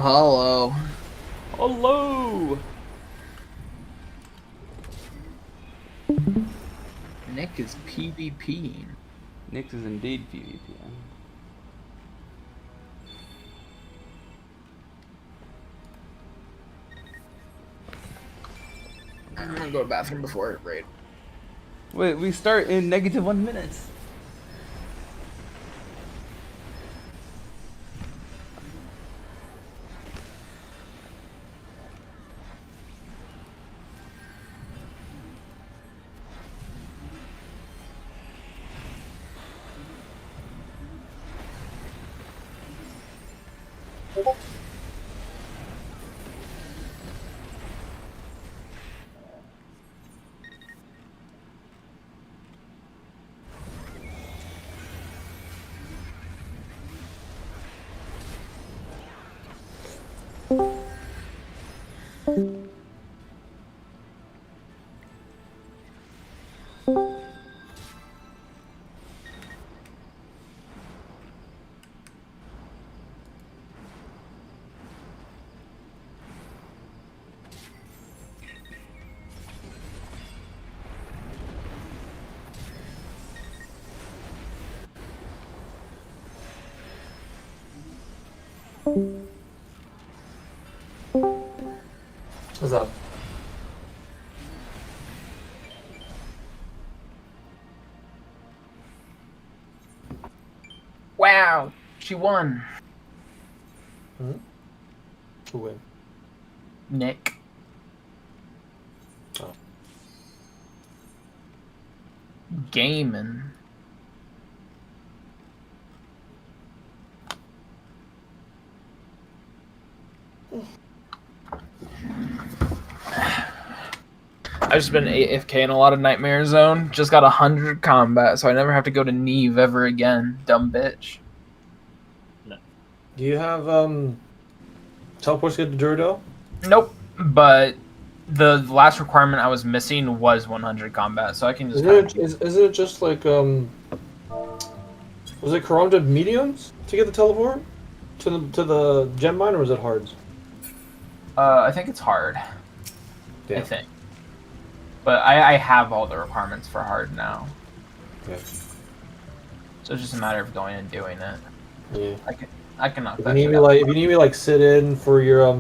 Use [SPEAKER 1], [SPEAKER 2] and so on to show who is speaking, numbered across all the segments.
[SPEAKER 1] Hello.
[SPEAKER 2] Hello!
[SPEAKER 1] Nick is PvPing.
[SPEAKER 2] Nick is indeed PvP.
[SPEAKER 1] I'm gonna go to the bathroom before I raid.
[SPEAKER 2] Wait, we start in -1 minute.
[SPEAKER 3] What's up?
[SPEAKER 1] Wow, she won.
[SPEAKER 3] Hmm? Who win?
[SPEAKER 1] Nick.
[SPEAKER 3] Oh.
[SPEAKER 1] Gaming. I've just been AFK in a lot of Nightmare Zone. Just got 100 combat, so I never have to go to Neve ever again. Dumb bitch.
[SPEAKER 3] No. Do you have teleports to get to Duradel?
[SPEAKER 1] Nope. But the last requirement I was missing was 100 combat, so I can just.
[SPEAKER 3] Isn't it just like was it corrupted mediums to get the teleport to the gem mine, or was it hards?
[SPEAKER 1] I think it's hard.
[SPEAKER 3] Damn.
[SPEAKER 1] I think. But I have all the requirements for hard now.
[SPEAKER 3] Okay.
[SPEAKER 1] So it's just a matter of going and doing it.
[SPEAKER 3] Yeah.
[SPEAKER 1] I can knock
[SPEAKER 3] If
[SPEAKER 1] that
[SPEAKER 3] you need
[SPEAKER 1] shit
[SPEAKER 3] me
[SPEAKER 1] out.
[SPEAKER 3] if you need me sit in for your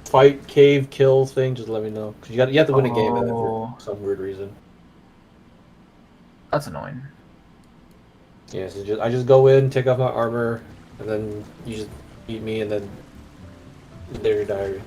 [SPEAKER 3] fight cave kill thing, just let me know. Cause you have to win a game in it for some weird reason.
[SPEAKER 1] That's annoying.
[SPEAKER 3] Yeah, so I just go in, take off my armor, and then you just beat me, and then there your diary.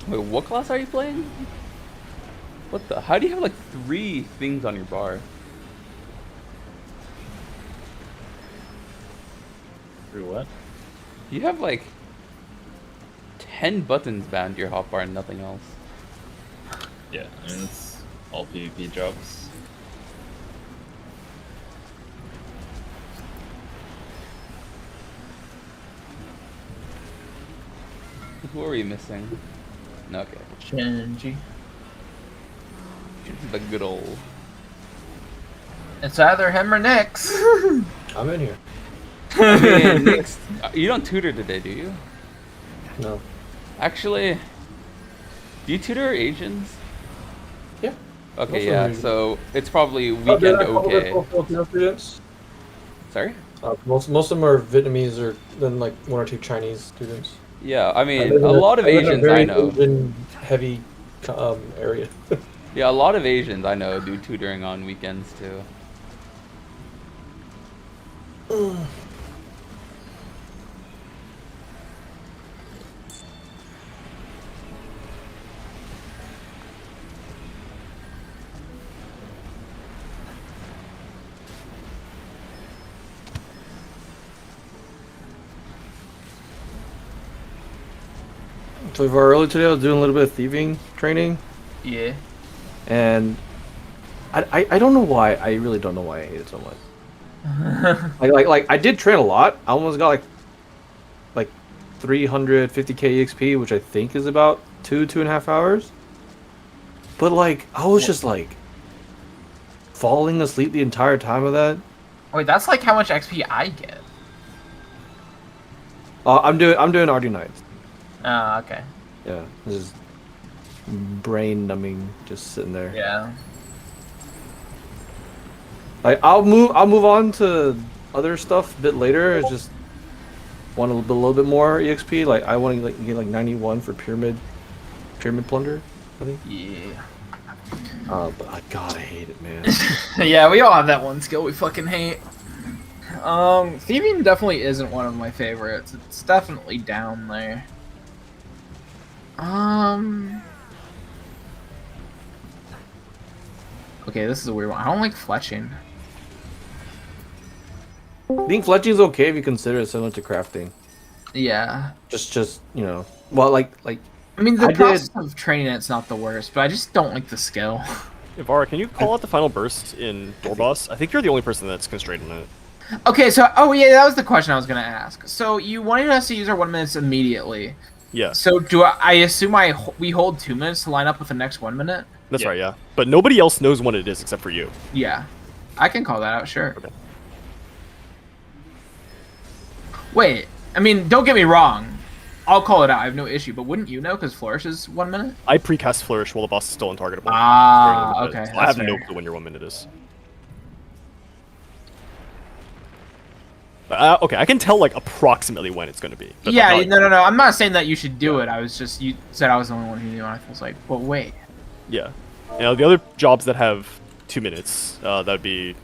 [SPEAKER 2] Wait, what class are you playing? What the? How do you have like 3 things on your bar?
[SPEAKER 4] Through what?
[SPEAKER 2] You have like 10 buttons bound to your hotbar and nothing else.
[SPEAKER 4] Yeah, I mean, it's all PvP jobs.
[SPEAKER 2] Who are we missing? No, okay.
[SPEAKER 1] Shinji.
[SPEAKER 2] It's the good old.
[SPEAKER 1] It's either him or Nyx.
[SPEAKER 3] I'm in here.
[SPEAKER 2] I mean, Nick's, you don't tutor today, do you?
[SPEAKER 3] No.
[SPEAKER 2] Actually, do you tutor Asians?
[SPEAKER 3] Yeah.
[SPEAKER 2] Okay,
[SPEAKER 3] Most of
[SPEAKER 2] yeah,
[SPEAKER 3] them are Asian.
[SPEAKER 2] so it's probably weekend okay.
[SPEAKER 3] Students.
[SPEAKER 2] Sorry?
[SPEAKER 3] Most of them are Vietnamese, or then like 1 or 2 Chinese students.
[SPEAKER 2] Yeah, I mean, a lot of Asians I know.
[SPEAKER 3] Asian heavy area.
[SPEAKER 2] Yeah, a lot of Asians I know do tutoring on weekends too.
[SPEAKER 3] So for earlier today, I was doing a little bit of thieving training,
[SPEAKER 1] Yeah.
[SPEAKER 3] and I don't know why. I really don't know why I hate it so much. Like I did train a lot. I almost got like 350k exp, which I think is about 2.5 hours. But like I was just like falling asleep the entire time of that.
[SPEAKER 1] Wait, that's like how much XP I get.
[SPEAKER 3] I'm doing RD nights.
[SPEAKER 1] Oh, okay.
[SPEAKER 3] Yeah, this is brain numbing, just sitting there.
[SPEAKER 1] Yeah.
[SPEAKER 3] Like I'll move on to other stuff a bit later. It's just want a little bit more exp. Like I want to get like 91 for pyramid plunder, I think.
[SPEAKER 1] Yeah.
[SPEAKER 3] But God, I hate it, man.
[SPEAKER 1] Yeah, we all have that one skill we fucking hate. Thieving definitely isn't one of my favorites. It's definitely down there. Okay, this is a weird one. I don't like fletching.
[SPEAKER 3] I think fletching is okay if you consider it similar to crafting.
[SPEAKER 1] Yeah.
[SPEAKER 3] Just you know, well, like.
[SPEAKER 1] I mean, the
[SPEAKER 3] I
[SPEAKER 1] process
[SPEAKER 3] did-
[SPEAKER 1] of training it's not the worst, but I just don't like the skill.
[SPEAKER 5] Ivara, can you call out the final burst in Door Boss? I think you're the only person that's constrained on it.
[SPEAKER 1] Okay, so yeah, that was the question I was gonna ask. So you wanted us to use our 1 minutes immediately.
[SPEAKER 5] Yeah,
[SPEAKER 1] So I assume we hold 2 minutes to line up with the next 1 minute?
[SPEAKER 5] that's
[SPEAKER 4] Yeah.
[SPEAKER 5] right, yeah. But nobody else knows when it is except for you.
[SPEAKER 1] Yeah, I can call that out. Sure.
[SPEAKER 5] Okay.
[SPEAKER 1] Wait, I mean, don't get me wrong. I'll call it out. I have no issue. But wouldn't you know? Because Flourish is 1 minute.
[SPEAKER 5] I precast Flourish while the boss is still untargetable.
[SPEAKER 1] Ah,
[SPEAKER 5] During the
[SPEAKER 1] okay,
[SPEAKER 5] bit, so I
[SPEAKER 1] that's
[SPEAKER 5] have no
[SPEAKER 1] fair.
[SPEAKER 5] clue when your 1 minute is. Okay, I can tell like approximately when it's going to be. but
[SPEAKER 1] Yeah,
[SPEAKER 5] not-
[SPEAKER 1] no. I'm not saying that you should do it. I was just you said I was the only one who knew, and I was like, but wait.
[SPEAKER 5] Yeah. You know, the other jobs that have 2 minutes, that would be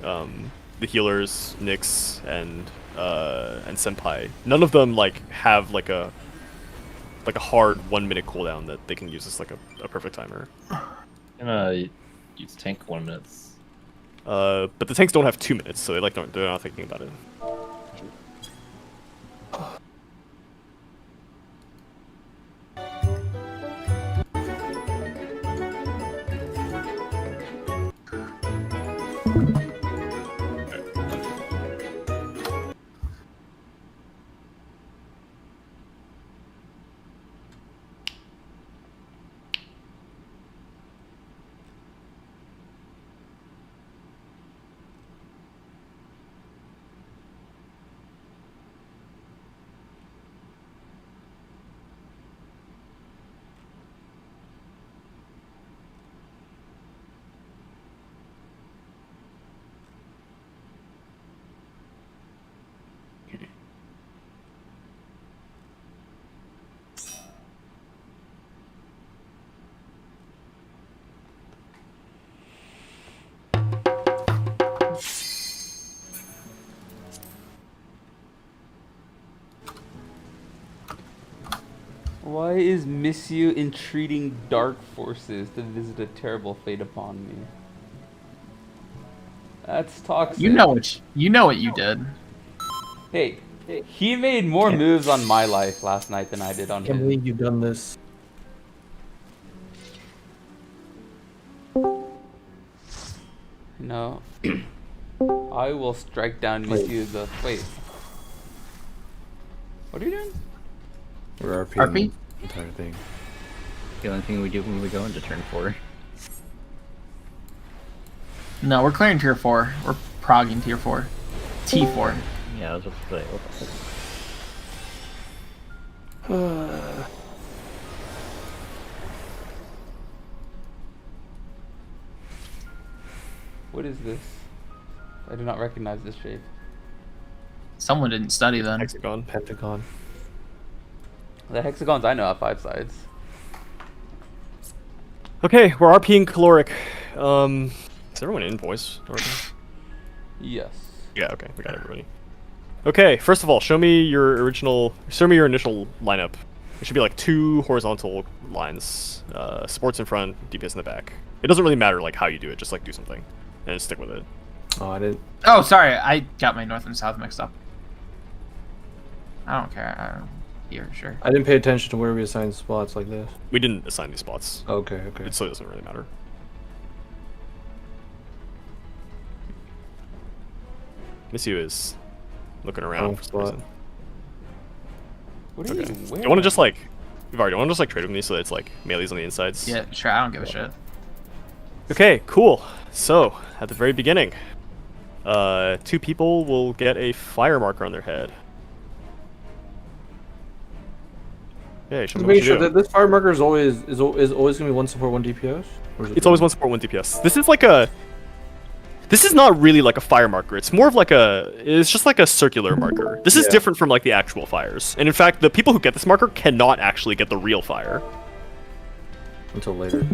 [SPEAKER 5] the healers, Nyx, and Senpai. None of them like have like a hard 1 minute cooldown that they can use as like a perfect timer.
[SPEAKER 4] Use tank 1 minute.
[SPEAKER 5] But the tanks don't have 2 minutes, so they're not thinking about it.
[SPEAKER 2] Why is miss you entreating dark forces to visit a terrible fate upon me? That's toxic.
[SPEAKER 1] You know what you did.
[SPEAKER 2] Hey, he made more moves on my life last night than I did on
[SPEAKER 3] I can't
[SPEAKER 2] his.
[SPEAKER 3] believe you've done this.
[SPEAKER 2] No. I will strike down miss you the wait. What are you doing?
[SPEAKER 3] We're RPing
[SPEAKER 1] RP?
[SPEAKER 3] the entire thing.
[SPEAKER 6] The only thing we do when we go into turn 4.
[SPEAKER 1] No, we're clearing tier 4. We're progging tier 4. T4.
[SPEAKER 6] Yeah, I was just say, what the fuck?
[SPEAKER 2] What is this? I do not recognize this shape.
[SPEAKER 1] Someone didn't study then.
[SPEAKER 5] Hexagon.
[SPEAKER 3] Pentagon.
[SPEAKER 2] The hexagons I know have 5 sides.
[SPEAKER 5] Okay, we're RPing caloric. Is everyone in voice?
[SPEAKER 2] Yes.
[SPEAKER 5] Yeah, okay, we got everybody. Okay, first of all, show me your initial lineup. It should be like 2 horizontal lines. Sports in front, DPS in the back. It doesn't really matter like how you do it, just like do something. And stick with it.
[SPEAKER 3] Oh, I didn't.
[SPEAKER 1] Oh, sorry. I got my north and south mixed up. I don't care.
[SPEAKER 2] here, sure.
[SPEAKER 3] I didn't pay attention to where we assigned spots like this.
[SPEAKER 5] We didn't assign these spots.
[SPEAKER 3] Okay, okay.
[SPEAKER 5] So it doesn't really matter. Miss you is looking around
[SPEAKER 3] Wrong
[SPEAKER 5] for some
[SPEAKER 3] spot.
[SPEAKER 5] reason.
[SPEAKER 2] What are
[SPEAKER 5] Okay.
[SPEAKER 2] you
[SPEAKER 5] Do
[SPEAKER 2] wearing?
[SPEAKER 5] you want to just like, Ivar, do you want to just like trade with me so that it's like melees on the insides?
[SPEAKER 1] Yeah, sure. I don't give a shit.
[SPEAKER 5] Okay, cool. So at the very beginning, 2 people will get a fire marker on their head. Okay, show me
[SPEAKER 3] Just
[SPEAKER 5] what
[SPEAKER 3] make
[SPEAKER 5] you
[SPEAKER 3] sure
[SPEAKER 5] do.
[SPEAKER 3] that this fire marker is always always gonna be 1 support, 1 DPS. Or is it
[SPEAKER 5] It's always 1 support, 1 DPS. This is like a. This is not really like a fire marker. It's more of like a. It's just like a circular marker. This is
[SPEAKER 3] Yeah.
[SPEAKER 5] different from like the actual fires. And in fact, the people who get this marker cannot actually get the real fire.
[SPEAKER 3] until later.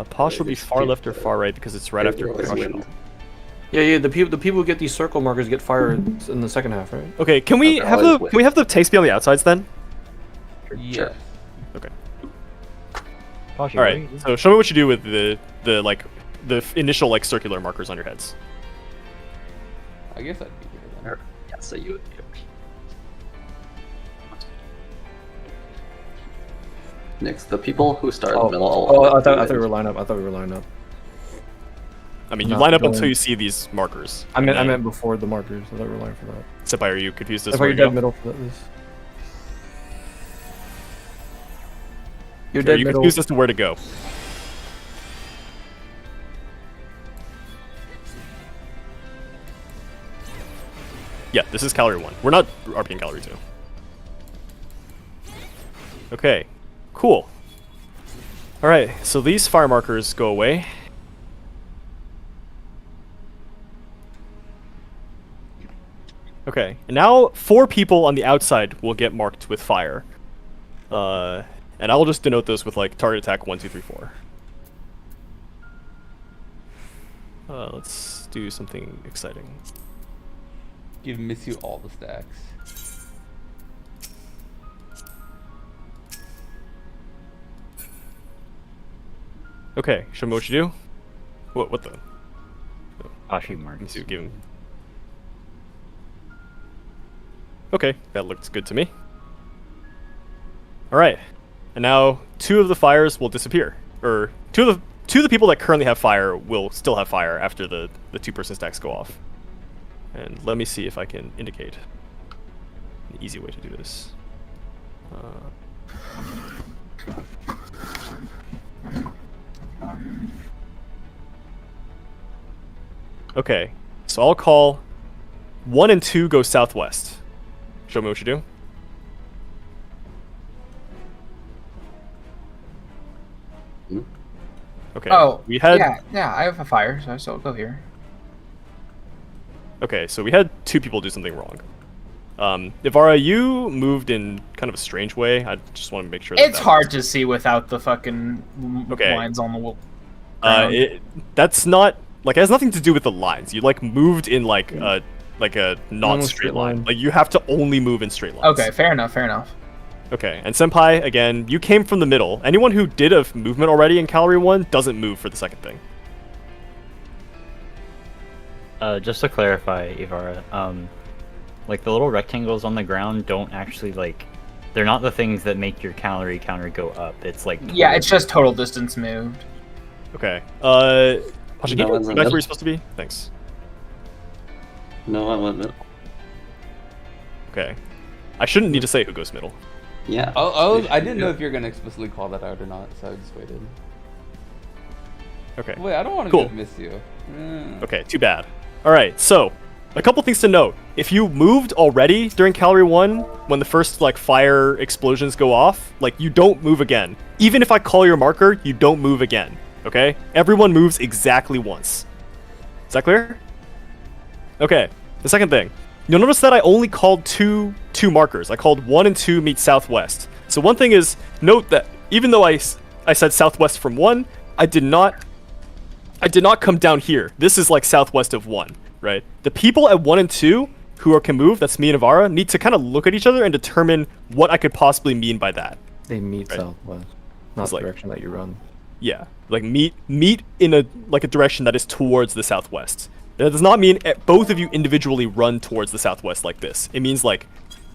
[SPEAKER 5] Posh will be far left or far right because it's right after crushing.
[SPEAKER 3] Yeah. The people who get these circle markers get fire in the second half, right?
[SPEAKER 5] Okay, can we have the tanks be on the outsides then?
[SPEAKER 2] Yeah.
[SPEAKER 5] Okay.
[SPEAKER 6] Poshy,
[SPEAKER 5] All right. So show me what you do with the initial like circular markers on your heads.
[SPEAKER 2] I guess I'd be here then.
[SPEAKER 7] Yeah, so you would. Next, the people who start in the middle.
[SPEAKER 3] Oh, I thought we were lined up. I thought we were lined up.
[SPEAKER 5] I mean, you
[SPEAKER 3] Not
[SPEAKER 5] line up
[SPEAKER 3] going-
[SPEAKER 5] until you see these markers.
[SPEAKER 3] I meant
[SPEAKER 5] And then-
[SPEAKER 3] before the markers. I thought we were lined for that.
[SPEAKER 5] Senpai, are you confused
[SPEAKER 3] I
[SPEAKER 5] as to
[SPEAKER 3] thought
[SPEAKER 5] where
[SPEAKER 3] you're
[SPEAKER 5] you
[SPEAKER 3] dead
[SPEAKER 5] go?
[SPEAKER 3] middle for this. You're
[SPEAKER 5] Are
[SPEAKER 3] dead
[SPEAKER 5] you
[SPEAKER 3] middle.
[SPEAKER 5] confused as to where to go? Yeah, this is calorie 1. We're not RPing calorie 2. Okay, cool. Alright, so these fire markers go away. Okay, and now 4 people on the outside will get marked with fire. And I'll just denote those with like target attack 1, 2, 3, 4. Let's do something exciting.
[SPEAKER 2] Give Miss You all the stacks.
[SPEAKER 5] Okay, show me what you do. What the?
[SPEAKER 6] Poshy
[SPEAKER 5] Let me
[SPEAKER 6] marks.
[SPEAKER 5] see, give him. Okay, that looks good to me. Alright, and now 2 of the fires will disappear. Or, 2 of the people that currently have fire will still have fire after the 2-person stacks go off. And let me see if I can indicate an easy way to do this. Okay, so I'll call 1 and 2 go southwest. Show me what you do. Okay.
[SPEAKER 1] Oh,
[SPEAKER 5] we had
[SPEAKER 1] yeah. I have a fire, so I'll go here.
[SPEAKER 5] Okay, so we had 2 people do something wrong. Ivara, you moved in kind of a strange way. I just want to make sure that
[SPEAKER 1] It's hard to see without the fucking
[SPEAKER 5] Okay.
[SPEAKER 1] lines on the wall.
[SPEAKER 5] That's not like it has nothing to do with the lines. You like moved in like a not
[SPEAKER 3] Normal
[SPEAKER 5] straight
[SPEAKER 3] straight
[SPEAKER 5] line.
[SPEAKER 3] line.
[SPEAKER 5] Like you have to only move in straight lines.
[SPEAKER 1] Okay, fair enough.
[SPEAKER 5] Okay, and Senpai, again, you came from the middle. Anyone who did a movement already in Calorie 1 doesn't move for the second thing.
[SPEAKER 6] Just to clarify, Ivara, like the little rectangles on the ground don't actually like, they're not the things that make your calorie counter go up. It's like
[SPEAKER 1] Yeah, it's just total distance moved.
[SPEAKER 5] Okay. Pasha, can
[SPEAKER 7] No
[SPEAKER 5] you
[SPEAKER 7] one's
[SPEAKER 5] go
[SPEAKER 7] in
[SPEAKER 5] back where
[SPEAKER 7] middle.
[SPEAKER 5] you're supposed to be? Thanks.
[SPEAKER 7] No, I went middle.
[SPEAKER 5] Okay. I shouldn't need to say who goes middle.
[SPEAKER 7] Yeah.
[SPEAKER 2] I didn't know if you're gonna explicitly call that out or not, so I just waited.
[SPEAKER 5] Okay.
[SPEAKER 2] Wait, I don't want to
[SPEAKER 5] Cool.
[SPEAKER 2] Miss You.
[SPEAKER 5] Okay, too bad. Alright, so, a couple things to note. If you moved already during Calorie 1, when the first, like, fire explosions go off, like, you don't move again. Even if I call your marker, you don't move again. Okay? Everyone moves exactly once. Is that clear? Okay, the second thing. You'll notice that I only called two markers. I called 1 and 2 meet southwest. So one thing is, note that even though I said southwest from 1, I did not come down here. This is like southwest of 1, right? The people at 1 and 2 who can move, that's me and Ivara, need to kind of look at each other and determine what I could possibly mean by that.
[SPEAKER 3] They meet
[SPEAKER 5] Right.
[SPEAKER 3] southwest, not
[SPEAKER 5] It's
[SPEAKER 3] the
[SPEAKER 5] like-
[SPEAKER 3] direction that you run.
[SPEAKER 5] Yeah, like meet in a direction that is towards the southwest. That does not mean both of you individually run towards the southwest like this. It means like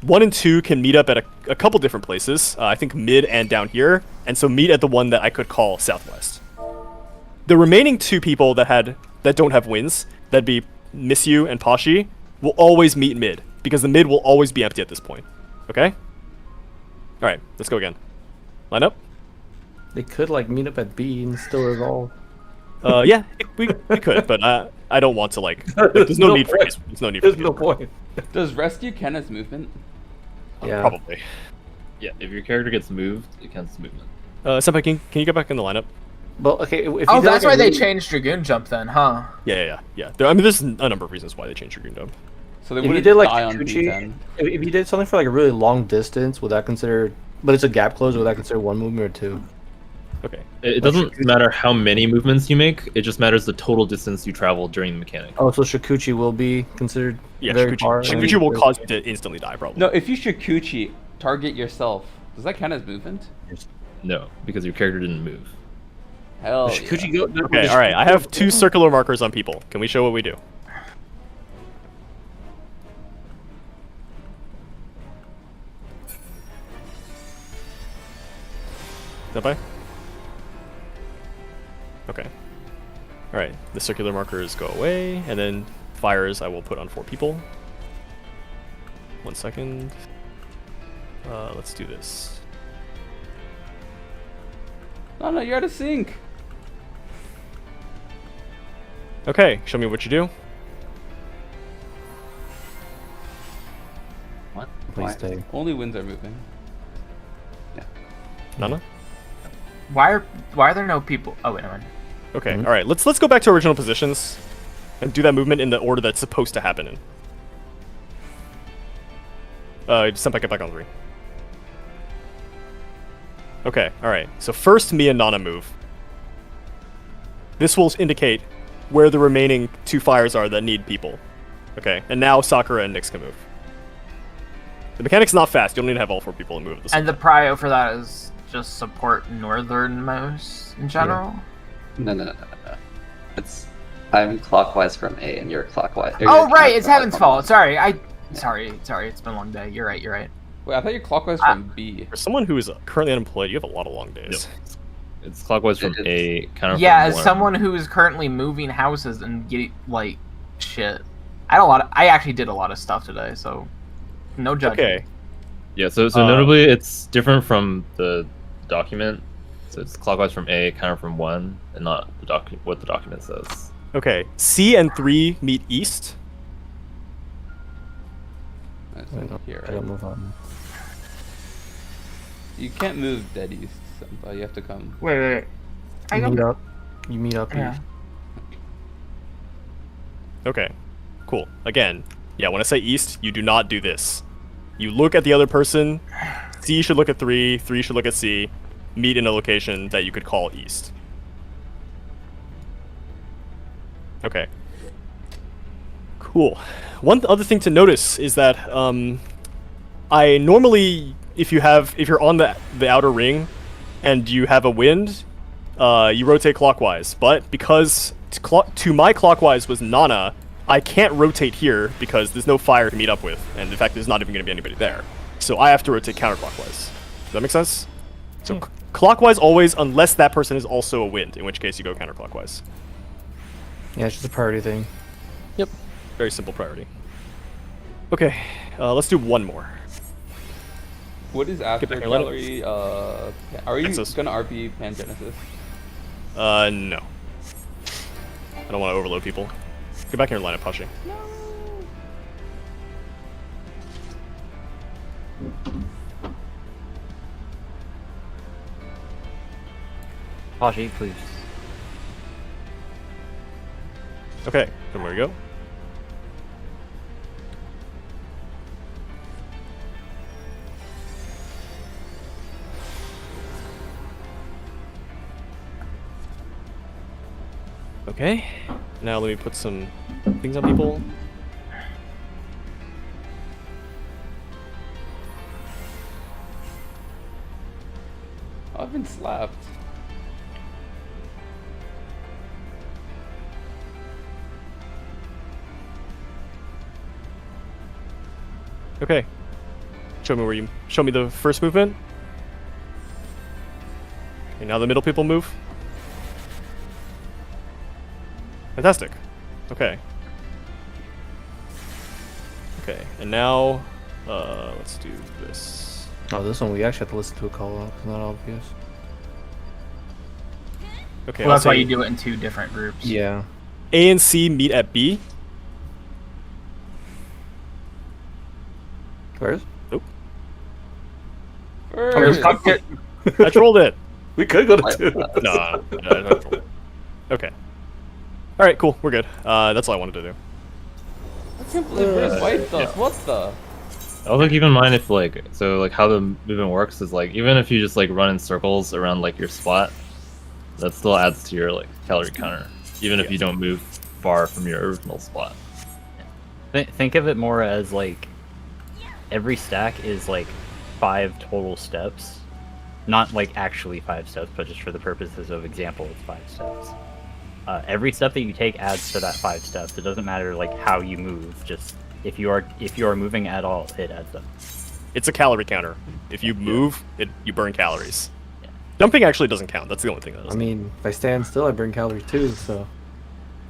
[SPEAKER 5] 1 and 2 can meet up at a couple different places. I think mid and down here, and so meet at the one that I could call southwest. The remaining 2 people that don't have wins, that'd be Miss You and Pashi, will always meet mid because the mid will always be empty at this point. Okay. All right, let's go again. Line up.
[SPEAKER 3] They could like meet up at B and still resolve.
[SPEAKER 5] Yeah, we could, but I don't want to like. There's no need for this. There's no need for
[SPEAKER 3] There's no point.
[SPEAKER 2] Does rescue count as movement?
[SPEAKER 3] Yeah.
[SPEAKER 5] Probably.
[SPEAKER 4] Yeah, if your character gets moved, it counts as movement.
[SPEAKER 5] Senpai, can you get back in the lineup?
[SPEAKER 3] Well, okay. If you
[SPEAKER 1] Oh,
[SPEAKER 3] did,
[SPEAKER 1] that's
[SPEAKER 3] like,
[SPEAKER 1] why
[SPEAKER 3] a
[SPEAKER 1] they
[SPEAKER 3] really-
[SPEAKER 1] changed Dragoon Jump then, huh?
[SPEAKER 5] Yeah. I mean, there's a number of reasons why they changed Dragoon Jump.
[SPEAKER 2] So they
[SPEAKER 3] If you
[SPEAKER 2] wouldn't
[SPEAKER 3] did like
[SPEAKER 2] die on
[SPEAKER 3] Kikuchi,
[SPEAKER 2] B10.
[SPEAKER 3] if you did something for like a really long distance, would that consider? But it's a gap close. Would that consider 1 movement or 2?
[SPEAKER 5] Okay.
[SPEAKER 4] It doesn't matter how many movements you make, it just matters the total distance you travel during the mechanic.
[SPEAKER 3] Oh, so Shikuchi will be considered
[SPEAKER 5] Yeah,
[SPEAKER 3] very far.
[SPEAKER 5] Shikuchi will cause you to instantly die, probably.
[SPEAKER 2] No, if you Shikuchi, target yourself. Does that count as movement?
[SPEAKER 4] No, because your character didn't move.
[SPEAKER 2] Hell
[SPEAKER 3] Shikuchi
[SPEAKER 2] yeah.
[SPEAKER 3] go.
[SPEAKER 5] Okay, all right. I have 2 circular markers on people. Can we show what we do? Senpai? Okay. All right. The circular markers go away, and then fires I will put on 4 people. 1 second. Let's do this.
[SPEAKER 2] No, you're out of sync.
[SPEAKER 5] Okay, show me what you do.
[SPEAKER 7] What?
[SPEAKER 3] Please
[SPEAKER 7] Why?
[SPEAKER 3] stay.
[SPEAKER 2] Only winds are moving.
[SPEAKER 5] Nana?
[SPEAKER 1] Why are there no people? Oh wait, never mind.
[SPEAKER 5] Okay, all right. Let's go back to original positions and do that movement in the order that's supposed to happen in. Senpai, get back on 3. Okay, all right. So first, me and Nana move. This will indicate where the remaining 2 fires are that need people. Okay, and now Sakura and Nyx can move. The mechanic's not fast. You don't need to have all 4 people move at the same
[SPEAKER 1] And the prio for that is just support northernmost in general.
[SPEAKER 7] No. It's I'm clockwise from A and you're clockwise. or
[SPEAKER 1] Oh
[SPEAKER 7] you're
[SPEAKER 1] right, it's
[SPEAKER 7] counterclockwise
[SPEAKER 1] Heaven's
[SPEAKER 7] from
[SPEAKER 1] fault. Sorry. It's been a long day. You're right.
[SPEAKER 2] Wait, I thought you're clockwise from B.
[SPEAKER 5] For someone who is currently unemployed, you have a lot of long days.
[SPEAKER 4] It's clockwise from A, counter
[SPEAKER 1] Yeah,
[SPEAKER 4] from
[SPEAKER 1] as
[SPEAKER 4] 1.
[SPEAKER 1] someone who is currently moving houses and getting like shit. I actually did a lot of stuff today, so no judgment.
[SPEAKER 5] Okay.
[SPEAKER 4] Yeah, so notably, it's different from the document. So it's clockwise from A, counter from 1, and not what the document says.
[SPEAKER 5] Okay. C and 3 meet east.
[SPEAKER 2] That's
[SPEAKER 3] I don't,
[SPEAKER 2] here,
[SPEAKER 3] I don't
[SPEAKER 2] right?
[SPEAKER 3] move on.
[SPEAKER 2] You can't move dead east, Senpai. You have to come.
[SPEAKER 1] Wait. I
[SPEAKER 3] You meet
[SPEAKER 1] go.
[SPEAKER 3] up. You meet up.
[SPEAKER 1] Yeah.
[SPEAKER 3] east.
[SPEAKER 5] Okay, cool. Again, yeah, when I say east, you do not do this. You look at the other person. C should look at 3, 3 should look at C, meet in a location that you could call east. Okay. Cool. One other thing to notice is that I normally, if you're on the outer ring and you have a wind, you rotate clockwise. But because to my clockwise was Nana, I can't rotate here because there's no fire to meet up with, and in fact, there's not even going to be anybody there. So I have to rotate counterclockwise. Does that make sense? So clockwise always, unless that person is also a wind, in which case you go counterclockwise.
[SPEAKER 3] Yeah, it's just a priority thing.
[SPEAKER 5] Yep. Very simple priority. Okay, let's do one more.
[SPEAKER 2] What is after
[SPEAKER 5] back here, let
[SPEAKER 2] gallery? Are you
[SPEAKER 5] Nexus.
[SPEAKER 2] gonna RP Pangenesis?
[SPEAKER 5] No. I don't want to overload people. Get back here and line up, Pashi.
[SPEAKER 6] Pashi, please.
[SPEAKER 5] Okay, then where we go? Okay, now let me put some things on people.
[SPEAKER 2] Oh, I've been slapped.
[SPEAKER 5] Okay, Show me the first movement. Okay, now the middle people move. Fantastic. Okay. Okay, and now let's do this.
[SPEAKER 3] Oh, this one we actually have to listen to a call out. It's not obvious.
[SPEAKER 5] Okay,
[SPEAKER 1] Well,
[SPEAKER 5] I'll
[SPEAKER 1] that's why
[SPEAKER 5] say
[SPEAKER 1] you do it in 2 different groups.
[SPEAKER 3] Yeah.
[SPEAKER 5] A and C meet at B.
[SPEAKER 3] Where's?
[SPEAKER 5] Oh,
[SPEAKER 2] First.
[SPEAKER 5] I trolled it.
[SPEAKER 3] We could go to
[SPEAKER 7] What?
[SPEAKER 3] 2.
[SPEAKER 5] No, I trolled it. Okay. All right, cool. We're good. That's all I wanted to do.
[SPEAKER 2] I can't believe Where's White does. What the?
[SPEAKER 4] Also keep in mind if like how the movement works is like even if you just like run in circles around like your spot, that still adds to your like calorie counter, even if you don't move far from your original spot.
[SPEAKER 6] Think of it more as like every stack is like 5 total steps, not like actually 5 steps, but just for the purposes of example, it's 5 steps. Every step that you take adds to that 5 steps. It doesn't matter like how you move. Just if you are moving at all, it adds up.
[SPEAKER 5] It's a calorie counter. If you move, you burn calories. Jumping actually doesn't count. That's the only thing that
[SPEAKER 3] I
[SPEAKER 5] doesn't.
[SPEAKER 3] mean, if I stand still, I burn calories too, so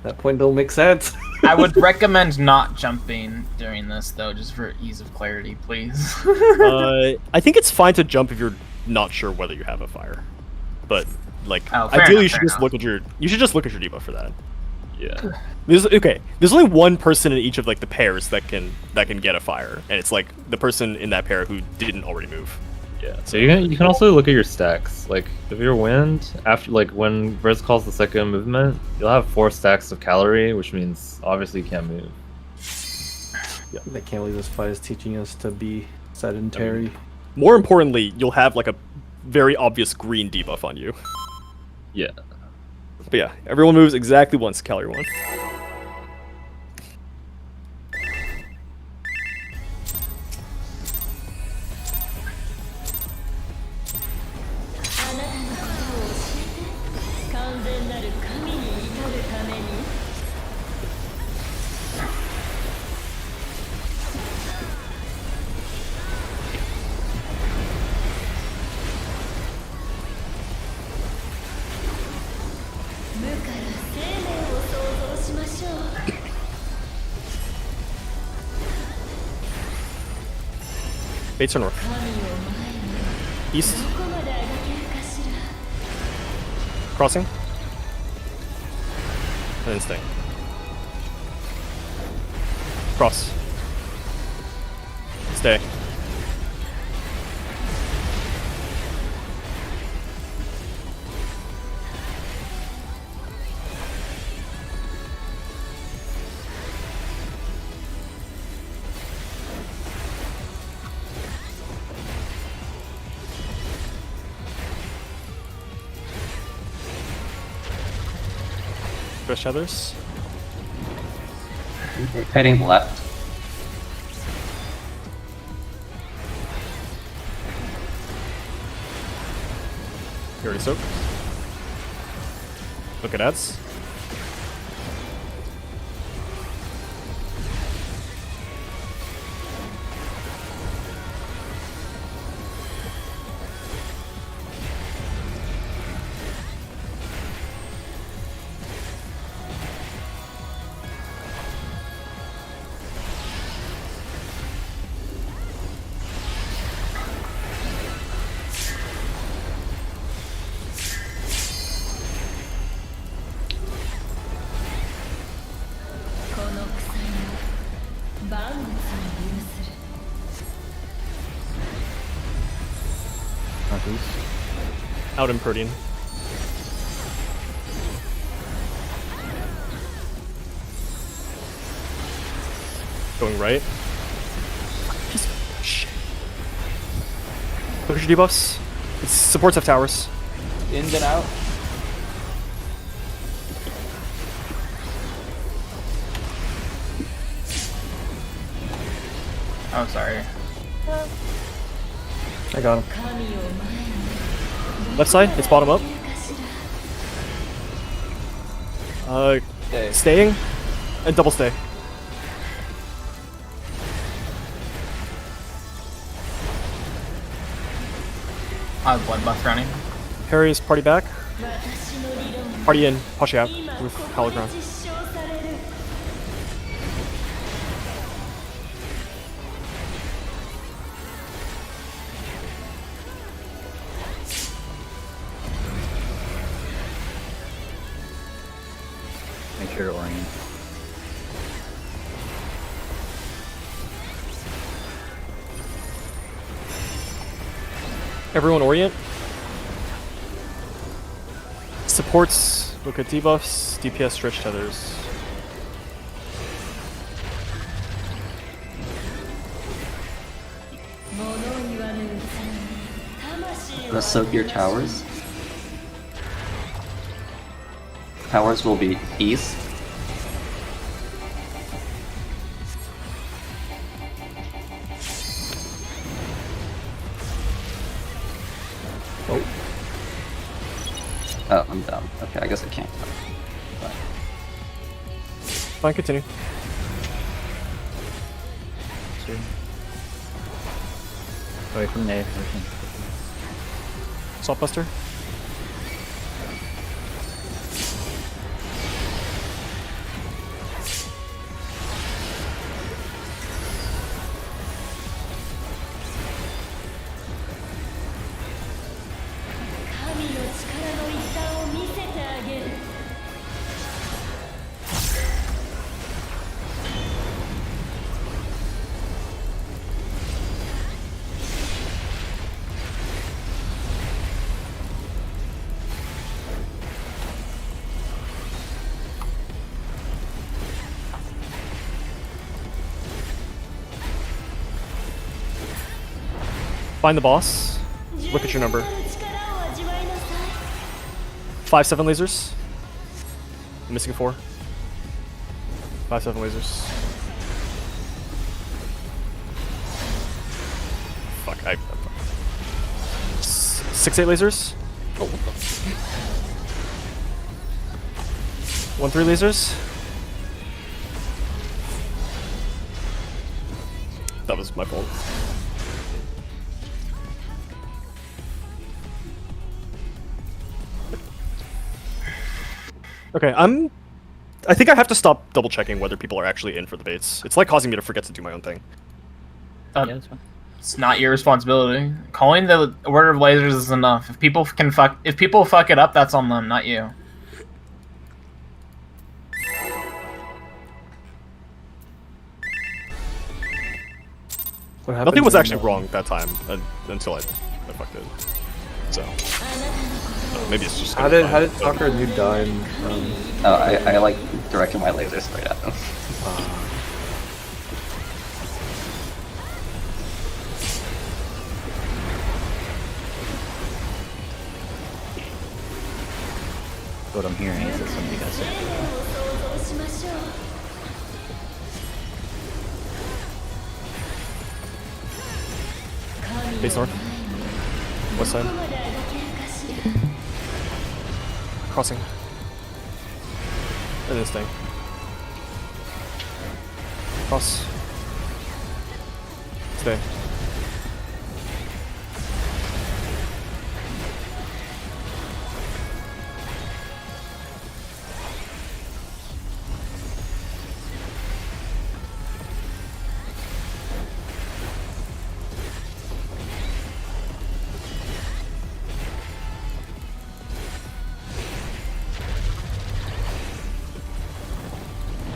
[SPEAKER 3] that point don't make sense.
[SPEAKER 1] I would recommend not jumping during this, though, just for ease of clarity, please.
[SPEAKER 5] I think it's fine to jump if you're not sure whether you have a fire, but like
[SPEAKER 1] Oh, fair
[SPEAKER 5] ideally
[SPEAKER 1] enough,
[SPEAKER 5] you should
[SPEAKER 1] fair
[SPEAKER 5] just
[SPEAKER 1] enough.
[SPEAKER 5] look at your debuff for that.
[SPEAKER 4] Yeah.
[SPEAKER 5] There's only one person in each of like the pairs that can get a fire, and it's like the person in that pair who didn't already move.
[SPEAKER 4] Yeah. So you can also look at your stacks. Like if you're wind, after like when Verz calls the second movement, you'll have 4 stacks of calorie, which means obviously you can't move.
[SPEAKER 3] I can't believe this fight is teaching us to be sedentary.
[SPEAKER 5] More importantly, you'll have like a very obvious green debuff on you.
[SPEAKER 4] Yeah.
[SPEAKER 5] But yeah, everyone moves exactly once calorie 1. Bates are north. East. Crossing. And then stay. Cross. Stay. Push others.
[SPEAKER 7] Heading left.
[SPEAKER 5] You already soaked. Look at ads. Out in Protean. Going right. Shit. Look at your debuffs. It supports F towers.
[SPEAKER 2] Ins and out.
[SPEAKER 1] Oh, sorry.
[SPEAKER 3] I got him.
[SPEAKER 5] Left side, it's bottom up.
[SPEAKER 2] Stay.
[SPEAKER 5] Staying and double stay.
[SPEAKER 1] Bloodbath running.
[SPEAKER 5] Harry's party back. Party in. Push out with Hologram.
[SPEAKER 6] Make sure to orient.
[SPEAKER 5] Everyone orient. Supports, look at debuffs, DPS stretch tethers.
[SPEAKER 7] Gonna soak your towers. Towers will be east. Oh, I'm dumb. Okay, I guess I can't.
[SPEAKER 5] Fine, continue.
[SPEAKER 6] Away from there.
[SPEAKER 5] Saltbuster. Find the boss. Look at your number. 5-7 lasers. I'm missing 4. 5-7 lasers. Fuck, 6-8 lasers. Oh, what the? 1-3 lasers. That was my fault. Okay, I think I have to stop double checking whether people are actually in for the baits. It's like causing me to forget to do my own thing.
[SPEAKER 6] Yeah, that's fine.
[SPEAKER 1] It's not your responsibility. Calling the order of lasers is enough. If people fuck it up, that's on them, not you.
[SPEAKER 3] What happened?
[SPEAKER 5] Nothing was actually wrong that time until I fucked it. So maybe it's just.
[SPEAKER 3] How did Soccer and you die?
[SPEAKER 7] Oh, I like directed my laser straight at them.
[SPEAKER 6] What I'm hearing is that somebody got sick.
[SPEAKER 5] Face north. West side. Crossing. And this thing. Cross. Stay.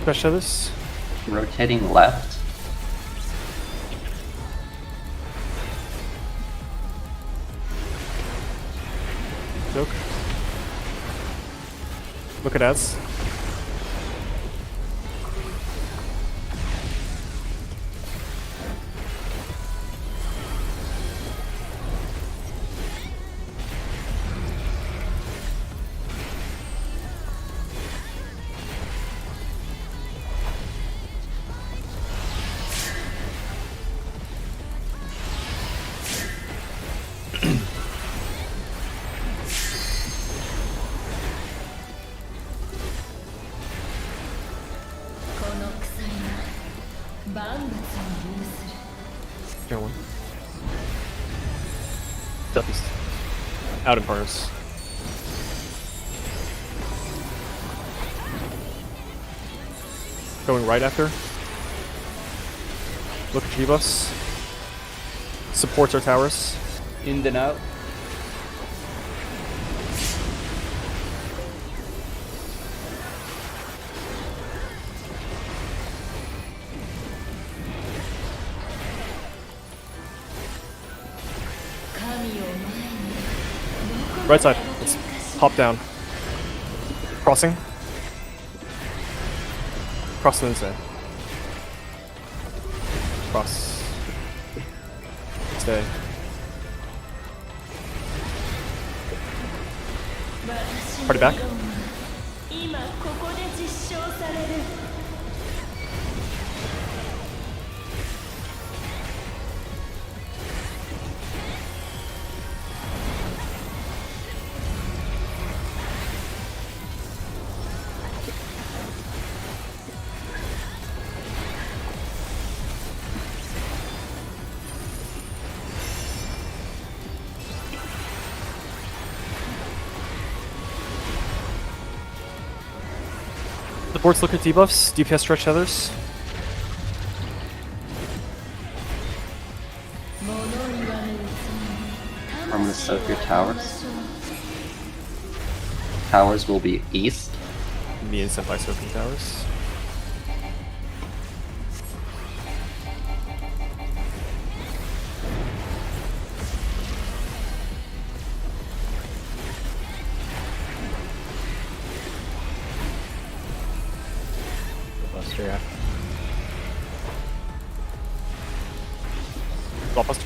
[SPEAKER 5] Crash this.
[SPEAKER 7] Rotating left.
[SPEAKER 5] Joke. Look at ads. Got one. Southeast. Out in partners. Going right after. Look at Chivas. Supports our towers.
[SPEAKER 2] In and out.
[SPEAKER 5] Right side. Let's hop down. Crossing. Cross the inside. Cross. Stay. Party back. Supports look at debuffs. DPS stretch feathers.
[SPEAKER 7] I'm gonna soak your towers. Towers will be east.
[SPEAKER 5] Me and Senpai soaking towers.
[SPEAKER 6] Buster after.
[SPEAKER 5] Blockbuster.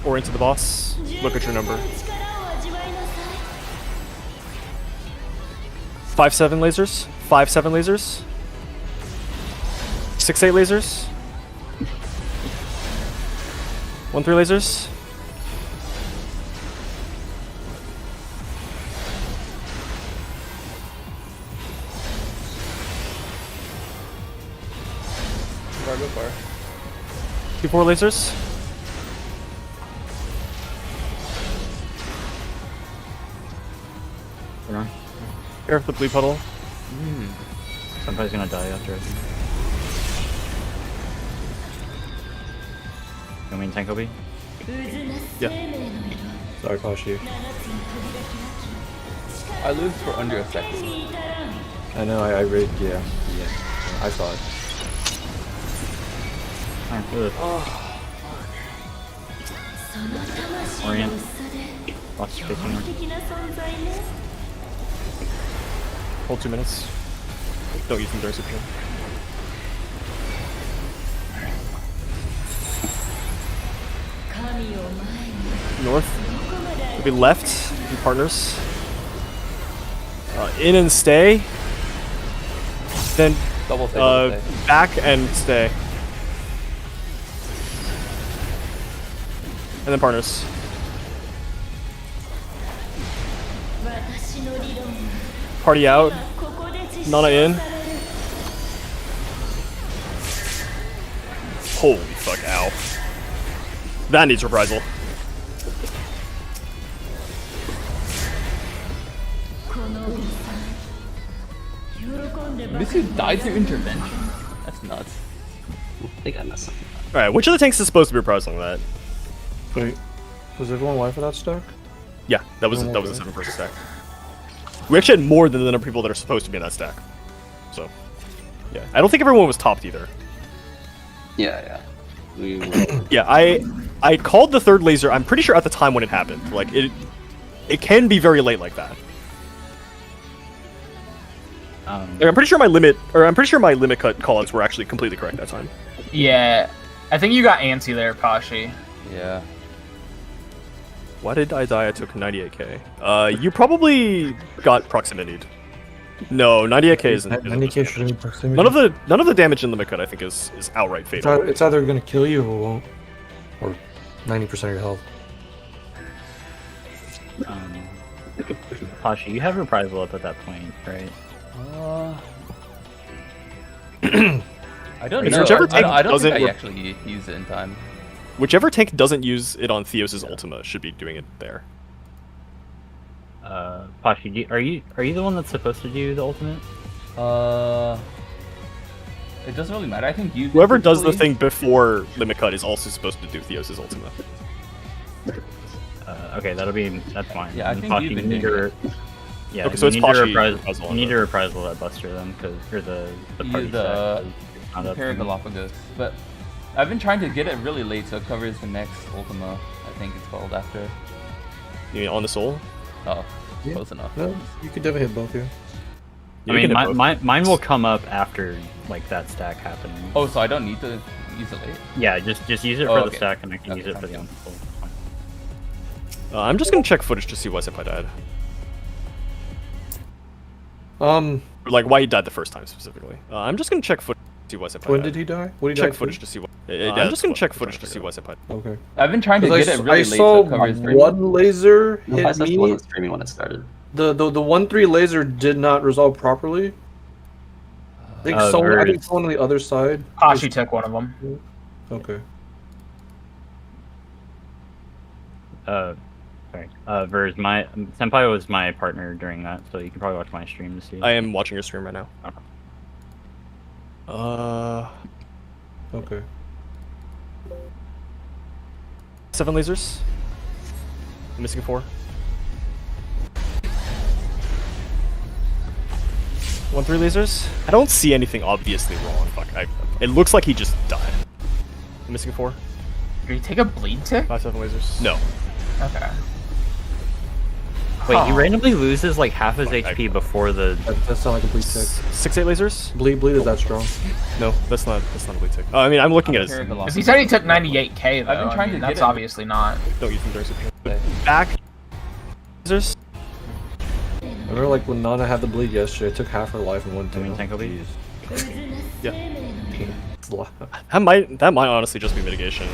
[SPEAKER 5] Or into the boss. Look at your number. 5-7 lasers. 5-7 lasers. 6-8 lasers. 1-3 lasers.
[SPEAKER 2] Go far.
[SPEAKER 5] 2-4 lasers. Care of the blue puddle.
[SPEAKER 6] Somebody's gonna die after it. You want me to tank Obi?
[SPEAKER 5] Yeah.
[SPEAKER 3] Sorry, Kashi.
[SPEAKER 2] I lived for under a second.
[SPEAKER 3] I know, I read, yeah. I saw it.
[SPEAKER 6] Orient. Lots of space on her.
[SPEAKER 5] Hold 2 minutes. Don't use them during super. North. We'll be left in partners. In and stay. Then
[SPEAKER 2] Double stay.
[SPEAKER 5] back and stay. And then partners. Party out. Nana in. Holy fuck, ow. That needs reprisal.
[SPEAKER 2] This dude died through intervention. That's nuts.
[SPEAKER 7] I think I messed something up.
[SPEAKER 5] Alright, which of the tanks is supposed to be reprisiling that?
[SPEAKER 3] Wait, was everyone live for that stack?
[SPEAKER 5] Yeah, that was a 7-person stack. We actually had more than the number of people that are supposed to be in that stack. So, yeah. I don't think everyone was topped either.
[SPEAKER 7] Yeah. We were...
[SPEAKER 5] Yeah, I called the third laser, I'm pretty sure at the time when it happened. Like, it it can be very late like that.
[SPEAKER 6] Um,
[SPEAKER 5] Like, I'm pretty sure my limit cut callouts were actually completely correct that time.
[SPEAKER 1] Yeah, I think you got antsy there, Pashi.
[SPEAKER 2] Yeah.
[SPEAKER 5] Why did I die? I took 98k. You probably got proximity. No, 98k isn't.
[SPEAKER 3] 90k shouldn't be proximity.
[SPEAKER 5] None of the damage in limit cut I think is outright fatal.
[SPEAKER 3] It's either gonna kill you or won't, or 90% of your health.
[SPEAKER 6] Pashi, you have reprisal up at that point, right?
[SPEAKER 2] I don't
[SPEAKER 5] Because
[SPEAKER 2] know.
[SPEAKER 5] whichever
[SPEAKER 2] I
[SPEAKER 5] tank
[SPEAKER 2] don't think
[SPEAKER 5] doesn't
[SPEAKER 2] I
[SPEAKER 5] re-
[SPEAKER 2] actually use it in time.
[SPEAKER 5] Whichever tank doesn't use it on Theos' Ultima should be doing it there.
[SPEAKER 6] Pashi, are you the one that's supposed to do the ultimate?
[SPEAKER 2] It doesn't really matter. I think you.
[SPEAKER 5] Whoever does the thing before limit cut is also supposed to do Theos' Ultima.
[SPEAKER 6] Okay, that's fine.
[SPEAKER 2] Yeah, I
[SPEAKER 6] And
[SPEAKER 2] think
[SPEAKER 6] Pashi,
[SPEAKER 2] you've
[SPEAKER 6] you
[SPEAKER 2] been
[SPEAKER 6] need
[SPEAKER 2] doing
[SPEAKER 6] to
[SPEAKER 2] it.
[SPEAKER 6] yeah,
[SPEAKER 5] Okay, so
[SPEAKER 6] you
[SPEAKER 5] it's
[SPEAKER 6] need to
[SPEAKER 5] Pashi
[SPEAKER 6] reprisal.
[SPEAKER 5] on
[SPEAKER 6] You need
[SPEAKER 5] that.
[SPEAKER 6] to reprisal that Buster then, or the party
[SPEAKER 2] Use the
[SPEAKER 6] stack, 'cause it's not up to me.
[SPEAKER 2] Paragalapagos. But I've been trying to get it really late so it covers the next Ultima. I think it's called after.
[SPEAKER 5] You mean on the soul?
[SPEAKER 2] Oh,
[SPEAKER 3] Yeah.
[SPEAKER 2] close enough.
[SPEAKER 3] No, you could definitely hit both here.
[SPEAKER 5] Yeah,
[SPEAKER 6] I
[SPEAKER 5] you
[SPEAKER 6] mean,
[SPEAKER 5] can hit both.
[SPEAKER 6] mine will come up after like that stack happening.
[SPEAKER 2] Oh, so I don't need to use it late?
[SPEAKER 6] Yeah, just use it
[SPEAKER 2] Oh,
[SPEAKER 6] for the
[SPEAKER 2] okay.
[SPEAKER 6] stack, and I can
[SPEAKER 2] Okay,
[SPEAKER 6] use it for the
[SPEAKER 2] sounds
[SPEAKER 6] unfold.
[SPEAKER 5] I'm just gonna check footage to see why Senpai died. Or, like why he died the first time specifically. I'm just gonna check footage to see why Senpai
[SPEAKER 3] When
[SPEAKER 5] died.
[SPEAKER 3] did he die? What did he
[SPEAKER 5] Check
[SPEAKER 3] die
[SPEAKER 5] footage
[SPEAKER 3] to?
[SPEAKER 5] to see why. I'm just gonna check footage to see why Senpai.
[SPEAKER 3] Okay.
[SPEAKER 2] I've been trying to
[SPEAKER 3] 'Cause
[SPEAKER 2] get it really
[SPEAKER 3] I
[SPEAKER 2] late
[SPEAKER 3] saw
[SPEAKER 2] so it covers
[SPEAKER 3] one laser
[SPEAKER 7] No,
[SPEAKER 3] hit
[SPEAKER 7] I
[SPEAKER 3] me.
[SPEAKER 7] wasn't streaming when it started.
[SPEAKER 3] The 1-3 laser did not resolve properly. I think
[SPEAKER 6] Oh,
[SPEAKER 3] someone
[SPEAKER 6] Verge.
[SPEAKER 3] on the other side.
[SPEAKER 1] Pashi took one of them.
[SPEAKER 3] Okay.
[SPEAKER 6] Sorry. Verz, my Senpai was my partner during that, so you can probably watch my stream to see.
[SPEAKER 5] I am watching your stream right now.
[SPEAKER 6] Okay.
[SPEAKER 3] Okay.
[SPEAKER 5] 7 lasers. I'm missing 4. 1-3 lasers. I don't see anything obviously wrong. Fuck. It looks like he just died. I'm missing 4.
[SPEAKER 1] Did he take a bleed tick?
[SPEAKER 5] 5-7 lasers. No.
[SPEAKER 1] Okay.
[SPEAKER 6] Wait, he
[SPEAKER 1] Huh.
[SPEAKER 6] randomly loses like half his
[SPEAKER 5] Fuck,
[SPEAKER 6] HP before the.
[SPEAKER 3] That's not like a bleed tick.
[SPEAKER 5] 6-8 lasers.
[SPEAKER 3] Bleed is that strong?
[SPEAKER 5] No, that's not a bleed tick. I mean, I'm looking at his.
[SPEAKER 1] Because he said he took 98k though.
[SPEAKER 2] I've been trying to
[SPEAKER 1] that's
[SPEAKER 2] get it.
[SPEAKER 1] obviously not.
[SPEAKER 5] Don't use them during super. Back. Lasers.
[SPEAKER 3] I remember like when Nana had the bleed yesterday, I took half her life in one
[SPEAKER 6] I mean,
[SPEAKER 3] tail.
[SPEAKER 6] Tenkobi?
[SPEAKER 5] Yeah. That might honestly just be mitigation.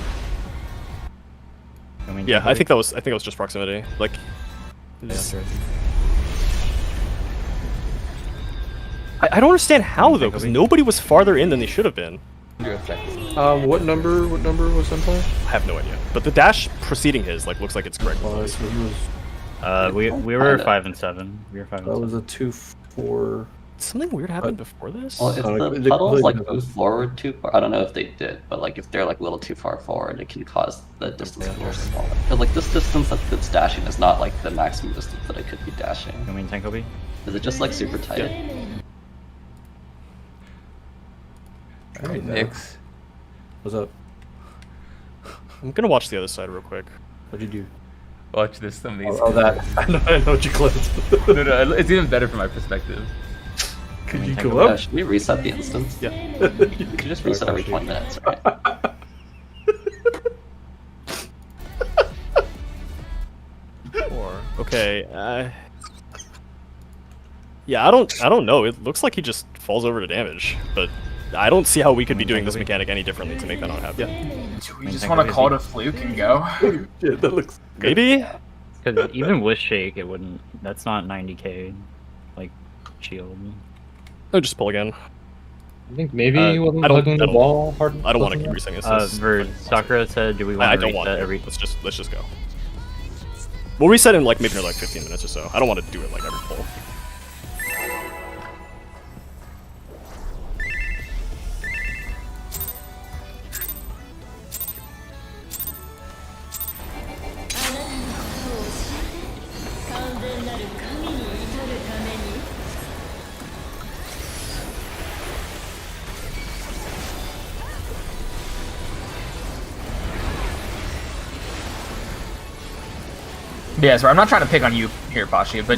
[SPEAKER 5] Yeah, I think that was just proximity. Like. I don't understand how though, because nobody was farther in than they should have been.
[SPEAKER 3] What number was Senpai?
[SPEAKER 5] I have no idea. But the dash preceding his looks like it's correct.
[SPEAKER 3] So he was.
[SPEAKER 6] We were 5 and 7. We were 5 and
[SPEAKER 3] That
[SPEAKER 6] 7.
[SPEAKER 3] was a 2-4.
[SPEAKER 5] Something weird happened before this.
[SPEAKER 7] Well, if
[SPEAKER 3] the
[SPEAKER 7] the puddles like
[SPEAKER 3] completely
[SPEAKER 7] move forward too far, I don't know if they did, but like if they're like a little too far forward, it can cause the distance to be smaller. But like this distance that it's dashing is not like the maximum distance that it could be dashing.
[SPEAKER 6] I mean, Tenkobi?
[SPEAKER 7] Is it just like super tight?
[SPEAKER 3] Alright,
[SPEAKER 2] Nix.
[SPEAKER 3] What's up?
[SPEAKER 5] I'm gonna watch the other side real quick.
[SPEAKER 3] What'd you do?
[SPEAKER 2] Watch this, some of these.
[SPEAKER 3] Oh, that. I know what you clicked.
[SPEAKER 2] No, it's even better from my perspective.
[SPEAKER 3] Could
[SPEAKER 6] mean,
[SPEAKER 3] you
[SPEAKER 6] take
[SPEAKER 3] go
[SPEAKER 6] a
[SPEAKER 7] Yeah,
[SPEAKER 3] up?
[SPEAKER 7] should we reset the instance?
[SPEAKER 5] Yeah.
[SPEAKER 7] You can just reset every 20 minutes, right?
[SPEAKER 5] Okay. Yeah, I don't know. It looks like he just falls over to damage, but I don't see how we could be doing this mechanic any differently to make that not happen.
[SPEAKER 1] Do we just want to call it a fluke and go?
[SPEAKER 3] Yeah, that looks.
[SPEAKER 5] Maybe.
[SPEAKER 6] Because even with Shake, it wouldn't. That's not 90k, like, shield.
[SPEAKER 5] I'll just pull again.
[SPEAKER 4] I think maybe he wasn't
[SPEAKER 5] I don't-
[SPEAKER 4] hugging
[SPEAKER 5] I
[SPEAKER 4] the
[SPEAKER 5] don't-
[SPEAKER 4] wall hard.
[SPEAKER 5] I don't want to
[SPEAKER 4] enough.
[SPEAKER 5] keep resetting this.
[SPEAKER 6] Verz, Sakura said, do we want
[SPEAKER 5] I
[SPEAKER 6] to
[SPEAKER 5] don't
[SPEAKER 6] reset
[SPEAKER 5] want to.
[SPEAKER 6] every...
[SPEAKER 5] Let's just go. We'll reset in like maybe another like 15 minutes or so. I don't want to do it like every pull.
[SPEAKER 1] Yeah, so I'm not trying to pick on you here, Pashi, but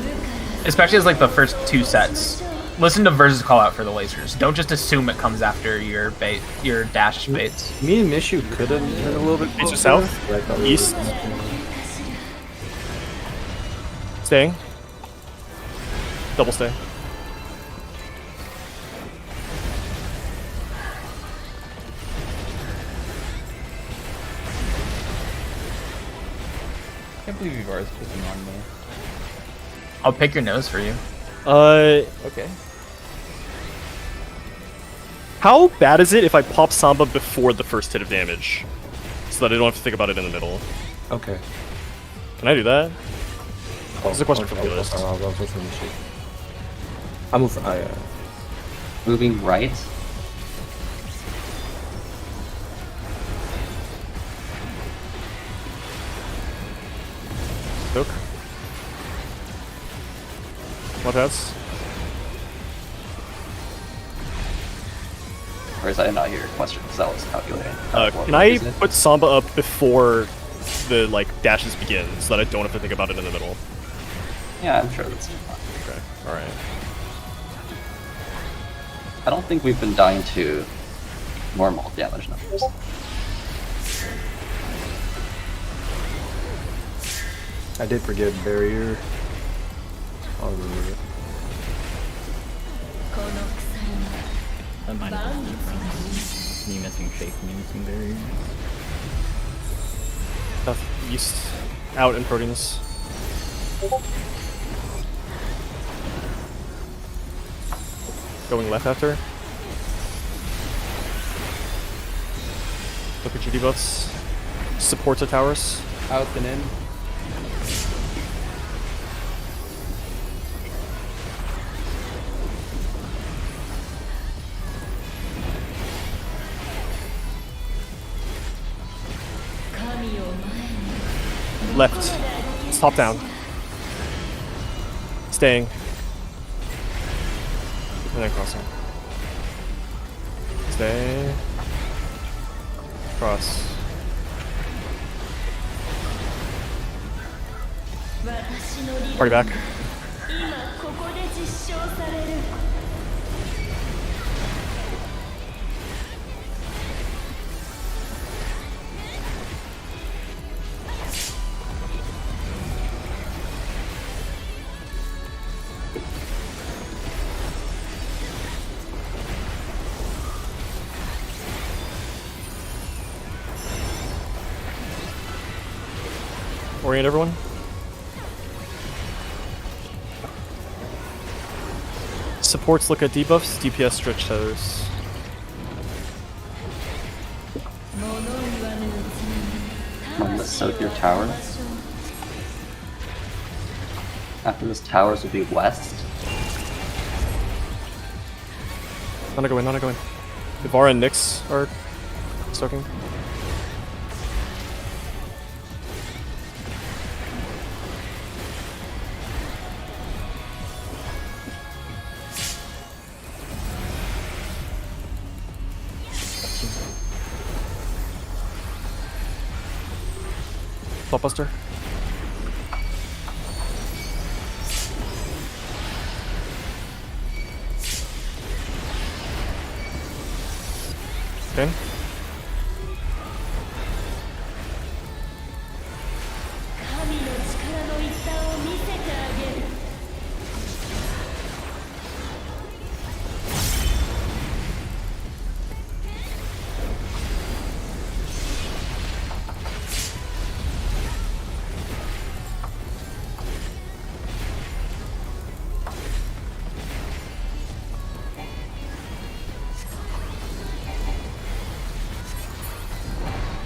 [SPEAKER 1] especially as like the first 2 sets, listen to Versus call out for the lasers. Don't just assume it comes after your bait, your dash baits.
[SPEAKER 3] Me and Mishu could have been a little bit
[SPEAKER 5] East or
[SPEAKER 3] closer.
[SPEAKER 5] south?
[SPEAKER 3] But I thought we
[SPEAKER 5] East.
[SPEAKER 3] were-
[SPEAKER 5] Staying. Double stay.
[SPEAKER 2] I can't believe Ivar's picking on me.
[SPEAKER 1] I'll pick your nose for you.
[SPEAKER 2] Okay.
[SPEAKER 5] How bad is it if I pop Samba before the first hit of damage? So that I don't have to think about it in the middle.
[SPEAKER 3] Okay.
[SPEAKER 5] Can I do that?
[SPEAKER 3] Oh,
[SPEAKER 5] This is a question for
[SPEAKER 3] okay,
[SPEAKER 5] the list.
[SPEAKER 3] I'll go for Mishu. I move.
[SPEAKER 7] Moving right.
[SPEAKER 5] Took. What else?
[SPEAKER 7] Or is I did not hear your question because that was calculating.
[SPEAKER 5] Can I put Samba up before the like dashes begin so that I don't have to think about it in the middle?
[SPEAKER 7] Yeah, I'm sure that's fine.
[SPEAKER 5] Okay. All right.
[SPEAKER 7] I don't think we've been dying to normal damage numbers.
[SPEAKER 3] I did forget barrier. I'll remember it.
[SPEAKER 6] That might have been me missing shake, me missing barrier.
[SPEAKER 5] South east, out in Proteins. Going left after. Look at your debuffs. Support to towers.
[SPEAKER 2] Out and in.
[SPEAKER 5] Left. It's top down. Staying. And then crossing. Stay. Cross. Party back. Orient everyone. Supports look at debuffs, DPS stretch tethers.
[SPEAKER 7] From the soak your tower. After this, towers will be west.
[SPEAKER 5] None go in, none go in. Ivarra and Nyx are soaking. Blockbuster. Okay.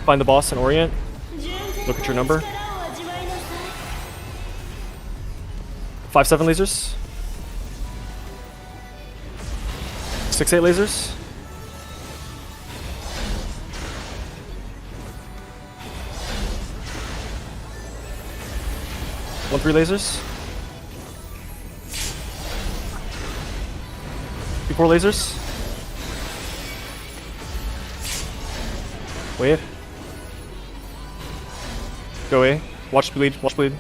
[SPEAKER 5] Find the boss and orient. Look at your number. 5-7 lasers. 6-8 lasers. 1-3 lasers. 2-4 lasers. Wave. Go away. Watch bleed, watch bleed.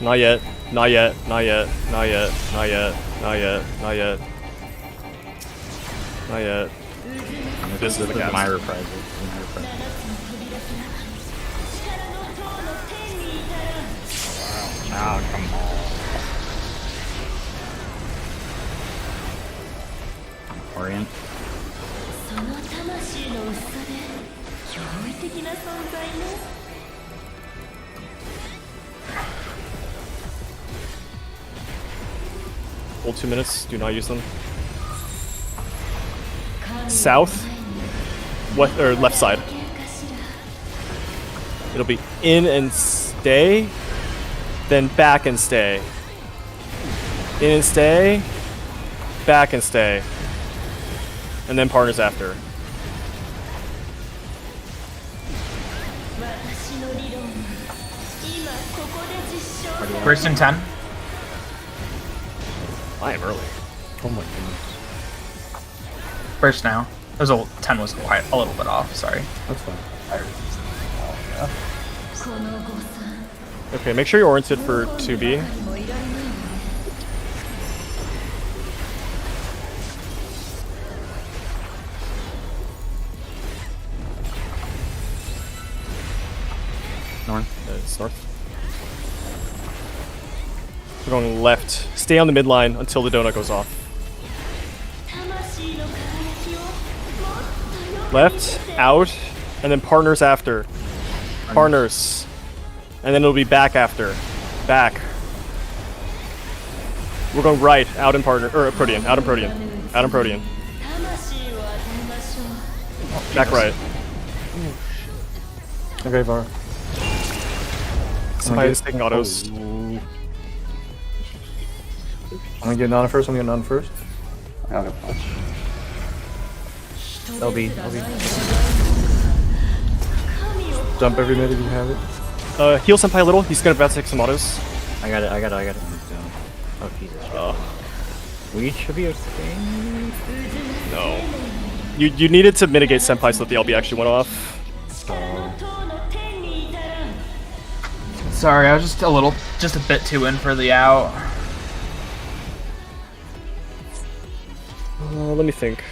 [SPEAKER 5] Not yet. Not yet. Not yet. Not yet. Not yet. Not yet. Not yet. Not yet. This is the cast.
[SPEAKER 6] my reprisal. My reprisal. Oh, come on. Orient.
[SPEAKER 8] その魂の薄さで驚異的な存在ね。
[SPEAKER 5] Hold 2 minutes. Do not use them. South. What or left side? It'll be in and stay, then back and stay. In and stay, back and stay, and then partners after.
[SPEAKER 8] 私の理論は今ここで実証される。
[SPEAKER 1] First and 10.
[SPEAKER 5] I am early.
[SPEAKER 3] Oh my goodness.
[SPEAKER 1] First now. It was 10 was quite a little bit off. Sorry.
[SPEAKER 3] That's fine.
[SPEAKER 8] この誤算
[SPEAKER 5] Okay, make sure you're oriented for 2B.
[SPEAKER 8] もいられないわね。
[SPEAKER 6] North.
[SPEAKER 5] It's north. We're going left. Stay on the midline until the donut goes off.
[SPEAKER 8] 魂の輝きをもっとよく
[SPEAKER 5] Left, out, and then partners after. Partners. And then it'll be back after. Back. We're going right, out in partner, or Protean, out in Protean. Out in Protean.
[SPEAKER 8] 魂を与えましょう。
[SPEAKER 5] Back right.
[SPEAKER 3] Okay, Var.
[SPEAKER 5] Somebody's taking autos.
[SPEAKER 3] I'm gonna get Nana first. I'm gonna get Nana first.
[SPEAKER 7] I'll get punch.
[SPEAKER 6] LB.
[SPEAKER 3] Jump every minute if you have it.
[SPEAKER 5] Heal Senpai a little. He's gonna about to take some autos.
[SPEAKER 6] I got it. Oh, Jesus. We should be okay.
[SPEAKER 5] No. You needed to mitigate Senpai so that the LB actually went off.
[SPEAKER 8] 塔の天に至らん。
[SPEAKER 1] Sorry, I was just a bit too in for the out.
[SPEAKER 5] Let me think.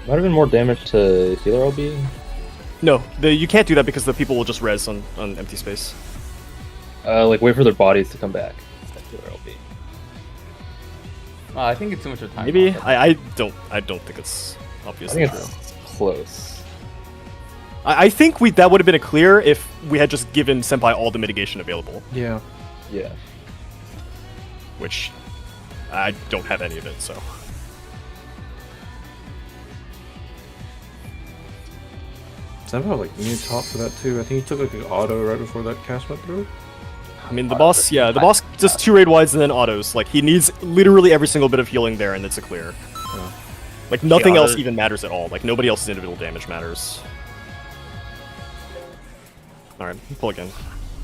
[SPEAKER 4] Might have been more damage to healer LB.
[SPEAKER 5] No, you can't do that because the people will just res on empty space.
[SPEAKER 4] Like wait for their bodies to come back. That's healer LB.
[SPEAKER 2] I think it's too much of a time.
[SPEAKER 5] Maybe
[SPEAKER 2] off.
[SPEAKER 5] I don't think it's
[SPEAKER 4] I
[SPEAKER 5] obviously
[SPEAKER 4] think
[SPEAKER 5] true.
[SPEAKER 4] it's close.
[SPEAKER 5] I think that would have been a clear if we had just given Senpai all the mitigation available,
[SPEAKER 3] Yeah.
[SPEAKER 4] Yeah.
[SPEAKER 5] which I don't have any of it. So
[SPEAKER 3] Somehow like you need to talk for that too. I think he took like an auto right before that cast went through.
[SPEAKER 5] I mean the boss does 2 raid wides and then autos. Like he needs literally every single bit of healing there, and it's a clear. Like nothing else even matters at all. Like nobody else's individual damage matters. All right, pull again.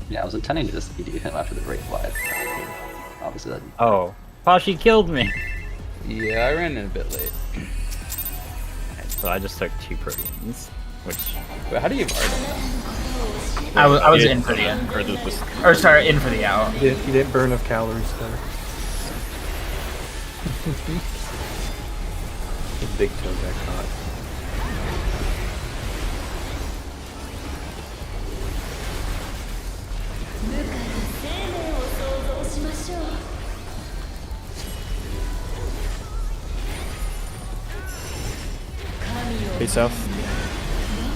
[SPEAKER 7] Yeah, I was intending to just ED him after the break wide. Obviously, that
[SPEAKER 6] Oh, Pashi killed me.
[SPEAKER 2] Yeah, I ran in a bit late.
[SPEAKER 6] So I just took 2 proteins, which
[SPEAKER 2] But how do you Var that?
[SPEAKER 1] I was in for the in.
[SPEAKER 5] Or this,
[SPEAKER 1] Or sorry, in for the out.
[SPEAKER 3] He didn't burn enough calories there. His big toe got caught.
[SPEAKER 5] Face south,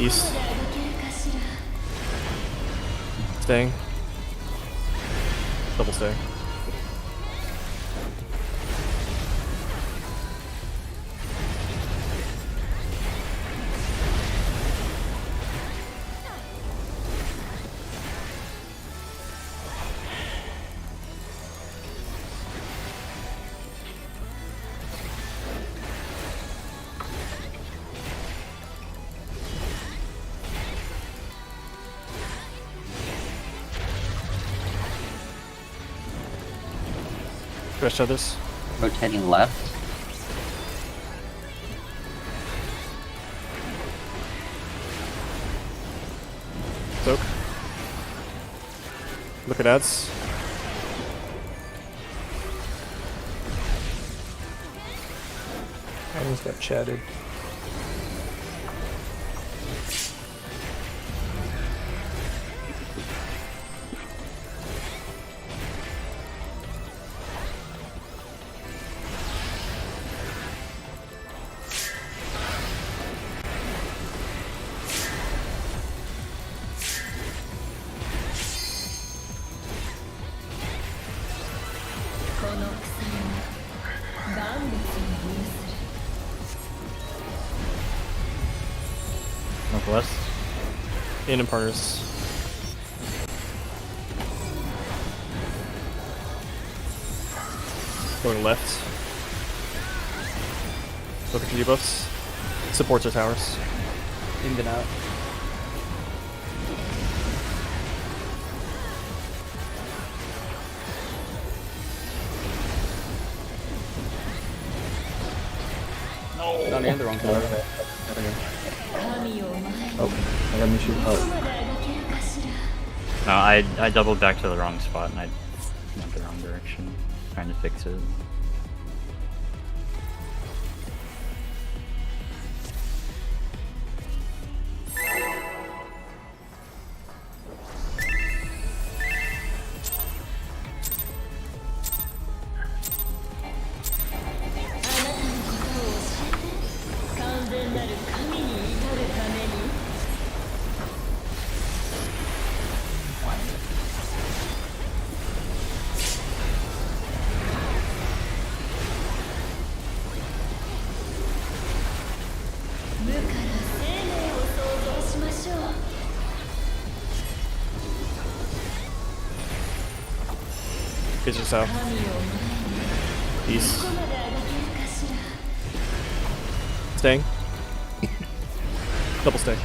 [SPEAKER 5] east, staying, double stay. Rest others.
[SPEAKER 7] rotating left.
[SPEAKER 5] Soak. Look at ads.
[SPEAKER 3] almost got chatted.
[SPEAKER 6] Northwest.
[SPEAKER 5] In partners. Going left. Looking for debuffs. Supports our towers.
[SPEAKER 2] In and out.
[SPEAKER 1] No.
[SPEAKER 2] Down here, the wrong tower.
[SPEAKER 3] Oh, I got me shoot. Oh,
[SPEAKER 6] No, I doubled back to the wrong spot and I went the wrong direction, trying to fix it.
[SPEAKER 5] Face us out. East. Staying. Double stay.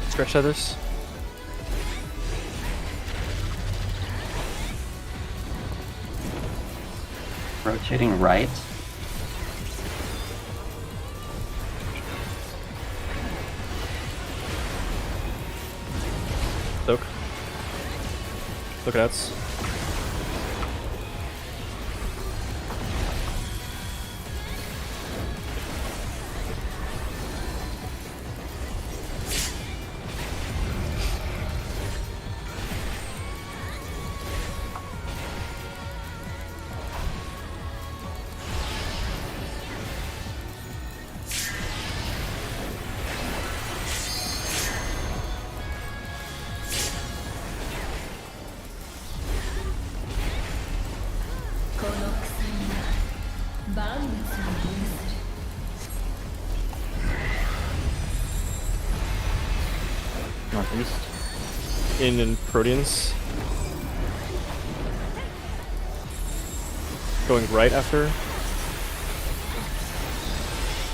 [SPEAKER 5] Stretch others.
[SPEAKER 7] Rotating right.
[SPEAKER 5] Look. Look at outs.
[SPEAKER 6] Northeast.
[SPEAKER 5] In Proteans. Going right after.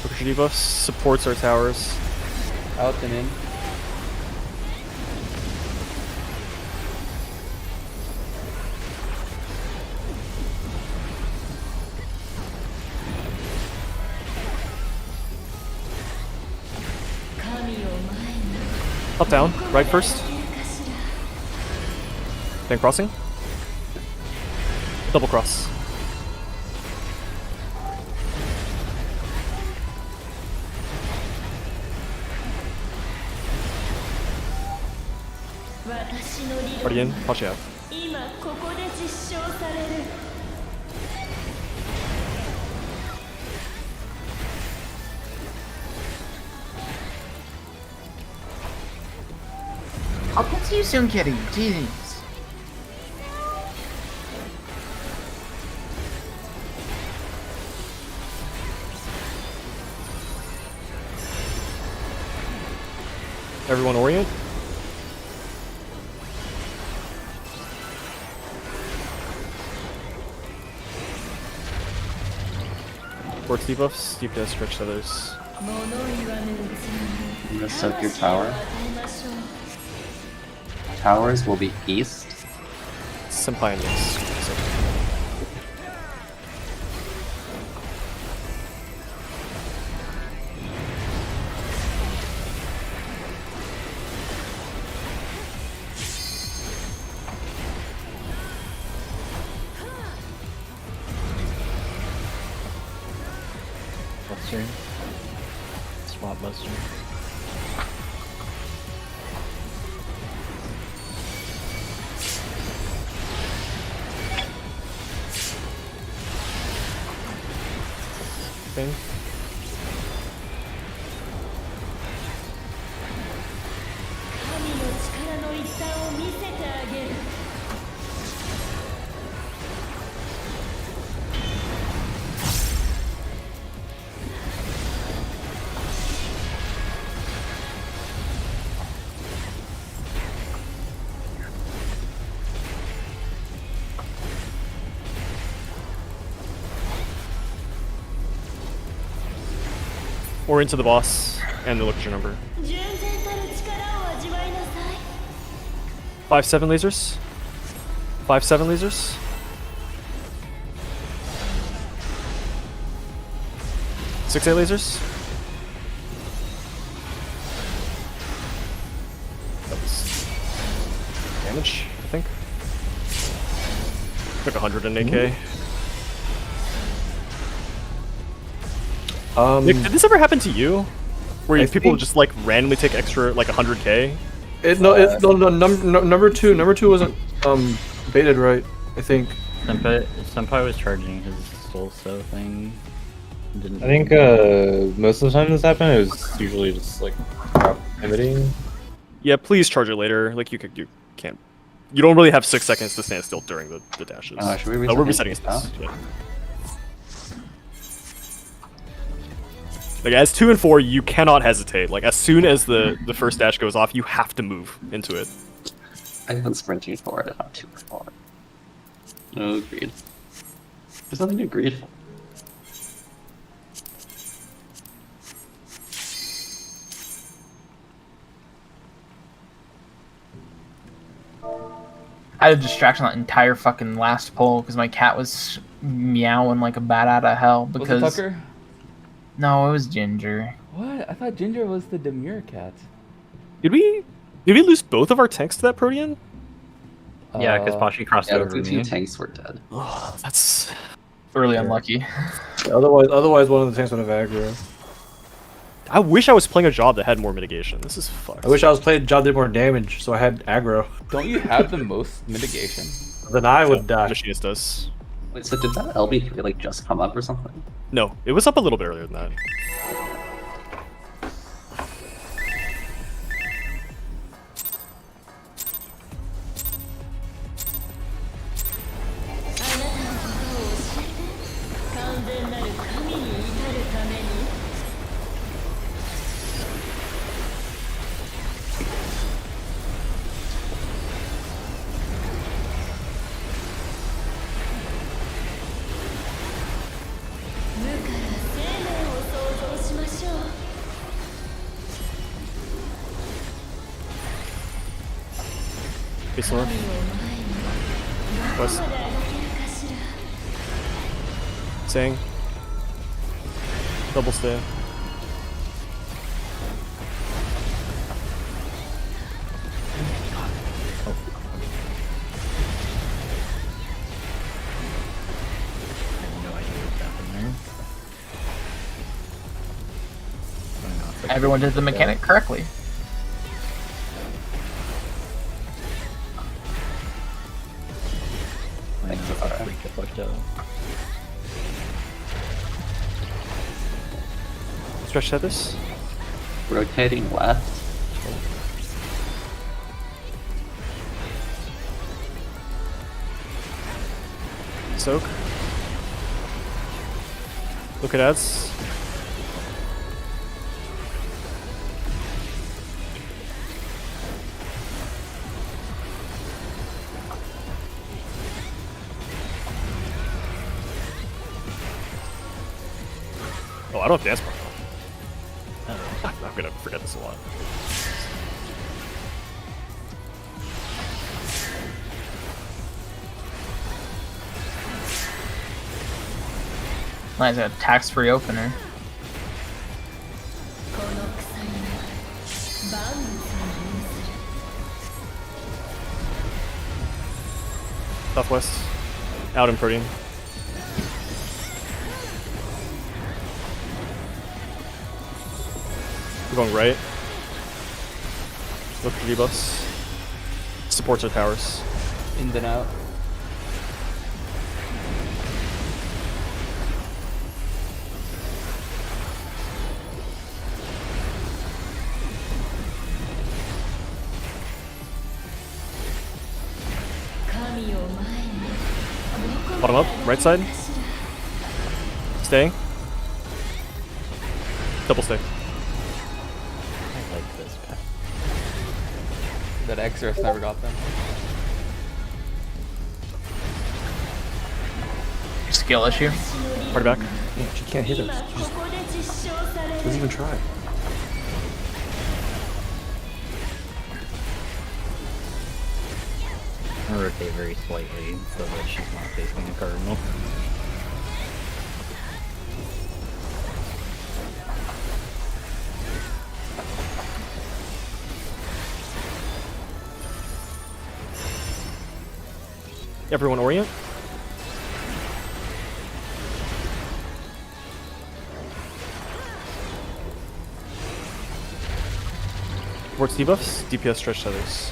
[SPEAKER 5] Ricochet debuffs. Supports our towers.
[SPEAKER 2] Out and in.
[SPEAKER 5] Up, down. Right first. Then crossing. Double cross. Party in, party out.
[SPEAKER 1] I'll get to you soon, kitty. Jeez.
[SPEAKER 5] Everyone orient. Sports debuffs, you can stretch others.
[SPEAKER 7] I'm gonna soak your tower. towers will be east.
[SPEAKER 5] Senpai and Nix.
[SPEAKER 6] Buster. Swap Buster.
[SPEAKER 5] Thing. Or into the boss, and the look at your number. 5-7 lasers. 5-7 lasers. Six 8 lasers. That was damage, I think. Took 100 in AK. Nick, did this ever happen to you? Where people just like randomly take extra like 100k?
[SPEAKER 3] Number two wasn't baited right, I think.
[SPEAKER 6] Senpai was charging his soul so thing. Didn't
[SPEAKER 4] I think most of the time this happened, it was usually just like proximity.
[SPEAKER 5] Yeah, please charge it later. Like you can't. You don't really have 6 seconds to stand still during the dashes.
[SPEAKER 7] Should we
[SPEAKER 5] we're
[SPEAKER 7] reset
[SPEAKER 5] resetting
[SPEAKER 7] it
[SPEAKER 5] this. Yeah. Like as 2 and 4, you cannot hesitate. Like as soon as the first dash goes off, you have to move into it.
[SPEAKER 7] I've been sprinting forward and not too far. No, agreed. There's nothing to agreed for.
[SPEAKER 1] I had a distraction that entire fucking last pull because my cat was meowing like a bat out of hell. Because
[SPEAKER 2] Was it Tucker?
[SPEAKER 1] No, it was Ginger.
[SPEAKER 2] What? I thought Ginger was the demure cat.
[SPEAKER 5] Did we lose both of our tanks to that Protean?
[SPEAKER 6] Yeah, because Pashi crossed
[SPEAKER 7] Yeah,
[SPEAKER 6] over
[SPEAKER 7] the two
[SPEAKER 6] me.
[SPEAKER 7] tanks were dead.
[SPEAKER 5] Oh, that's
[SPEAKER 1] Really unlucky.
[SPEAKER 3] Otherwise, one of the tanks would have aggro.
[SPEAKER 5] I wish I was playing a job that had more mitigation. This is fucked.
[SPEAKER 3] I wish I was playing a job that did more damage, so I had aggro.
[SPEAKER 2] Don't you have the most mitigation?
[SPEAKER 3] Then I would die.
[SPEAKER 5] Machinist does.
[SPEAKER 7] Wait, so did that LB3 like just come up or something?
[SPEAKER 5] No, it was up a little bit earlier than that. Face north. West. Sang. Double stay.
[SPEAKER 1] Everyone did the mechanic correctly.
[SPEAKER 5] Stretch set this.
[SPEAKER 7] Rotating left.
[SPEAKER 5] Soak. Look at ads. Oh, I don't have dance part. I'm gonna forget this a lot.
[SPEAKER 1] Lands a tax-free opener.
[SPEAKER 8] この鎖は万物を有する
[SPEAKER 5] Southwest. Out in Protean. We're going right. Look for debuffs. Supports our towers.
[SPEAKER 2] In and out.
[SPEAKER 5] Bottom up, right side. Staying. Double stay.
[SPEAKER 6] I like this guy.
[SPEAKER 2] That Xref never got them.
[SPEAKER 1] Skill issue.
[SPEAKER 5] Party back.
[SPEAKER 3] Yeah, she can't hit us. She just
[SPEAKER 8] ここで実証される
[SPEAKER 3] doesn't even try.
[SPEAKER 6] I'm gonna rotate very slightly so that she's not facing a cardinal.
[SPEAKER 5] Everyone orient. Towards debuffs, DPS stretch others.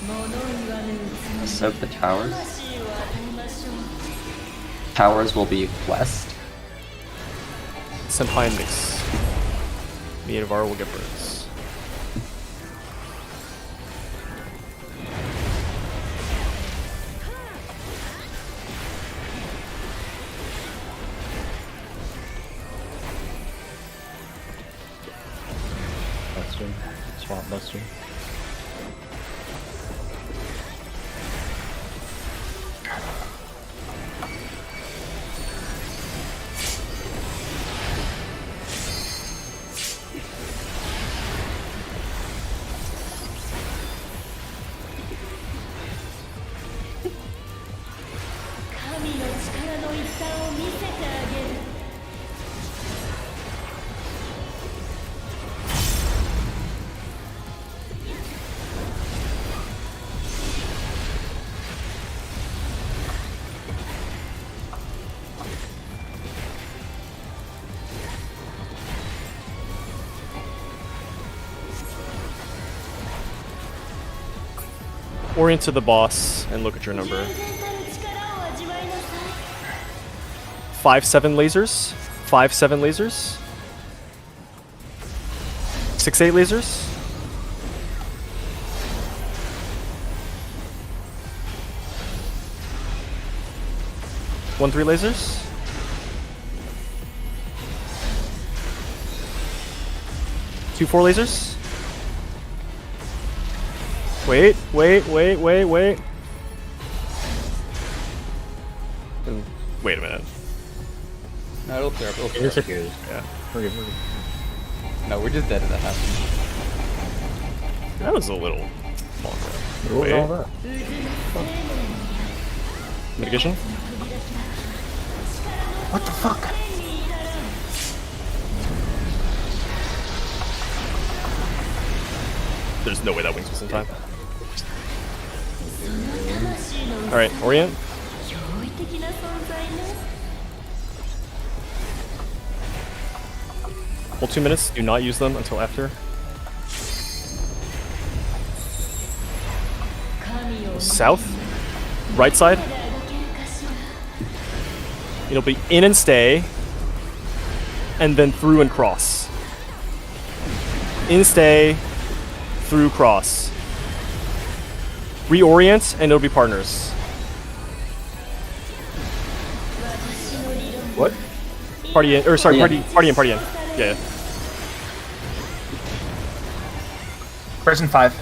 [SPEAKER 8] 物言わぬうつ
[SPEAKER 7] Soak the towers.
[SPEAKER 8] 魂を与えましょう
[SPEAKER 7] Towers will be west.
[SPEAKER 5] Senpai and Mix. Me and Navarro will get burns.
[SPEAKER 6] Buster. Swap Buster.
[SPEAKER 5] Orient to the boss and look at your number. 5-7 lasers. 5-7 lasers. 6-8 lasers. 1-3 lasers. 2-4 lasers. Wait. Wait a minute.
[SPEAKER 2] No, it'll clear up. It'll
[SPEAKER 6] It
[SPEAKER 2] clear up.
[SPEAKER 6] disappears.
[SPEAKER 5] Yeah.
[SPEAKER 6] Hurry, hurry.
[SPEAKER 2] No, we're just dead if that happens.
[SPEAKER 5] That was a little longer.
[SPEAKER 3] What was all that?
[SPEAKER 5] Mitigation?
[SPEAKER 3] What the fuck?
[SPEAKER 5] There's no way that wings was in time. Alright, orient.
[SPEAKER 8] 驚異的な存在ね
[SPEAKER 5] Hold 2 minutes. Do not use them until after.
[SPEAKER 8] 神を
[SPEAKER 5] South. Right side.
[SPEAKER 8] まだ動けるかしら
[SPEAKER 5] It'll be in and stay. And then through and cross. In, stay. Through, cross. Reorient, and it'll be partners.
[SPEAKER 3] What?
[SPEAKER 5] Party in, or sorry,
[SPEAKER 7] Party
[SPEAKER 5] party
[SPEAKER 7] in.
[SPEAKER 5] in. Yeah.
[SPEAKER 1] Person 5.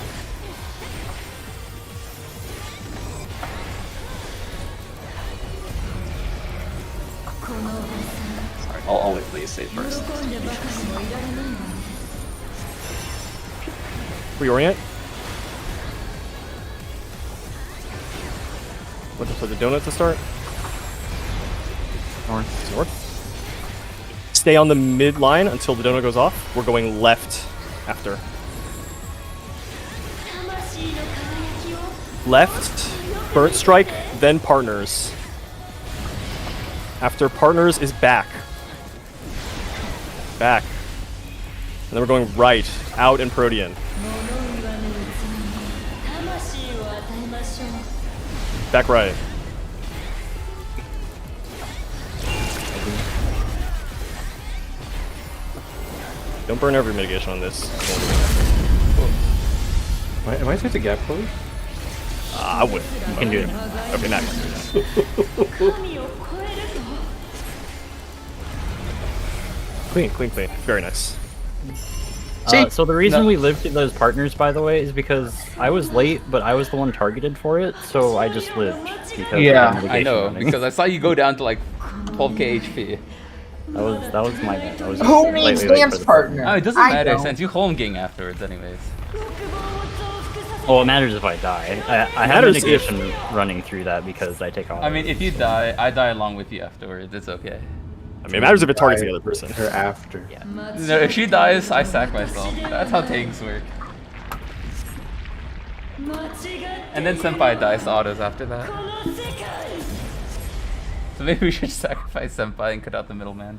[SPEAKER 7] Sorry, I'll wait till you say first.
[SPEAKER 8] 喜んでばかりもいられないわね
[SPEAKER 5] Reorient. Looking for the donut to start. North. stay on the mid line until the donut goes off. We're going left after.
[SPEAKER 8] 魂の輝きを
[SPEAKER 5] Left, burnt strike, then partners. After partners is back. Back. And then we're going right, out in Protean.
[SPEAKER 8] 物言わぬ器に魂を与えましょう
[SPEAKER 5] Back right. Don't burn every mitigation on this.
[SPEAKER 3] Am I supposed to gap close?
[SPEAKER 5] I would.
[SPEAKER 6] You can do it.
[SPEAKER 5] Okay, now you can do that.
[SPEAKER 8] 神を超えると
[SPEAKER 5] Clean, clean, clean. Very nice.
[SPEAKER 6] So the reason we lived through those partners, by the way, is because I was late, but I was the one targeted for it, so I just lived. Because
[SPEAKER 1] Yeah,
[SPEAKER 6] of the
[SPEAKER 2] I
[SPEAKER 6] mitigation
[SPEAKER 2] know,
[SPEAKER 6] running.
[SPEAKER 2] because I saw you go down to like 12k HP.
[SPEAKER 6] that was my bad. I was
[SPEAKER 9] Who
[SPEAKER 6] slightly
[SPEAKER 9] needs
[SPEAKER 6] late
[SPEAKER 9] dance
[SPEAKER 6] for the
[SPEAKER 9] partner?
[SPEAKER 2] Oh, it doesn't
[SPEAKER 9] I
[SPEAKER 2] matter
[SPEAKER 9] don't.
[SPEAKER 2] since you home gang afterwards, anyways.
[SPEAKER 8] 欲望を増幅させ
[SPEAKER 6] Well, it matters if I die. I have
[SPEAKER 5] matters if-
[SPEAKER 6] mitigation running through that because I take off.
[SPEAKER 2] I mean, if you die, I die along with you afterwards. It's okay.
[SPEAKER 5] I mean, it matters if it targets the other person.
[SPEAKER 3] Or after?
[SPEAKER 6] Yeah.
[SPEAKER 2] No, if she dies, I sack myself. That's how tanks work.
[SPEAKER 8] 間違って
[SPEAKER 2] And then Senpai dies to autos after that.
[SPEAKER 8] この世界
[SPEAKER 2] So maybe we should sacrifice Senpai and cut out the middleman.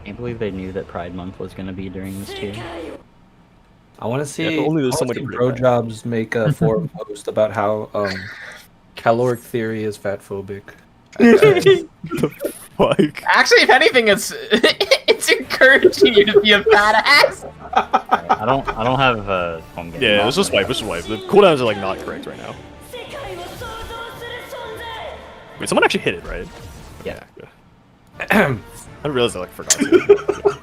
[SPEAKER 6] I can't believe they knew that Pride Month was going to be during this too.
[SPEAKER 3] I want to see.
[SPEAKER 5] if only there's
[SPEAKER 3] I wanna
[SPEAKER 5] somebody
[SPEAKER 3] see
[SPEAKER 5] to predict
[SPEAKER 3] Bro
[SPEAKER 5] that.
[SPEAKER 3] Jobs make a forum post about how caloric theory is fat phobic.
[SPEAKER 5] Like,
[SPEAKER 1] Actually, if anything, it's it's encouraging you to be a badass.
[SPEAKER 6] I don't have home game.
[SPEAKER 5] yeah, let's just wipe. Let's just wipe. The cooldowns are like not correct right now.
[SPEAKER 8] 世界を創造する存在
[SPEAKER 5] Wait, someone actually hit it, right?
[SPEAKER 6] Yeah.
[SPEAKER 5] I realized I like forgot. To.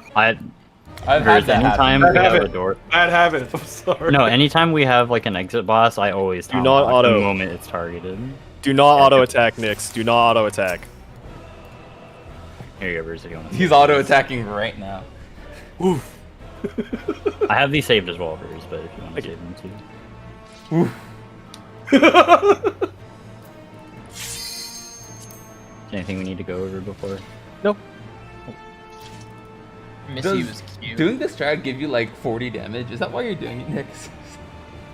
[SPEAKER 6] I've
[SPEAKER 2] had
[SPEAKER 6] heard
[SPEAKER 2] that
[SPEAKER 6] anytime
[SPEAKER 3] happen.
[SPEAKER 6] we have
[SPEAKER 3] Have
[SPEAKER 6] a
[SPEAKER 3] it.
[SPEAKER 6] door.
[SPEAKER 3] Bad habit. I'm sorry.
[SPEAKER 6] No, anytime we have like an exit boss, I always
[SPEAKER 5] Do not
[SPEAKER 6] tomahawk
[SPEAKER 5] auto.
[SPEAKER 6] the moment it's targeted.
[SPEAKER 5] Do not auto attack, Nyx. Do not auto attack.
[SPEAKER 6] Here you go, Bruce, if you want.
[SPEAKER 2] He's auto attacking right now.
[SPEAKER 6] I have these saved as well, Bruce, but if you want to save them too. Is there anything we need to go over before?
[SPEAKER 5] Nope.
[SPEAKER 1] Miss
[SPEAKER 2] Does
[SPEAKER 1] you is cute.
[SPEAKER 2] doing this strat give you like 40 damage? Is that why you're doing it, Nyx?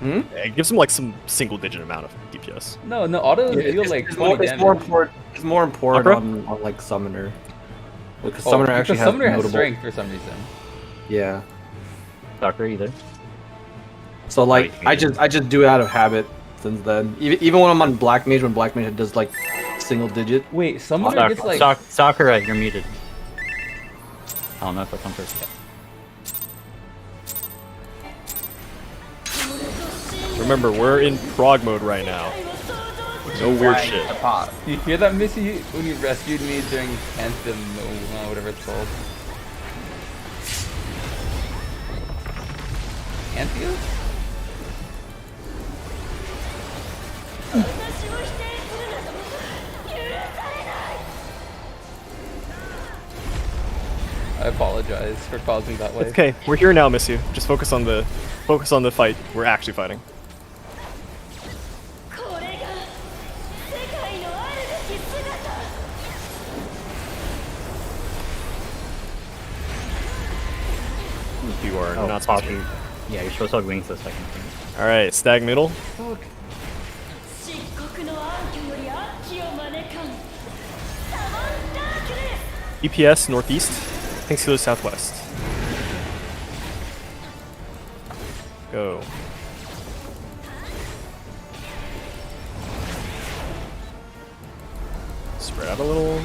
[SPEAKER 5] Yeah, it gives him like some single-digit amount of DPS.
[SPEAKER 2] No, autos
[SPEAKER 3] Yeah,
[SPEAKER 2] deal
[SPEAKER 3] it's,
[SPEAKER 2] like
[SPEAKER 3] it's
[SPEAKER 2] 20
[SPEAKER 3] more,
[SPEAKER 2] damage.
[SPEAKER 3] it's more important. It's more important
[SPEAKER 5] Opera?
[SPEAKER 3] on like summoner. Because
[SPEAKER 2] Oh,
[SPEAKER 3] summoner actually
[SPEAKER 2] because
[SPEAKER 3] has
[SPEAKER 2] Summoner has
[SPEAKER 3] notable.
[SPEAKER 2] strength for some reason.
[SPEAKER 3] Yeah.
[SPEAKER 6] Doctor, are you there?
[SPEAKER 3] So like
[SPEAKER 6] Right,
[SPEAKER 3] I just do it out of habit since then. Even when I'm on Black Mage, when Black Mage does like single digit.
[SPEAKER 2] Wait, Summoner gets like...
[SPEAKER 6] Sakura, you're muted. I don't know if that's on purpose.
[SPEAKER 5] Remember, we're in prog mode right now. No weird
[SPEAKER 1] Flying
[SPEAKER 5] shit.
[SPEAKER 1] the pot.
[SPEAKER 2] Do you hear that, Missy? When you rescued me during Anthem, whatever it's called. Anthem?
[SPEAKER 8] 私を否定するなど許されない
[SPEAKER 2] I apologize for causing that way.
[SPEAKER 5] It's okay, we're here now, miss you. Just focus on the fight. We're actually fighting.
[SPEAKER 8] これが世界のあるべき姿
[SPEAKER 5] You are
[SPEAKER 6] Oh,
[SPEAKER 5] not supposed to.
[SPEAKER 6] popping. Yeah, you're supposed to hug wings the second thing.
[SPEAKER 5] All right, stag middle.
[SPEAKER 8] 漆黒の暗渠より悪鬼を招かんサマンダークネス
[SPEAKER 5] EPS northeast. Thanks healer southwest. Go. Spread out a little.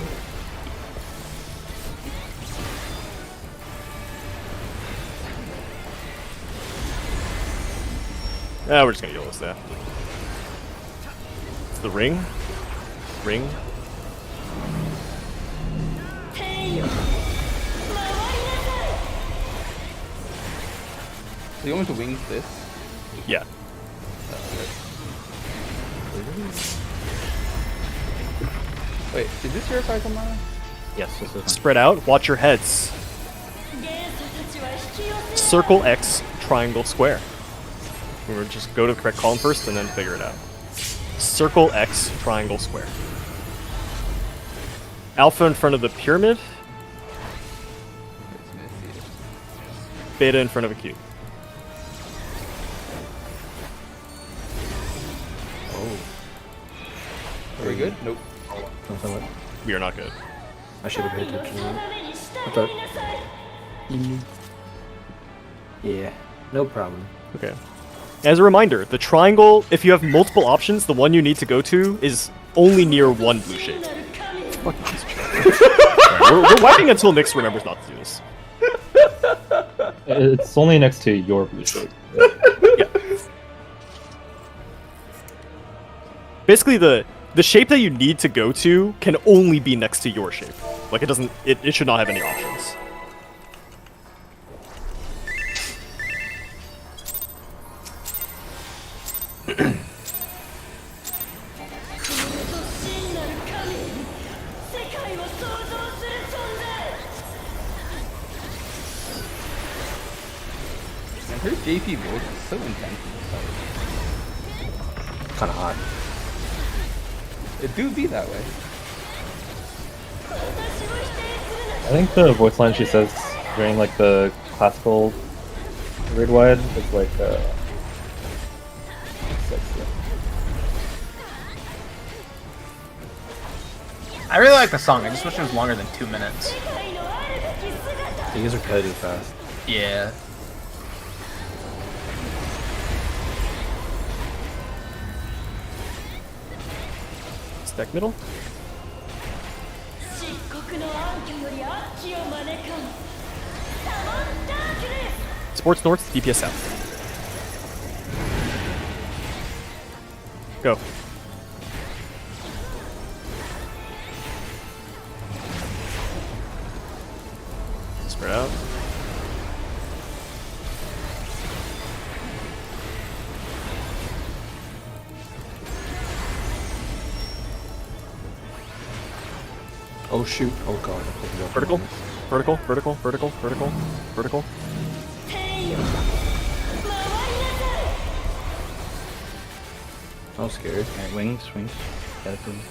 [SPEAKER 5] Yeah, we're just gonna heal this there. It's the ring. Ring.
[SPEAKER 8] 天よ回りなさい
[SPEAKER 2] So you want me to wings this?
[SPEAKER 5] Yeah.
[SPEAKER 2] Wait, is this your cycle mana?
[SPEAKER 6] Yes, this is. Mine.
[SPEAKER 5] Spread out. Watch your heads.
[SPEAKER 8] 元素たちは引き寄せ
[SPEAKER 5] Circle X, triangle square. We're just go to the correct column first and then figure it out. Circle X, triangle square. Alpha in front of the pyramid.
[SPEAKER 2] It's Missy.
[SPEAKER 5] Beta in front of a cube.
[SPEAKER 2] Are we good? Nope.
[SPEAKER 3] Something like
[SPEAKER 5] We are not good.
[SPEAKER 3] I should have paid attention to that.
[SPEAKER 8] 斜めに下
[SPEAKER 3] What's
[SPEAKER 8] に
[SPEAKER 3] up?
[SPEAKER 8] 見なさい
[SPEAKER 3] Yeah, no problem.
[SPEAKER 5] Okay. As a reminder, the triangle, if you have multiple options, the one you need to go to is only near one blue shape.
[SPEAKER 8] なる神
[SPEAKER 5] We're waiting until Nyx remembers not to do this.
[SPEAKER 4] It's only next to your blue shape.
[SPEAKER 5] Basically, the shape that you need to go to can only be next to your shape. Like, it should not have any options.
[SPEAKER 2] And her JP voice is so intense in this fight.
[SPEAKER 3] Kind of hot.
[SPEAKER 2] It do be that way.
[SPEAKER 4] I think the voice line she says during like the classical grid wide is like sexy.
[SPEAKER 1] I really like the song. I just wish it was longer than 2 minutes.
[SPEAKER 3] These are cutting fast.
[SPEAKER 1] Yeah.
[SPEAKER 5] Stack middle.
[SPEAKER 8] 漆黒の暗渠より悪鬼を招かんサモンダークネス
[SPEAKER 5] Sports north, DPS south. Go. Spread out.
[SPEAKER 3] Oh shoot! Oh god! I picked it up.
[SPEAKER 5] Vertical. Vertical, vertical, vertical, vertical, vertical.
[SPEAKER 8] 天よ回りなさい
[SPEAKER 3] I was scared.
[SPEAKER 6] Alright, wings, wings. Got it, wings.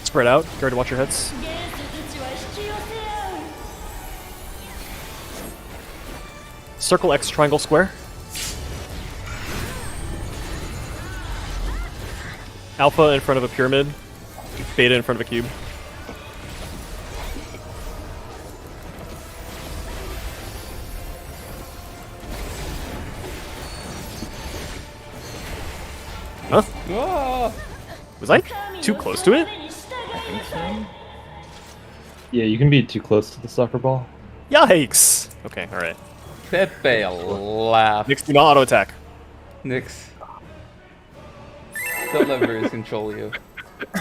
[SPEAKER 5] Spread out. Try to watch your heads.
[SPEAKER 8] 元素たちは引き寄せ合う
[SPEAKER 5] Circle X, triangle, square. Alpha in front of a pyramid. Beta in front of a cube. Huh?
[SPEAKER 2] Ah!
[SPEAKER 5] Was I too close to it?
[SPEAKER 8] に従う
[SPEAKER 4] Yeah, you can be too close to the soccer ball.
[SPEAKER 5] Yikes! Okay, alright.
[SPEAKER 2] Pepe laugh.
[SPEAKER 5] Nyx, do not auto attack.
[SPEAKER 2] Nyx. Don't let Verus control you.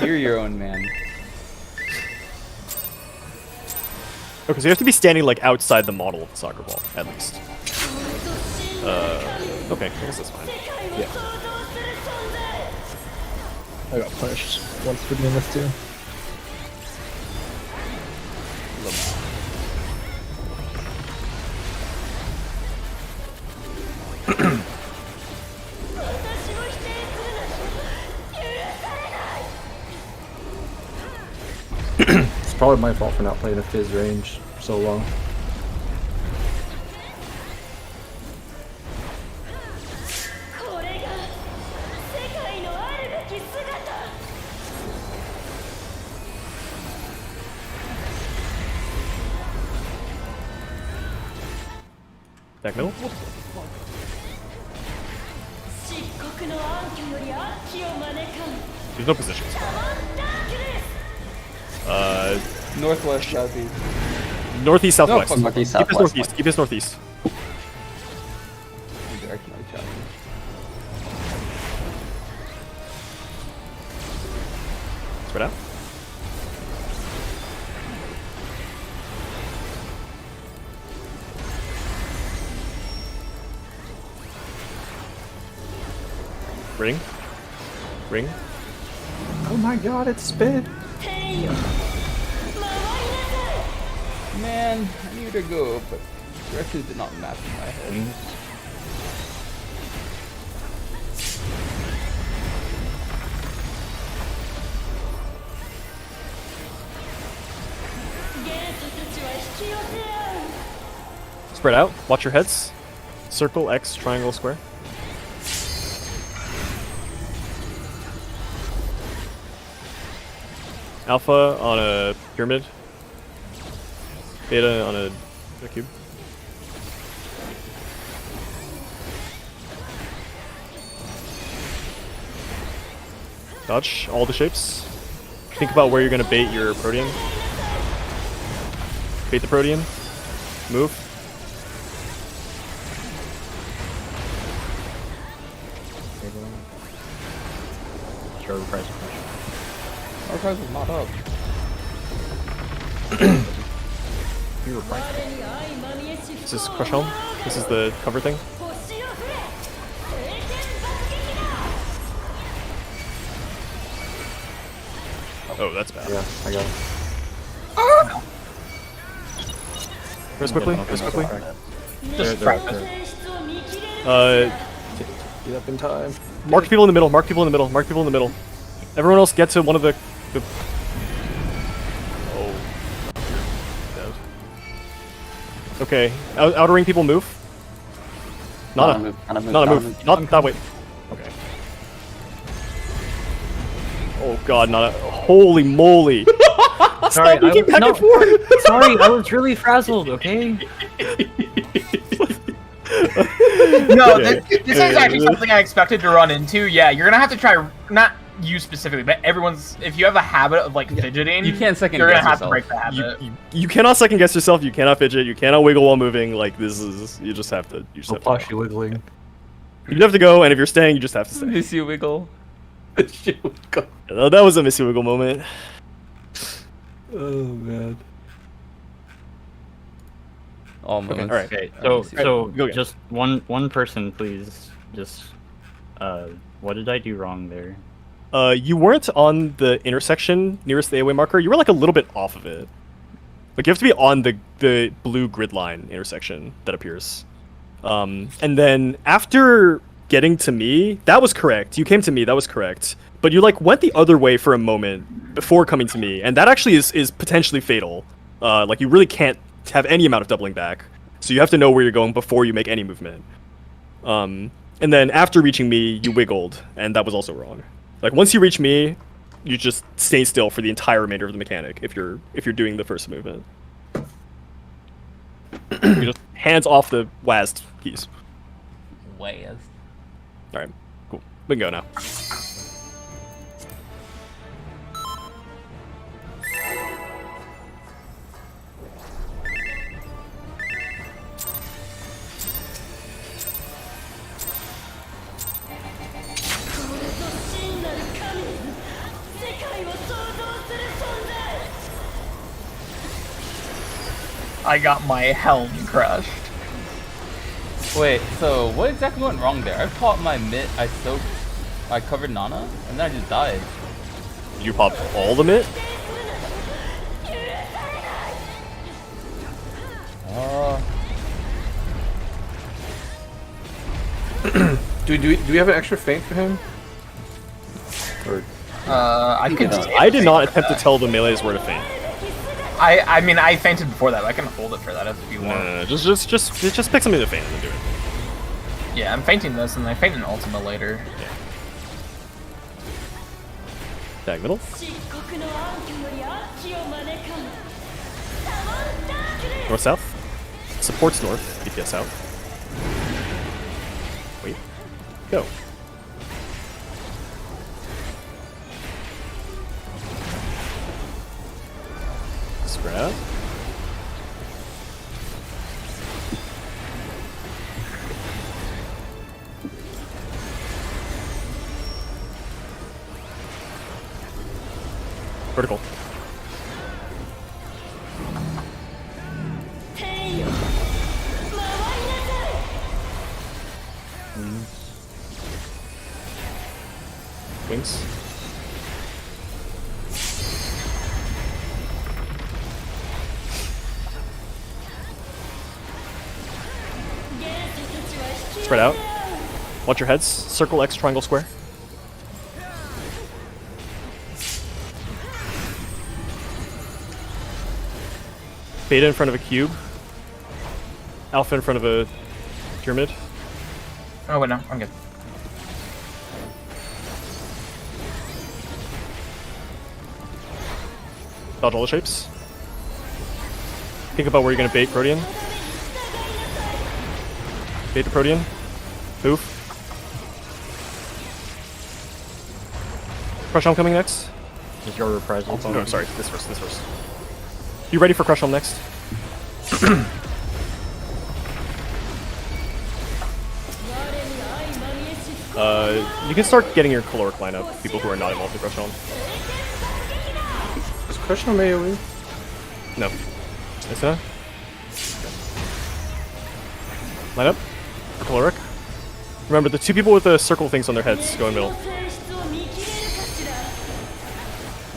[SPEAKER 2] You're your own man.
[SPEAKER 5] Okay, so you have to be standing like outside the model of the soccer ball, at least. Okay, I guess that's fine.
[SPEAKER 8] 世界を創造する存在
[SPEAKER 4] I got punished once for doing this too.
[SPEAKER 3] It's probably my fault for not playing a Fizz range for so long.
[SPEAKER 8] これが世界のあるべき姿
[SPEAKER 5] Back middle?
[SPEAKER 8] 漆黒の暗渠より悪鬼を招かん
[SPEAKER 5] There's no positions.
[SPEAKER 8] サモンダークネス
[SPEAKER 2] Northwest, southeast.
[SPEAKER 5] Northeast, southwest.
[SPEAKER 2] fuck,
[SPEAKER 7] northeast,
[SPEAKER 5] Keep us
[SPEAKER 7] southwest.
[SPEAKER 5] northeast. Keep us northeast.
[SPEAKER 2] The direction of the challenge.
[SPEAKER 5] Spread out. Ring. Ring.
[SPEAKER 3] Oh my god! It's spin.
[SPEAKER 8] 天よ回りなさい
[SPEAKER 2] Man, I knew to go, but directions did not match in my head.
[SPEAKER 6] Wings.
[SPEAKER 8] 気寄せ合う
[SPEAKER 5] Spread out. Watch your heads. Circle, X, triangle, square. Alpha on a pyramid. Beta on a cube. Dodge all the shapes. Think about where you're gonna bait your protean. Bait the protean. Move.
[SPEAKER 6] Show the price.
[SPEAKER 2] Our price is not up.
[SPEAKER 8] 我に相まみえし
[SPEAKER 5] This is Crush Home. This is the cover thing.
[SPEAKER 8] 星を振れ聖剣爆撃だ
[SPEAKER 5] Oh, that's bad.
[SPEAKER 3] Yeah, I got it.
[SPEAKER 5] Press quickly. Press quickly.
[SPEAKER 1] Just
[SPEAKER 6] They're-
[SPEAKER 1] practice.
[SPEAKER 8] 選出を見切れる
[SPEAKER 3] Get up in time.
[SPEAKER 5] Mark people in the middle. Mark people in the middle. Mark people in the middle. Everyone else get to one of the. Oh. Dead. Okay. Outer ring people move. Not a
[SPEAKER 7] move. Not a move.
[SPEAKER 5] Not a move. Not that way. Okay. Oh god, not a. Holy moly!
[SPEAKER 6] Sorry,
[SPEAKER 5] you keep back and forth!
[SPEAKER 6] Sorry, I was really frazzled. Okay.
[SPEAKER 1] No,
[SPEAKER 5] Okay.
[SPEAKER 1] this is actually something I expected to run into. Yeah, you're gonna have to try, not you specifically, but everyone's. If you have a habit of like fidgeting,
[SPEAKER 2] You can't second
[SPEAKER 1] you're gonna
[SPEAKER 2] guess
[SPEAKER 1] have to
[SPEAKER 2] yourself.
[SPEAKER 1] break the habit.
[SPEAKER 5] You cannot second guess yourself. You cannot fidget. You cannot wiggle while moving. Like this is. You just have to. You just
[SPEAKER 3] No
[SPEAKER 5] have to.
[SPEAKER 3] poshy wiggling.
[SPEAKER 5] You have to go, and if you're staying, you just have to stay.
[SPEAKER 2] Miss you, Wiggle.
[SPEAKER 5] That was a Missy Wiggle moment.
[SPEAKER 3] Oh man.
[SPEAKER 2] Almost.
[SPEAKER 5] Okay, alright.
[SPEAKER 6] Okay.
[SPEAKER 2] Alright,
[SPEAKER 6] So
[SPEAKER 5] go again.
[SPEAKER 6] just one person, please. Just what did I do wrong there?
[SPEAKER 5] You weren't on the intersection nearest the AOA marker. You were like a little bit off of it. Like you have to be on the blue grid line intersection that appears. And then after getting to me, that was correct. You came to me, that was correct. But you like went the other way for a moment before coming to me, and that actually is potentially fatal. Like you really can't have any amount of doubling back. So you have to know where you're going before you make any movement. And then after reaching me, you wiggled, and that was also wrong. Like once you reach me, you just stay still for the entire remainder of the mechanic if you're doing the first movement. You just hands off the WASD keys.
[SPEAKER 2] Waz.
[SPEAKER 5] Alright, cool. We can go now.
[SPEAKER 1] I got my helm crushed.
[SPEAKER 2] Wait, so what exactly went wrong there? I popped my mitt, I covered Nana, and then I just died.
[SPEAKER 5] You pop all the mitt?
[SPEAKER 3] Do we have an extra feint for him? Or
[SPEAKER 1] I could.
[SPEAKER 5] I did not attempt to tell the melees where to feint.
[SPEAKER 1] I mean, I fainted before that. I can hold it for that if you want.
[SPEAKER 5] No, just pick something to feint and then do it.
[SPEAKER 1] Yeah, I'm fainting this, and I faint an ultima later.
[SPEAKER 5] Tag middle.
[SPEAKER 8] 漆黒の暗渠より秋を招かぬサモンダークル
[SPEAKER 5] North south. Supports north. DPS out. Wait. Go. Spread out. Vertical.
[SPEAKER 8] 天よ回りなさい
[SPEAKER 5] Wings. Spread out. Watch your heads. Circle, X, triangle, square. Beta in front of a cube. Alpha in front of a pyramid.
[SPEAKER 1] Oh wait, no, I'm good.
[SPEAKER 5] Dodge all the shapes. Think about where you're gonna bait Protean. Bait the Protean. Move. Crush Helm coming next.
[SPEAKER 6] Is your reprisal?
[SPEAKER 5] Oh, no, sorry. This first. You ready for Crush Helm next? You can start getting your caloric lineup, people who are not involved in Crush Helm.
[SPEAKER 3] Is Crush on AoE?
[SPEAKER 5] No. Is that? Line up for caloric. Remember, the 2 people with the circle things on their heads go in middle.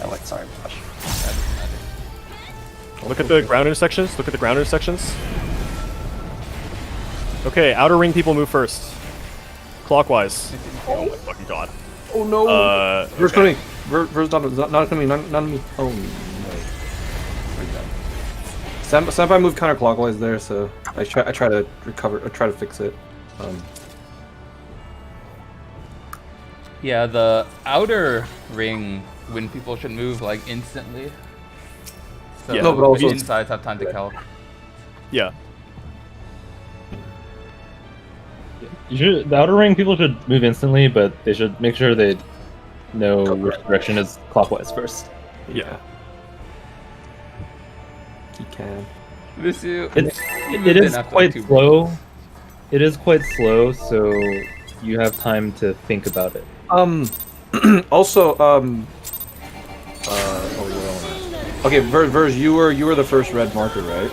[SPEAKER 7] Oh wait, sorry, Josh.
[SPEAKER 5] Look at the ground intersections. Look at the ground intersections. Okay, outer ring people move first. Clockwise. Oh my fucking god.
[SPEAKER 3] Oh no! Ver's
[SPEAKER 5] okay.
[SPEAKER 3] coming. Ver's not coming. Not me. Oh no. Senpai moved counterclockwise there, so I try to recover. I try to fix it.
[SPEAKER 2] Yeah, the outer ring when people should move like instantly. So
[SPEAKER 5] Yeah.
[SPEAKER 3] No, but also-
[SPEAKER 2] the insides have time to calc.
[SPEAKER 5] Yeah.
[SPEAKER 4] The outer ring people should move instantly, but they should make sure they know which direction is clockwise first.
[SPEAKER 5] Yeah.
[SPEAKER 3] He can.
[SPEAKER 2] Miss you.
[SPEAKER 4] It is quite slow. It is quite slow, so you have time to think about it.
[SPEAKER 3] Also, okay, Verge, you were the first red marker, right?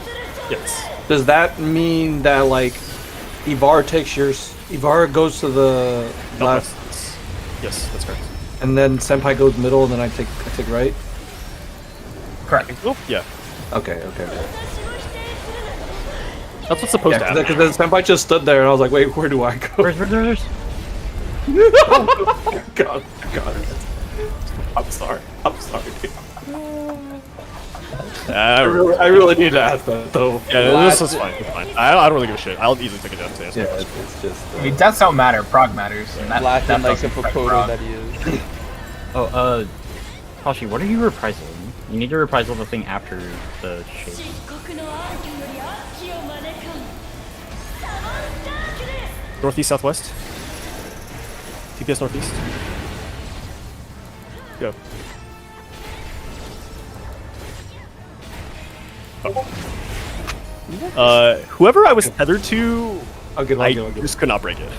[SPEAKER 5] Yes.
[SPEAKER 3] Does that mean that like Ivar takes yours? Ivar goes to the left,
[SPEAKER 5] Yes, that's correct.
[SPEAKER 3] and then Senpai goes middle, and then I take right.
[SPEAKER 1] Correct.
[SPEAKER 5] Oh, yeah.
[SPEAKER 3] Okay.
[SPEAKER 5] That's what's supposed to
[SPEAKER 3] Yeah,
[SPEAKER 5] happen.
[SPEAKER 3] because Senpai just stood there, and I was like, wait, where do I go?
[SPEAKER 6] Where's?
[SPEAKER 3] God. I'm sorry. I really need to ask that though.
[SPEAKER 5] Yeah, this is fine. It's fine. I don't really give a shit. I'll easily take a death to answer.
[SPEAKER 3] Yeah, it's just.
[SPEAKER 1] I mean, deaths don't matter. Prog matters. And that
[SPEAKER 2] Laughing like the
[SPEAKER 1] doesn't affect
[SPEAKER 2] Popoto
[SPEAKER 1] prog.
[SPEAKER 2] that he is.
[SPEAKER 6] Oh, Kashi, what are you reprisal? You need to reprisal the thing after the shape.
[SPEAKER 8] 漆黒の暗渠より悪鬼を招かんサマンダークです
[SPEAKER 5] Northeast, southwest. TPS northeast. Go. Whoever I was tethered to,
[SPEAKER 3] I'll get.
[SPEAKER 5] I just could not break it.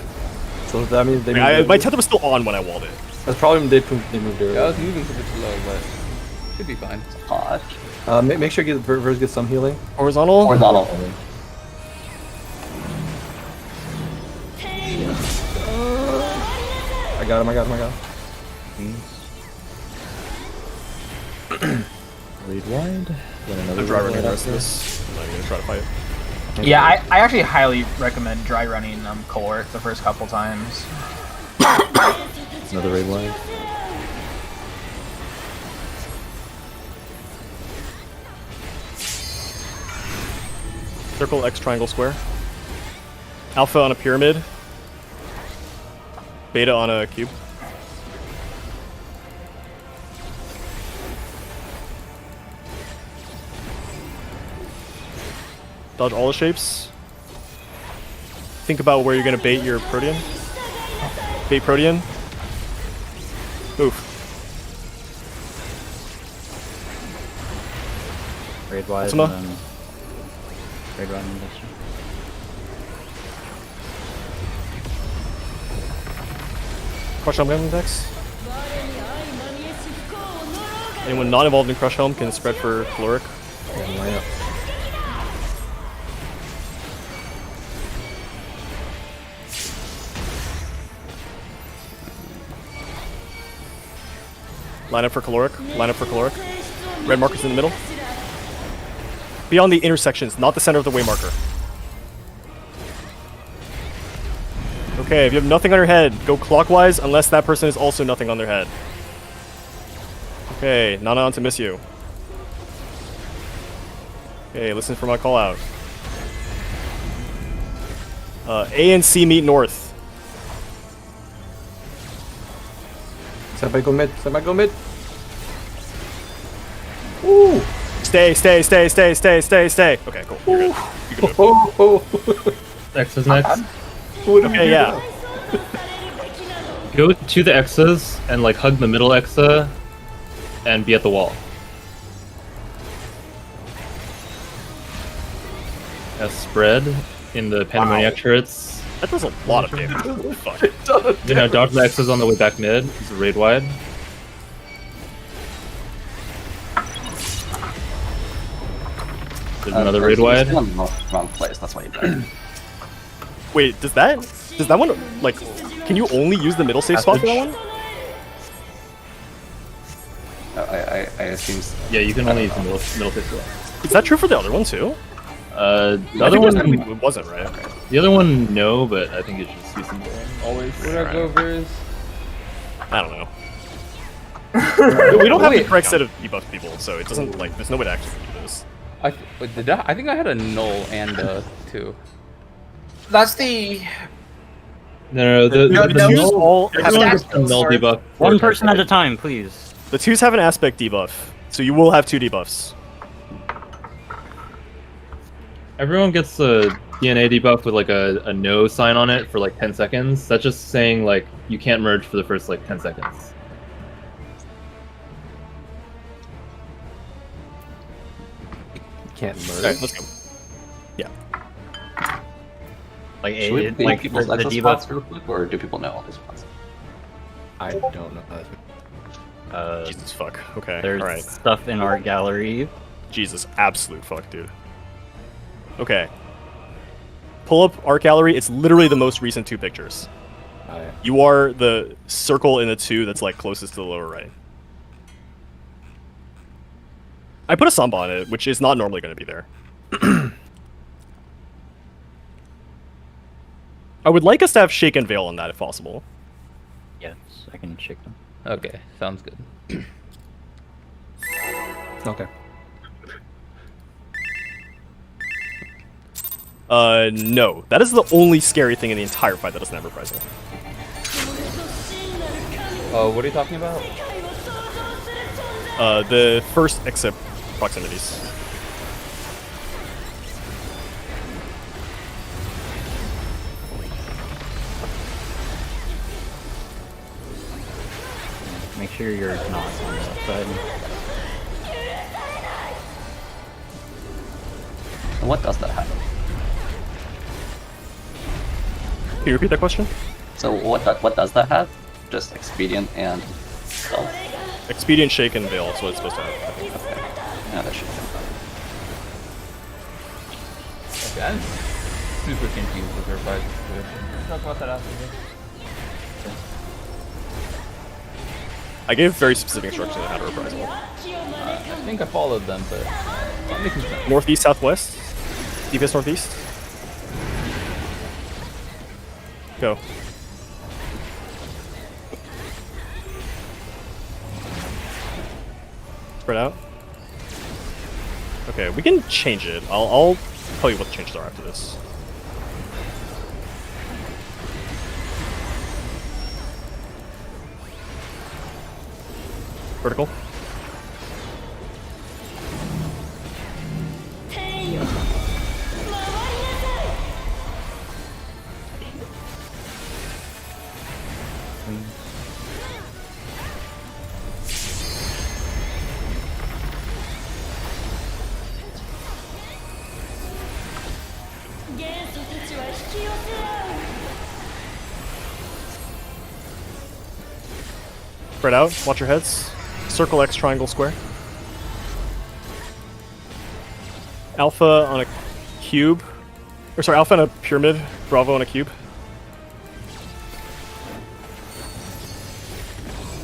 [SPEAKER 3] So that means they.
[SPEAKER 5] My tether was still on when I walled it.
[SPEAKER 3] That's probably when they moved earlier.
[SPEAKER 2] Yeah, I was moving a bit slow, but should be fine.
[SPEAKER 7] Odd.
[SPEAKER 3] Make sure Verge gets some healing.
[SPEAKER 5] Horizontal.
[SPEAKER 7] Horizontal.
[SPEAKER 3] I got him.
[SPEAKER 4] Lead wide. Then another
[SPEAKER 5] I'm dry running
[SPEAKER 4] wide
[SPEAKER 5] the rest of
[SPEAKER 4] after.
[SPEAKER 5] this. I'm not even gonna try to fight it.
[SPEAKER 1] Yeah, I actually highly recommend dry running caloric the first couple times.
[SPEAKER 4] Another raid wide.
[SPEAKER 5] Circle, X, triangle, square. Alpha on a pyramid. Beta on a cube. Dodge all the shapes. Think about where you're gonna bait your Protean. Bait Protean. Move.
[SPEAKER 6] Raid wise,
[SPEAKER 5] Ultima.
[SPEAKER 6] and then raid wide and industrial.
[SPEAKER 5] Crush Helm getting next. Anyone not involved in Crush Helm can spread for caloric.
[SPEAKER 3] And line up.
[SPEAKER 5] Line up for caloric. Line up for caloric. Red markers in the middle. Be on the intersections, not the center of the way marker. Okay, if you have nothing on your head, go clockwise unless that person is also nothing on their head. Okay, Nana on to miss you. Okay, listen for my call out. A and C meet north.
[SPEAKER 3] Senpai go mid. Senpai go mid. Ooh.
[SPEAKER 5] Stay. Okay, cool. You're good. You can move.
[SPEAKER 3] Oh.
[SPEAKER 4] X is next.
[SPEAKER 3] What do we
[SPEAKER 5] Okay,
[SPEAKER 3] do
[SPEAKER 5] yeah.
[SPEAKER 3] now?
[SPEAKER 4] Go to the X's and like hug the middle Exa and be at the wall. As spread in the Pandemoniac turrets.
[SPEAKER 5] That does a lot of damage. Holy fuck.
[SPEAKER 4] You know, dodge the X's on the way back mid. He's a raid wide. There's another raid wide.
[SPEAKER 7] You're in the wrong place. That's why you died.
[SPEAKER 5] Wait, does that one, like, can you only use the middle safe spot for that one?
[SPEAKER 7] I assume. So.
[SPEAKER 4] Yeah, you can only use the middle pistol.
[SPEAKER 5] Is that true for the other one too?
[SPEAKER 4] The
[SPEAKER 5] I
[SPEAKER 4] other
[SPEAKER 5] think
[SPEAKER 4] one,
[SPEAKER 5] it wasn't, right?
[SPEAKER 4] the other one, no, but I think it's just using always.
[SPEAKER 2] What did I go versus?
[SPEAKER 5] I don't know. We don't have the correct set of debuff people, so it doesn't, like, there's no way to actually do this.
[SPEAKER 2] I think I had a null and a 2.
[SPEAKER 1] That's the
[SPEAKER 4] No, the
[SPEAKER 1] No,
[SPEAKER 4] the
[SPEAKER 1] no,
[SPEAKER 4] null,
[SPEAKER 5] all have
[SPEAKER 4] everyone
[SPEAKER 1] stats
[SPEAKER 4] gets a null
[SPEAKER 1] for-
[SPEAKER 4] debuff.
[SPEAKER 6] One person at a time, please.
[SPEAKER 5] The 2s have an aspect debuff, so you will have 2 debuffs.
[SPEAKER 4] Everyone gets a DNA debuff with like a no sign on it for like 10 seconds. That's just saying like you can't merge for the first like 10 seconds.
[SPEAKER 3] Can't merge.
[SPEAKER 5] Alright, let's go.
[SPEAKER 6] Like,
[SPEAKER 7] Should we
[SPEAKER 6] it,
[SPEAKER 7] leave
[SPEAKER 6] like
[SPEAKER 7] people's
[SPEAKER 6] the
[SPEAKER 7] exit
[SPEAKER 6] debuff.
[SPEAKER 7] spots real quick, or do people know all these spots?
[SPEAKER 3] I don't know.
[SPEAKER 5] Jesus fuck. Okay,
[SPEAKER 6] There's
[SPEAKER 5] alright.
[SPEAKER 6] stuff in art gallery.
[SPEAKER 5] Jesus, absolute fuck, dude. Okay. Pull up art gallery, it's literally the most recent 2 pictures. You are the circle in the 2 that's like closest to the lower right. I put a Samba on it, which is not normally going to be there. I would like us to have Shake and Veil on that if possible.
[SPEAKER 6] Yes, I can shake them.
[SPEAKER 2] Okay, sounds good.
[SPEAKER 3] Okay.
[SPEAKER 5] No. That is the only scary thing in the entire fight that doesn't have reprisal.
[SPEAKER 2] What are you talking about?
[SPEAKER 5] The first except proximities.
[SPEAKER 6] Make sure you're not on the left side.
[SPEAKER 7] And what does that have?
[SPEAKER 5] Can you repeat that question?
[SPEAKER 7] So what does that have? Just expedient and stealth?
[SPEAKER 5] Expedient, Shake, and Veil is what it's supposed to have.
[SPEAKER 7] Okay. Yeah, that should be fine.
[SPEAKER 2] Okay, I'm super confused with her fight situation. Let's talk about that after this.
[SPEAKER 5] I gave very specific instructions on how to reprisal.
[SPEAKER 2] I think I followed them, but it's not making sense.
[SPEAKER 5] Northeast, southwest. Deepest northeast. Go. Spread out. Okay, we can change it. I'll tell you what the changes are after this. Vertical. Spread out. Watch your heads. Circle X, triangle, square. Alpha on a cube. Or sorry, Alpha on a pyramid. Bravo on a cube.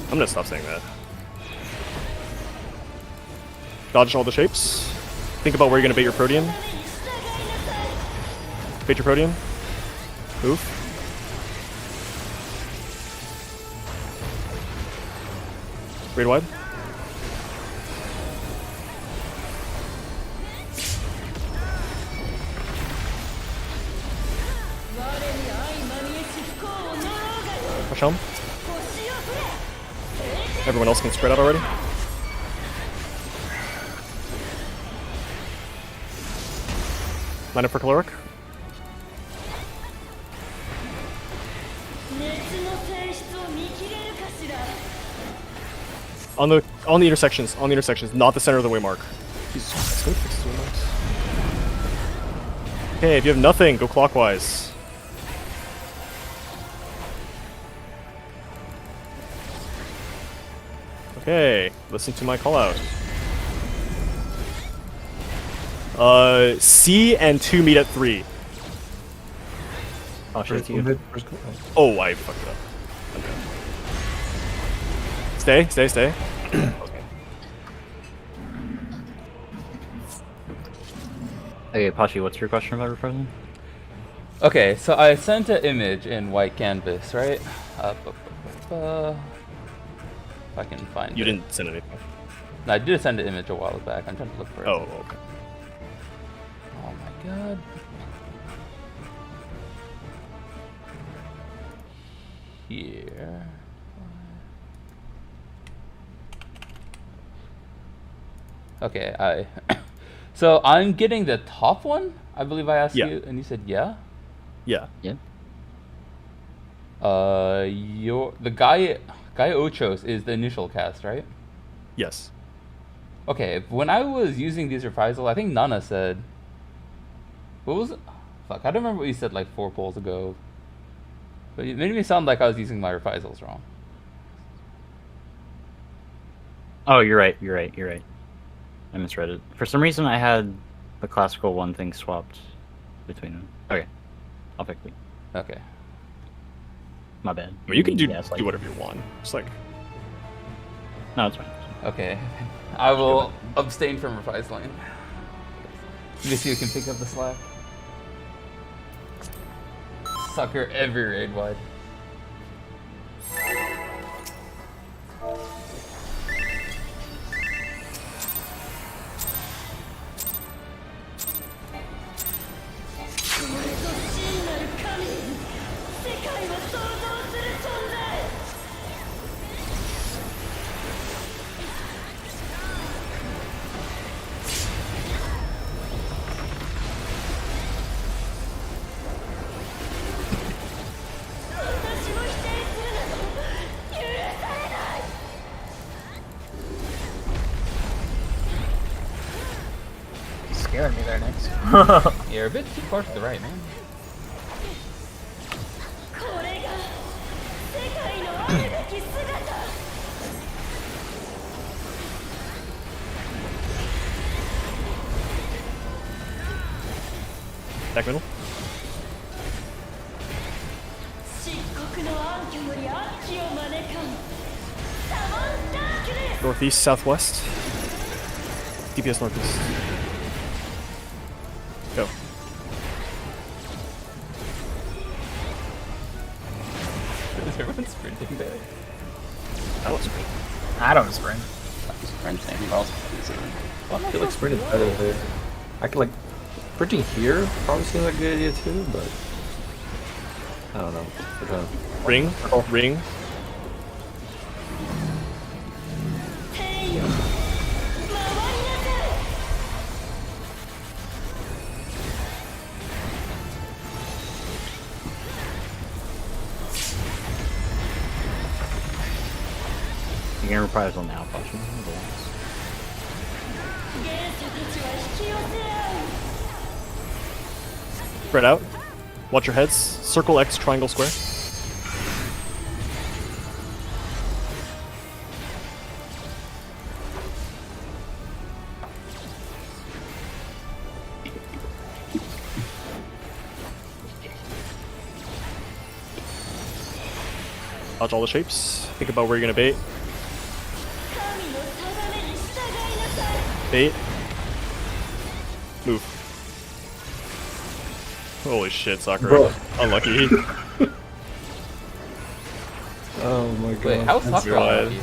[SPEAKER 5] I'm gonna stop saying that. Dodge all the shapes. Think about where you're gonna bait your protean. Bait your protean. Move. Raid wide. chum. Everyone else can spread out already. Line up for caloric.
[SPEAKER 8] 熱の性質を見切れるかしら
[SPEAKER 5] On the intersections, not the center of the waymark. Jesus Christ, go fix the waymarks. Okay, if you have nothing, go clockwise. Okay, listen to my call out. C and 2 meet at 3.
[SPEAKER 6] I'll show it to you.
[SPEAKER 5] Oh, I fucked it up. Okay. Stay.
[SPEAKER 6] Okay, Pachi, what's your question about reprisal?
[SPEAKER 2] Okay, so I sent an image in white canvas, right? If I can find
[SPEAKER 5] You
[SPEAKER 2] it.
[SPEAKER 5] didn't send anything.
[SPEAKER 2] No, I did send an image a while back. I'm trying to look for it.
[SPEAKER 5] Oh, okay.
[SPEAKER 2] Oh my god. Here. Okay, so I'm getting the top one. I believe I asked
[SPEAKER 5] Yeah.
[SPEAKER 2] you, and you said yeah.
[SPEAKER 5] Yeah.
[SPEAKER 6] Yeah.
[SPEAKER 2] The guy Ochos is the initial cast, right?
[SPEAKER 5] Yes.
[SPEAKER 2] Okay, when I was using these reprisal, I think Nana said, what was it? Fuck, I don't remember what you said like 4 polls ago. But it made me sound like I was using my reprisals wrong.
[SPEAKER 6] Oh, you're right. I misread it. For some reason, I had the classical one thing swapped between them. Okay, I'll pick it.
[SPEAKER 2] Okay.
[SPEAKER 6] My bad.
[SPEAKER 5] I mean, you can do
[SPEAKER 6] Yes, like-
[SPEAKER 5] do whatever you want. Just like
[SPEAKER 6] No, it's fine.
[SPEAKER 2] Okay. I will abstain from reprisaling. Let me see who can pick up the slack. Sucker every raid wide.
[SPEAKER 1] Scaring me there, next.
[SPEAKER 2] You're a bit too far to the right, man.
[SPEAKER 8] これが世界のあるべき姿
[SPEAKER 5] back middle.
[SPEAKER 8] 漆黒の暗渠より悪鬼を招かんサモンダークネス
[SPEAKER 5] Northeast, southwest. DPS northeast. Go.
[SPEAKER 2] Is everyone sprinting there?
[SPEAKER 5] That was good.
[SPEAKER 1] I don't sprint.
[SPEAKER 7] Sprinting, but also easily.
[SPEAKER 3] I feel like sprint is better there. I could like sprinting here probably seems like a good idea too, but I don't know. We're trying to-
[SPEAKER 5] Ring. Ring.
[SPEAKER 8] 天よ回りなさい
[SPEAKER 6] You can reprisal now, Pachi.
[SPEAKER 8] 元素たちは引き寄せ合う
[SPEAKER 5] Spread out. Watch your heads. Circle X, triangle square. Dodge all the shapes. Think about where you're gonna bait.
[SPEAKER 8] 神の定めに従いなさい
[SPEAKER 5] Bait. Move. Holy shit, Sakura.
[SPEAKER 3] Bro.
[SPEAKER 5] Unlucky.
[SPEAKER 3] Oh my god.
[SPEAKER 2] Wait, how's Sakura
[SPEAKER 5] God.
[SPEAKER 2] unlucky?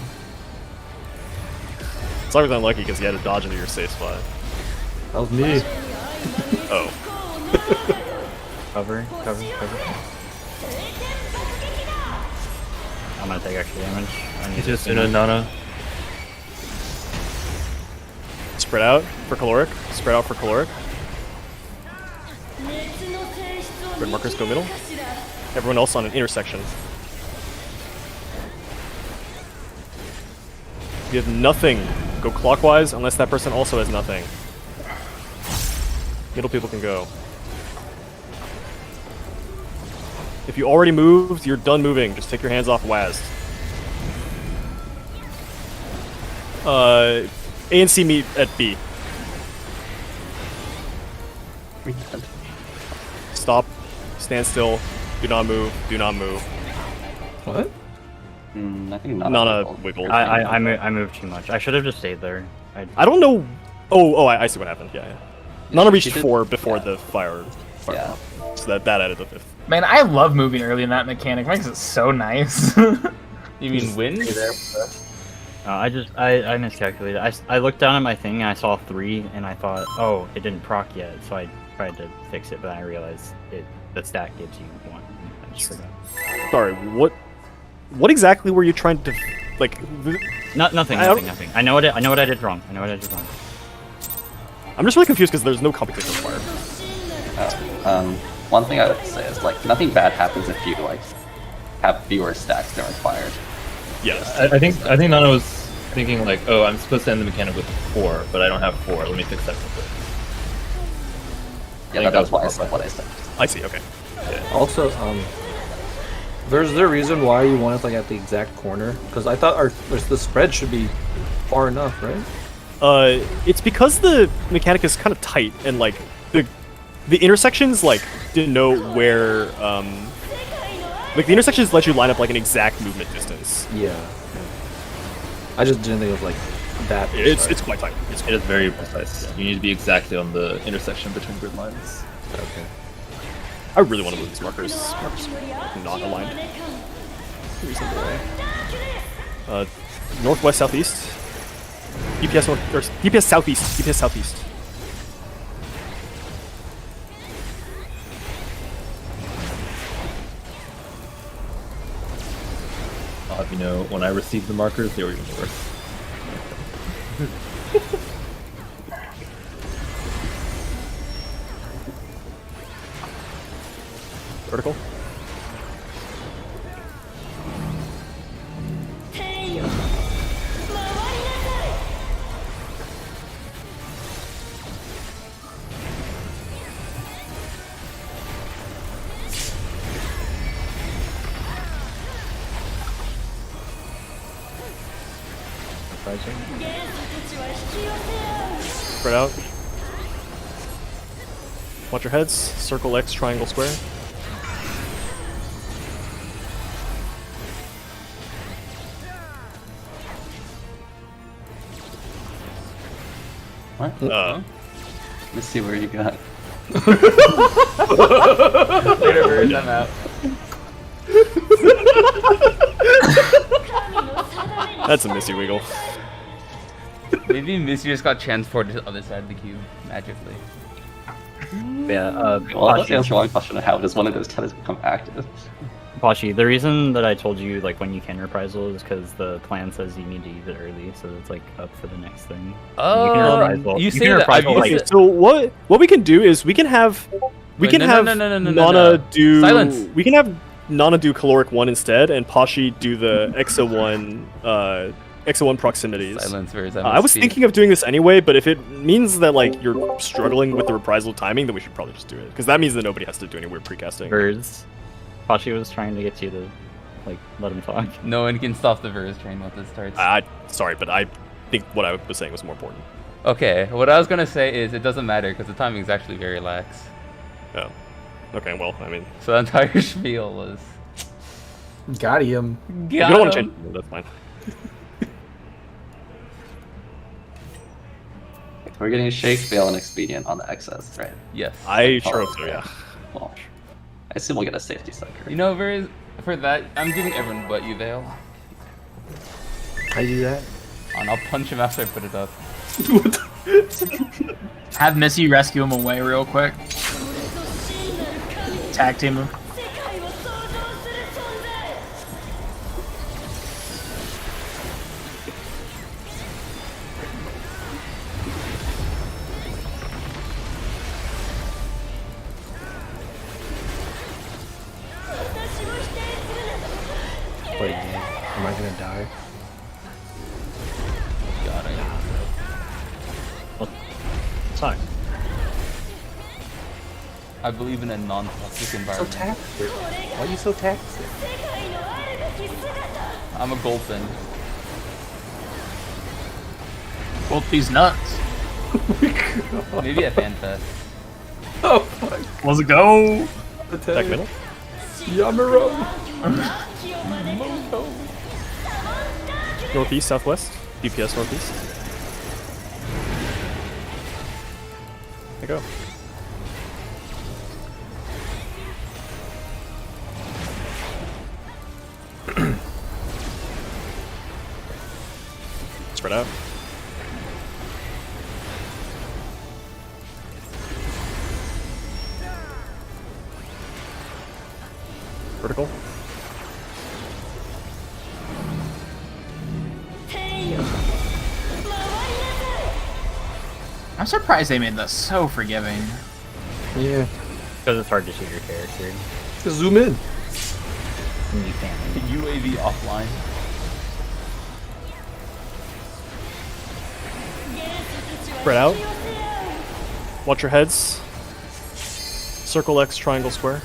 [SPEAKER 5] Sakura's unlucky because he had to dodge into your safe spot.
[SPEAKER 3] That was me.
[SPEAKER 5] Oh.
[SPEAKER 6] Cover.
[SPEAKER 8] 星を降れ晴天爆撃だ
[SPEAKER 6] I'm gonna take extra damage. I need
[SPEAKER 4] Just
[SPEAKER 6] to
[SPEAKER 4] Suna Nana.
[SPEAKER 5] Spread out for caloric. Spread out for caloric.
[SPEAKER 8] 熱の性質を
[SPEAKER 5] Red markers go
[SPEAKER 8] 見
[SPEAKER 5] middle.
[SPEAKER 8] かしら
[SPEAKER 5] Everyone else on an intersection. You have nothing. Go clockwise unless that person also has nothing. Middle people can go. If you already moved, you're done moving. Just take your hands off WASD. A and C meet at B. Stop. Stand still. Do not move. Do not move.
[SPEAKER 3] What?
[SPEAKER 7] I think Nana,
[SPEAKER 5] Nana wiggled.
[SPEAKER 6] I moved too much. I should have just stayed there.
[SPEAKER 5] I don't know. I see what happened. Yeah. Nana reached
[SPEAKER 7] She did-
[SPEAKER 5] 4 before
[SPEAKER 7] yeah.
[SPEAKER 5] the fire.
[SPEAKER 7] Yeah.
[SPEAKER 5] So that added the 5th.
[SPEAKER 1] Man, I love moving early in that mechanic. Makes it so nice.
[SPEAKER 2] You mean win?
[SPEAKER 6] I miscalculated. I looked down at my thing and I saw 3 and I thought, oh, it didn't proc yet, so I tried to fix it, but I realized the stack gives you 1. I just forgot.
[SPEAKER 5] Sorry, what exactly were you trying to, like?
[SPEAKER 6] Nothing. I know what I did wrong.
[SPEAKER 5] I'm just really confused because there's no computation required.
[SPEAKER 7] One thing I would say is like nothing bad happens if you like have fewer stacks than required.
[SPEAKER 5] Yes.
[SPEAKER 4] I think Nana was thinking like, oh, I'm supposed to end the mechanic with 4, but I don't have 4. Let me fix that real quick.
[SPEAKER 7] Yeah,
[SPEAKER 4] think
[SPEAKER 7] that's
[SPEAKER 4] that
[SPEAKER 7] why I
[SPEAKER 4] was
[SPEAKER 7] said what I said.
[SPEAKER 5] I see. Okay.
[SPEAKER 3] Also, there's the reason why you want it like at the exact corner, because I thought the spread should be far enough, right?
[SPEAKER 5] It's because the mechanic is kind of tight and like the intersections like denote where like the intersections let you line up like an exact movement distance.
[SPEAKER 3] Yeah. I just didn't think it was like that.
[SPEAKER 5] It's quite tight.
[SPEAKER 4] It is very precise. You need to be exactly on the intersection between grid lines.
[SPEAKER 3] Okay.
[SPEAKER 5] I really want to move these markers. Markers not aligned. Reasonable way. Northwest, southeast. DPS north or DPS southeast. DPS southeast.
[SPEAKER 4] I'll have you know, when I received the markers, they were even worse.
[SPEAKER 5] Vertical.
[SPEAKER 8] 天よ回りなさい
[SPEAKER 5] Spread out. Watch your heads. Circle X, triangle square.
[SPEAKER 7] What? Let's see where you got.
[SPEAKER 2] Later, birds, I'm out.
[SPEAKER 5] That's a missy wiggle.
[SPEAKER 2] Maybe Missy just got transported to the other side of the cube magically.
[SPEAKER 6] Yeah,
[SPEAKER 7] Well, let's answer one question of how does one of those tethers become active?
[SPEAKER 6] Pashi, the reason that I told you like when you can reprisal is because the plan says you need to use it early, so it's like up for the next thing.
[SPEAKER 2] You say that.
[SPEAKER 5] Okay, so what we can do is we can have Nana do
[SPEAKER 2] Silence.
[SPEAKER 5] We can have Nana do caloric 1 instead, and Pashi do the Exo 1 proximities.
[SPEAKER 2] Silence, birds,
[SPEAKER 5] I was thinking of doing this anyway, but if it means that like you're struggling with the reprisal timing, then we should probably just do it because that means that nobody has to do any weird precasting.
[SPEAKER 6] Birds. Pashi was trying to get you to like let him talk.
[SPEAKER 2] No one can stop the Verse train once it starts.
[SPEAKER 5] Sorry, but I think what I was saying was more important.
[SPEAKER 2] Okay, what I was gonna say is it doesn't matter because the timing is actually very lax.
[SPEAKER 5] Oh. Okay, well, I mean,
[SPEAKER 2] So the entire spiel was.
[SPEAKER 3] Got him.
[SPEAKER 5] if you don't want to change it, that's fine.
[SPEAKER 7] We're getting Shake, Fail, and Expedient on the excess, right?
[SPEAKER 2] Yes.
[SPEAKER 5] I sure hope so, yeah.
[SPEAKER 7] Well, I assume we'll get a safety sucker.
[SPEAKER 2] You know, Verse, for that, I'm giving everyone but you, Vale.
[SPEAKER 3] I do that.
[SPEAKER 2] And I'll punch him after I put it up.
[SPEAKER 1] Have Missy rescue him away real quick. Tag team him.
[SPEAKER 8] 世界を創造する存在
[SPEAKER 3] I gonna die?
[SPEAKER 2] Got it.
[SPEAKER 6] Suck.
[SPEAKER 2] I believe in a non-toxic environment.
[SPEAKER 3] taxed. Why are you so taxed?
[SPEAKER 8] 世界のあるべき姿
[SPEAKER 2] I'm a goldfin.
[SPEAKER 1] Both these nuts.
[SPEAKER 2] Maybe at FanFest.
[SPEAKER 3] Oh fuck.
[SPEAKER 1] Let's go.
[SPEAKER 5] Back middle.
[SPEAKER 3] Yamaro.
[SPEAKER 8] 気を招く
[SPEAKER 5] Northeast, southwest. DPS northeast. There you go. Spread out. Vertical.
[SPEAKER 8] 天よ回りなさい
[SPEAKER 1] I'm surprised they made this so forgiving.
[SPEAKER 3] Yeah.
[SPEAKER 6] Because it's hard to shoot your character.
[SPEAKER 3] Just zoom in.
[SPEAKER 6] And you can't.
[SPEAKER 2] The UAV offline.
[SPEAKER 5] Spread out. Watch your heads. Circle X, triangle square.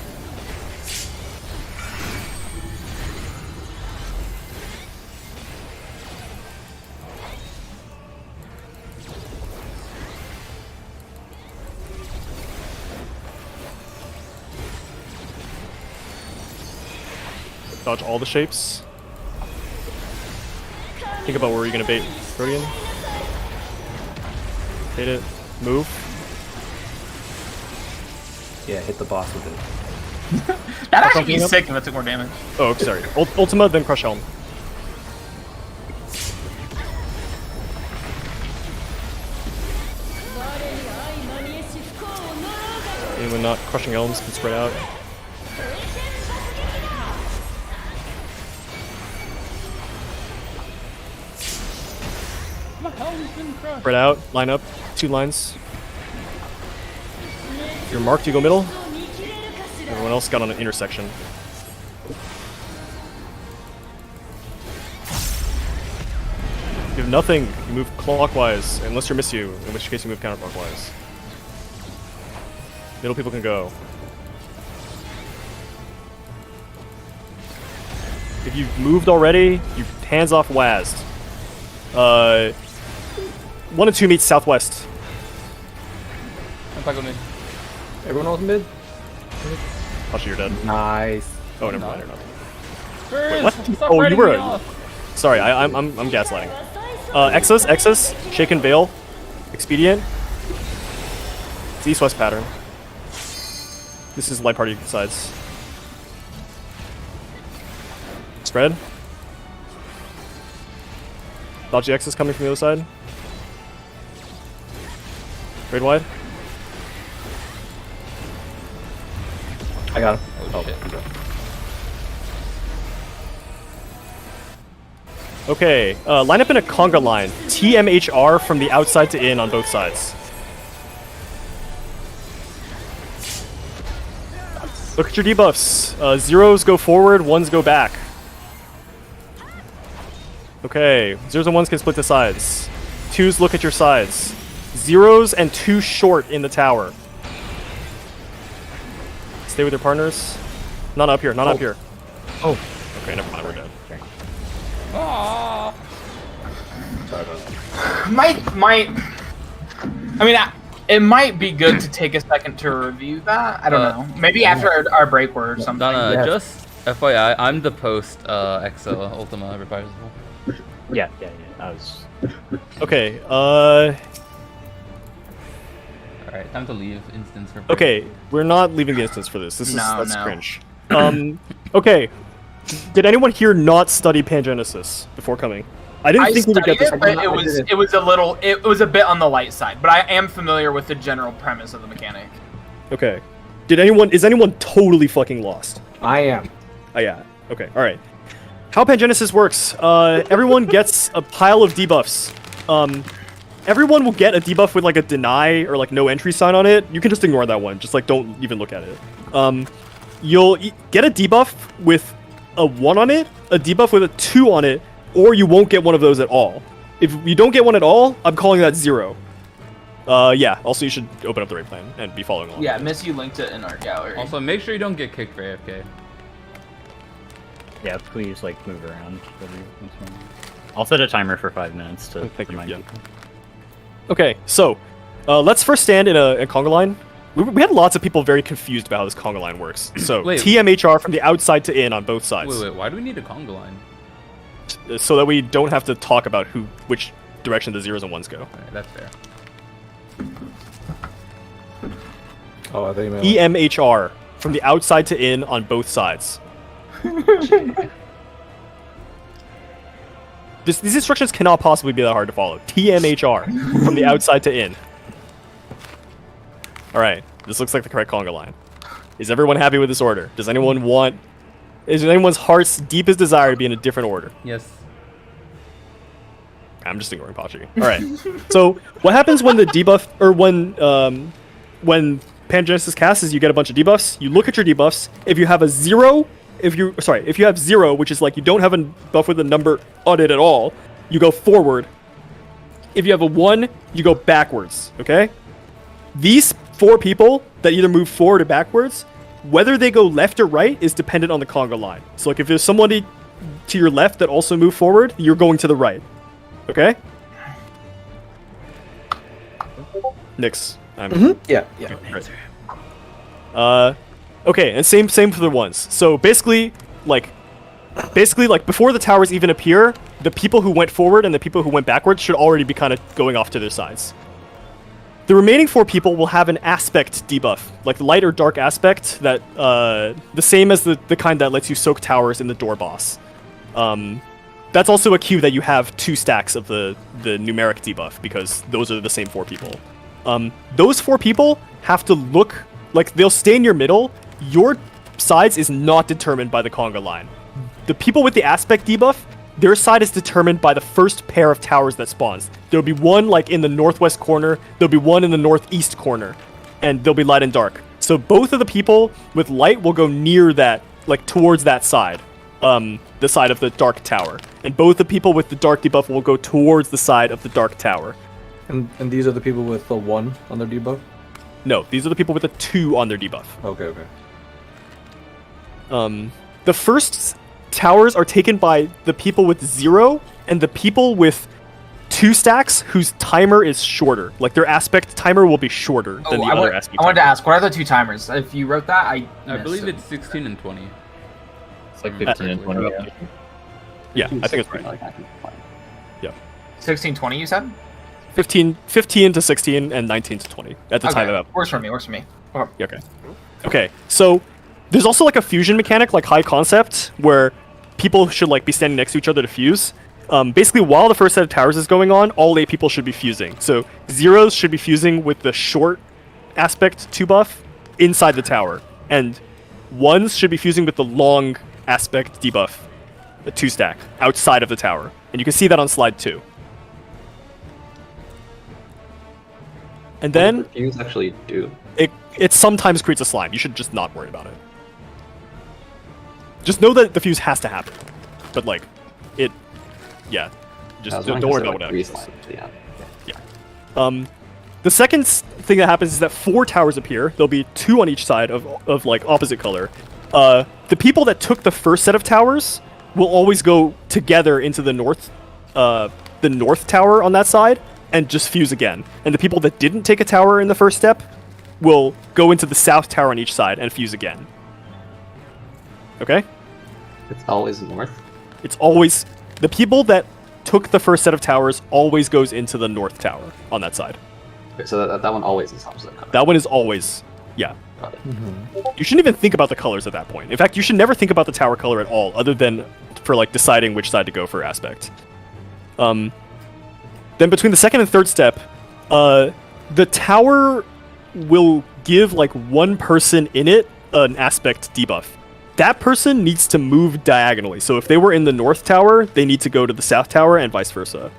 [SPEAKER 5] Dodge all the shapes. Think about where you're gonna bait Rodian. Bait it. Move.
[SPEAKER 3] Yeah, hit the boss with it.
[SPEAKER 1] That'd actually be
[SPEAKER 5] Something up?
[SPEAKER 1] sick if it took more damage.
[SPEAKER 5] Oh, sorry. Ultima, then Crush Helm. Anyone not crushing elms can spread out. Spread out, line up, 2 lines. You're marked, you go middle. Everyone else got on an intersection. You have nothing, you move clockwise, unless you're miss you, in which case you move counterclockwise. Middle people can go. If you've moved already, you hands off WASD. 1 and 2 meets southwest.
[SPEAKER 2] I'm back on mid.
[SPEAKER 3] Everyone else mid?
[SPEAKER 5] Actually, you're dead.
[SPEAKER 3] Nice.
[SPEAKER 5] Oh, never mind, you're not.
[SPEAKER 2] Wait,
[SPEAKER 5] what? Oh, you were. Sorry, I'm gaslighting. Exus, Shaken Veil, Expedient. It's east-west pattern. This is light party sides. Spread. Dodge the Exus coming from the other side. Raid wide.
[SPEAKER 3] I got him.
[SPEAKER 2] Oh, shit.
[SPEAKER 5] Okay, line up in a conga line. TMHR from the outside to in on both sides. Look at your debuffs. 0s go forward, 1s go back. Okay, 0s and 1s can split to sides. 2s look at your sides. 0s and 2 short in the tower. Stay with your partners. Not up here, not up here.
[SPEAKER 3] Oh.
[SPEAKER 5] Okay, never mind, we're dead.
[SPEAKER 1] It might be good to take a second to review that. I don't know. Maybe after our break or something.
[SPEAKER 2] Donna,
[SPEAKER 3] Yes.
[SPEAKER 2] just FYI, I'm the post EXO Ultima reprisal.
[SPEAKER 6] Yeah. I was.
[SPEAKER 5] Okay,
[SPEAKER 2] Alright, time to leave instance for break.
[SPEAKER 5] okay, we're not leaving the instance for this. That's
[SPEAKER 1] No.
[SPEAKER 5] cringe. Okay, did anyone here not study Pangenesis before coming? I didn't
[SPEAKER 1] I
[SPEAKER 5] think we would get
[SPEAKER 1] studied
[SPEAKER 5] this.
[SPEAKER 1] it, but it was a bit on the light side. But I am familiar with the general premise of the mechanic.
[SPEAKER 5] Okay, is anyone totally fucking lost?
[SPEAKER 3] I am.
[SPEAKER 5] Oh yeah. Okay. All right. How Pangenesis works? Everyone gets a pile of debuffs. Everyone will get a debuff with like a deny or like no entry sign on it. You can just ignore that one. Just like don't even look at it. You'll get a debuff with a 1 on it, a debuff with a 2 on it, or you won't get one of those at all. If you don't get one at all, I'm calling that 0. Yeah, also you should open up the raid plan and be following along.
[SPEAKER 1] Yeah, Miss, you linked it in our gallery.
[SPEAKER 2] Also, make sure you don't get kicked for AFK.
[SPEAKER 6] Yeah, please like move around. I'll set a timer for 5 minutes to
[SPEAKER 5] Thank you,
[SPEAKER 6] remind
[SPEAKER 5] yeah.
[SPEAKER 6] people.
[SPEAKER 5] Okay, so let's first stand in a conga line. We had lots of people very confused about how this conga line works. So
[SPEAKER 2] Wait.
[SPEAKER 5] TMHR from the outside to in on both sides,
[SPEAKER 2] Wait, why do we need a conga line?
[SPEAKER 5] so that we don't have to talk about which direction the 0s and 1s go.
[SPEAKER 2] Alright, that's fair.
[SPEAKER 3] Oh, I think you meant
[SPEAKER 5] TMHR from the outside to in on both sides. These instructions cannot possibly be that hard to follow. TMHR from the outside to in. Alright, this looks like the correct conga line. Is everyone happy with this order? Is anyone's heart's deepest desire to be in a different order?
[SPEAKER 2] Yes.
[SPEAKER 5] I'm just ignoring Pachi. Alright. So what happens when the debuff or when Pangenesis casts is you get a bunch of debuffs. You look at your debuffs. If you have a 0, if you have 0, which is like you don't have a buff with a number on it at all, you go forward. If you have a 1, you go backwards, okay? These 4 people that either move forward or backwards, whether they go left or right is dependent on the conga line. So like if there's somebody to your left that also move forward, you're going to the right. Okay? Nix.
[SPEAKER 3] yeah.
[SPEAKER 5] Okay, and same for the ones. So basically like before the towers even appear, the people who went forward and the people who went backwards should already be kind of going off to their sides. The remaining 4 people will have an aspect debuff, like light or dark aspect, that the same as the kind that lets you soak towers in the door boss. That's also a cue that you have 2 stacks of the numeric debuff, because those are the same 4 people. Those 4 people have to look like they'll stay in your middle. Your sides is not determined by the conga line. The people with the aspect debuff, their side is determined by the first pair of towers that spawns. There'll be one like in the northwest corner, there'll be one in the northeast corner, and there'll be light and dark. So both of the people with light will go near that, like towards that side, the side of the dark tower. And both the people with the dark debuff will go towards the side of the dark tower.
[SPEAKER 3] And these are the people with the 1 on their debuff?
[SPEAKER 5] No, these are the people with the 2 on their debuff.
[SPEAKER 3] Okay.
[SPEAKER 5] The first towers are taken by the people with 0 and the people with 2 stacks whose timer is shorter. Like their aspect timer will be shorter than the other aspect
[SPEAKER 1] I wanted to
[SPEAKER 5] timer.
[SPEAKER 1] ask, what are the 2 timers? If you wrote that, I
[SPEAKER 2] believe
[SPEAKER 1] missed
[SPEAKER 2] it's 16 and 20.
[SPEAKER 4] It's like 15 and 20.
[SPEAKER 5] Yeah, I think it's right.
[SPEAKER 7] Like, I can find.
[SPEAKER 1] 16, 20, you said?
[SPEAKER 5] 15 to 16 and 19 to 20 at the time of that.
[SPEAKER 1] Works for me. Okay.
[SPEAKER 5] Okay, so there's also like a fusion mechanic, like high concept, where people should like be standing next to each other to fuse. Basically, while the first set of towers is going on, all 8 people should be fusing. So 0s should be fusing with the short aspect 2 buff inside the tower, and 1s should be fusing with the long aspect debuff, the 2 stack, outside of the tower. And you can see that on slide 2. And then
[SPEAKER 7] What does the fuse actually do?
[SPEAKER 5] it sometimes creates a slime. You should just not worry about it. Just know that the fuse has to happen. But like, yeah. Just don't worry about what happens.
[SPEAKER 7] Yeah.
[SPEAKER 5] The second thing that happens is that 4 towers appear. There'll be 2 on each side of like opposite color. The people that took the first set of towers will always go together into the north tower on that side and just fuse again. And the people that didn't take a tower in the first step will go into the south tower on each side and fuse again. Okay?
[SPEAKER 7] It's always north.
[SPEAKER 5] It's always the people that took the first set of towers always goes into the north tower on that side.
[SPEAKER 7] Okay, so that one always is opposite color.
[SPEAKER 5] That one is always, yeah.
[SPEAKER 7] Got it.
[SPEAKER 5] You shouldn't even think about the colors at that point. In fact, you should never think about the tower color at all, other than for like deciding which side to go for aspect. Then between the second and third step, the tower will give like one person in it an aspect debuff. That person needs to move diagonally. So if they were in the north tower, they need to go to the south tower and vice versa.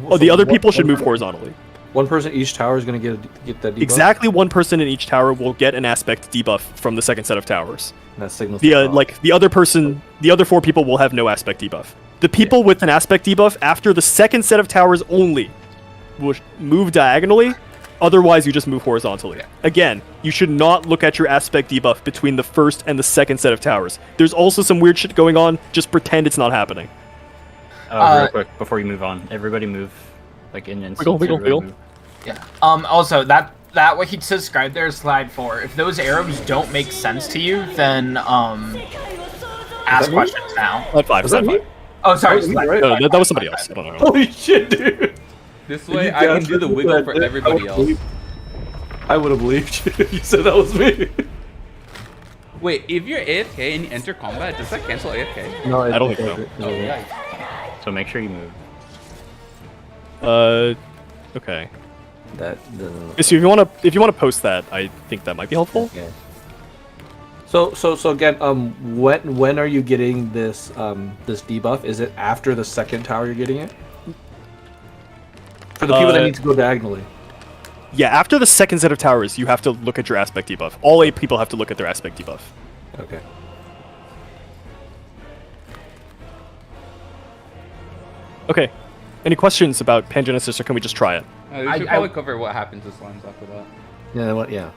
[SPEAKER 5] Oh, the other people should move horizontally.
[SPEAKER 3] One person each tower is gonna get that debuff.
[SPEAKER 5] Exactly, one person in each tower will get an aspect debuff from the second set of towers.
[SPEAKER 3] That signals.
[SPEAKER 5] The other person, the other 4 people will have no aspect debuff. The people with an aspect debuff after the second set of towers only will move diagonally. Otherwise, you just move horizontally. Again, you should not look at your aspect debuff between the first and the second set of towers. There's also some weird shit going on. Just pretend it's not happening.
[SPEAKER 6] Real quick before you move on, everybody move like in
[SPEAKER 5] Wiggle.
[SPEAKER 1] Yeah. Also, that what he described there is slide 4. If those arrows don't make sense to you, then ask questions now.
[SPEAKER 5] Slide 5.
[SPEAKER 3] Is that me?
[SPEAKER 1] Oh, sorry.
[SPEAKER 3] Oh,
[SPEAKER 1] slide
[SPEAKER 3] right.
[SPEAKER 5] No,
[SPEAKER 1] five.
[SPEAKER 5] that was somebody else. I don't know.
[SPEAKER 3] Holy shit, dude!
[SPEAKER 2] This way, I can do the wiggle for everybody else.
[SPEAKER 3] I would have believed you. You said that was me.
[SPEAKER 2] Wait, if you're AFK and you enter combat, does that cancel AFK?
[SPEAKER 3] No,
[SPEAKER 5] I don't think so.
[SPEAKER 3] No.
[SPEAKER 6] So make sure you move.
[SPEAKER 5] Okay.
[SPEAKER 3] That.
[SPEAKER 5] So if you wanna post that, I think that might be helpful.
[SPEAKER 3] Okay. So again, when are you getting this this debuff? Is it after the second tower you're getting it? For the people that need to go diagonally.
[SPEAKER 5] Yeah, after the second set of towers, you have to look at your aspect debuff. All 8 people have to look at their aspect debuff.
[SPEAKER 3] Okay.
[SPEAKER 5] Okay. Any questions about Pangenesis, or can we just try it?
[SPEAKER 2] We should probably cover what happens to slimes after that.
[SPEAKER 3] Yeah. What? Yeah.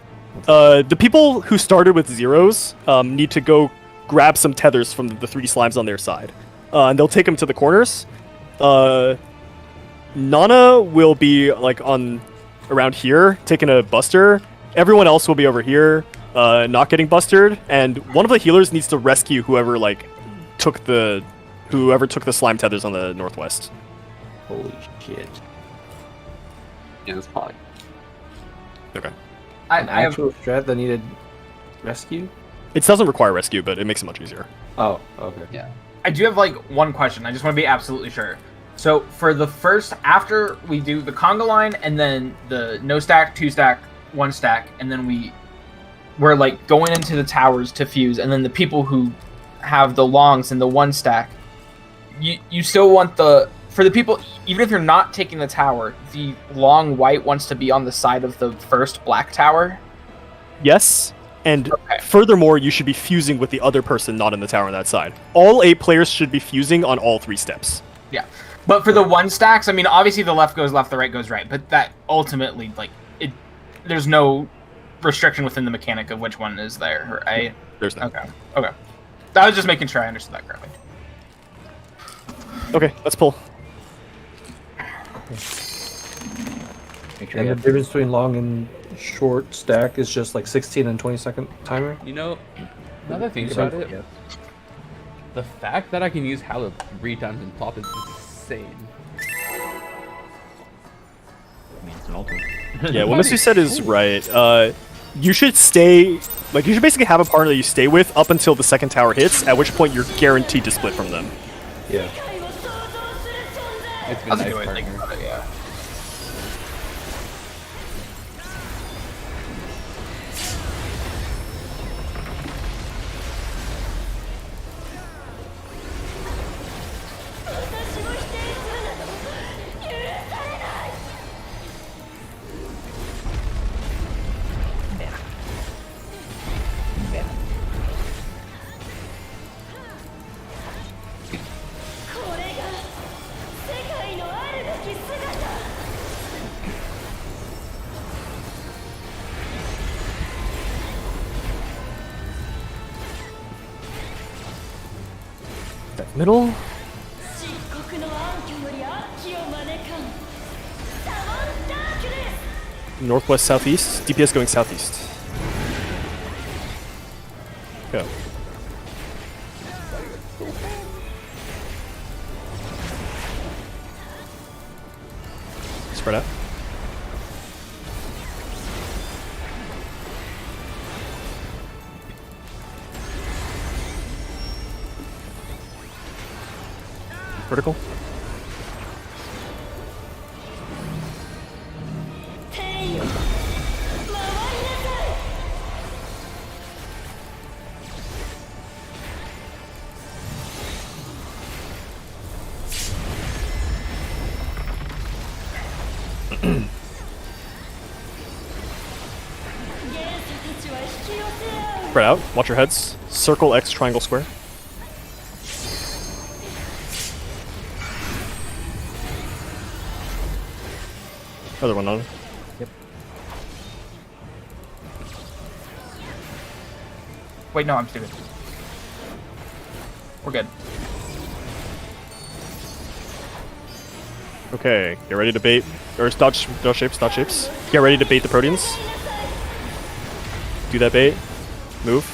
[SPEAKER 5] The people who started with zeros need to go grab some tethers from the 3 slimes on their side. And they'll take them to the corners. Nana will be like on around here, taking a buster. Everyone else will be over here, not getting busted. And one of the healers needs to rescue whoever took the slime tethers on the northwest.
[SPEAKER 3] Holy shit.
[SPEAKER 7] Yeah, it's fine.
[SPEAKER 5] Okay.
[SPEAKER 1] I
[SPEAKER 3] An
[SPEAKER 1] have
[SPEAKER 3] actual strat that needed rescue?
[SPEAKER 5] It doesn't require rescue, but it makes it much easier.
[SPEAKER 3] Oh, okay.
[SPEAKER 7] Yeah.
[SPEAKER 1] I do have like one question. I just want to be absolutely sure. So for the first, after we do the conga line and then the no stack, 2 stack, 1 stack, and then we're like going into the towers to fuse, and then the people who have the longs and the 1 stack, you still want for the people, even if you're not taking the tower, the long white wants to be on the side of the first black tower.
[SPEAKER 5] Yes, and
[SPEAKER 1] Okay.
[SPEAKER 5] furthermore, you should be fusing with the other person not in the tower on that side. All 8 players should be fusing on all 3 steps.
[SPEAKER 1] Yeah. But for the 1 stacks, I mean, obviously the left goes left, the right goes right, but that ultimately, there's no restriction within the mechanic of which one is there, right?
[SPEAKER 5] There's no.
[SPEAKER 1] Okay. I was just making sure I understood that correctly.
[SPEAKER 5] Okay, let's pull.
[SPEAKER 6] Make sure
[SPEAKER 3] And
[SPEAKER 6] you
[SPEAKER 3] the
[SPEAKER 6] have
[SPEAKER 3] difference between long and short stack is just like 16 and 20-second timer.
[SPEAKER 2] You know, now that I think
[SPEAKER 3] So-
[SPEAKER 2] about it,
[SPEAKER 6] yeah.
[SPEAKER 2] the fact that I can use Halib 3 times in top is insane.
[SPEAKER 6] I mean, it's an ultimate.
[SPEAKER 5] Yeah, what Mr. said is right. You should stay, you should basically have a partner that you stay with up until the second tower hits, at which point you're guaranteed to split from them.
[SPEAKER 3] Yeah.
[SPEAKER 2] It's been
[SPEAKER 1] That's a
[SPEAKER 2] nice
[SPEAKER 1] good way to think
[SPEAKER 2] partner.
[SPEAKER 1] about it, yeah.
[SPEAKER 5] Middle?
[SPEAKER 8] 漆黒の暗渠より秋を招かんサマンダークです
[SPEAKER 5] Northwest, southeast. DPS going southeast. Go. Spread out. Vertical.
[SPEAKER 8] 天よ回りなさい
[SPEAKER 5] Vertical. Spread out. Watch your heads. Circle X, triangle square. Other one on.
[SPEAKER 1] Wait, no, I'm stupid. We're good.
[SPEAKER 5] Okay, get ready to bait. Or dodge shapes. Get ready to bait the Proteans. Do that bait. Move.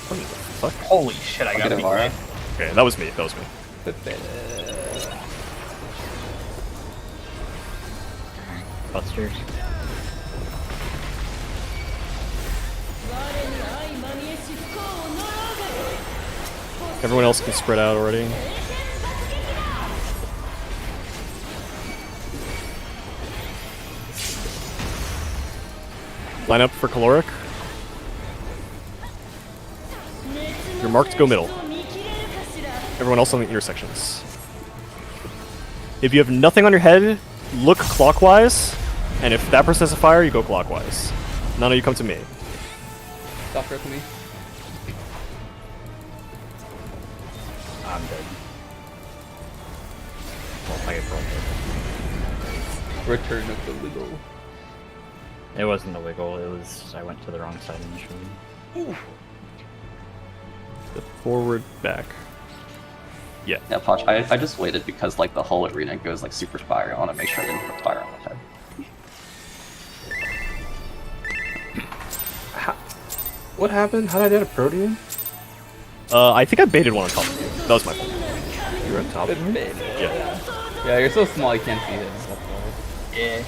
[SPEAKER 5] What the fuck?
[SPEAKER 1] Holy shit, I got
[SPEAKER 7] Get
[SPEAKER 1] beat.
[SPEAKER 7] Amara.
[SPEAKER 5] Okay, that was me.
[SPEAKER 6] Busters.
[SPEAKER 5] Everyone else can spread out already. Line up for caloric. You're marked to go middle. Everyone else on the intersections. If you have nothing on your head, look clockwise, and if that person has a fire, you go clockwise. None of you come to me.
[SPEAKER 2] Stop with me.
[SPEAKER 6] I'm dead. Well, I get broken.
[SPEAKER 2] Return of the wiggle.
[SPEAKER 6] It wasn't the wiggle, it was I went to the wrong side initially.
[SPEAKER 5] The forward, back. Yeah.
[SPEAKER 7] Yeah, Potch, I just waited because like the whole arena goes like super fire. I want to make sure I didn't put fire on my head.
[SPEAKER 3] What happened? How did I get a Protean?
[SPEAKER 5] I think I baited one on top of you. That was my fault.
[SPEAKER 3] You were on top of me?
[SPEAKER 5] Yeah.
[SPEAKER 2] Yeah, you're so small you can't see him. That's why.
[SPEAKER 1] Yeah.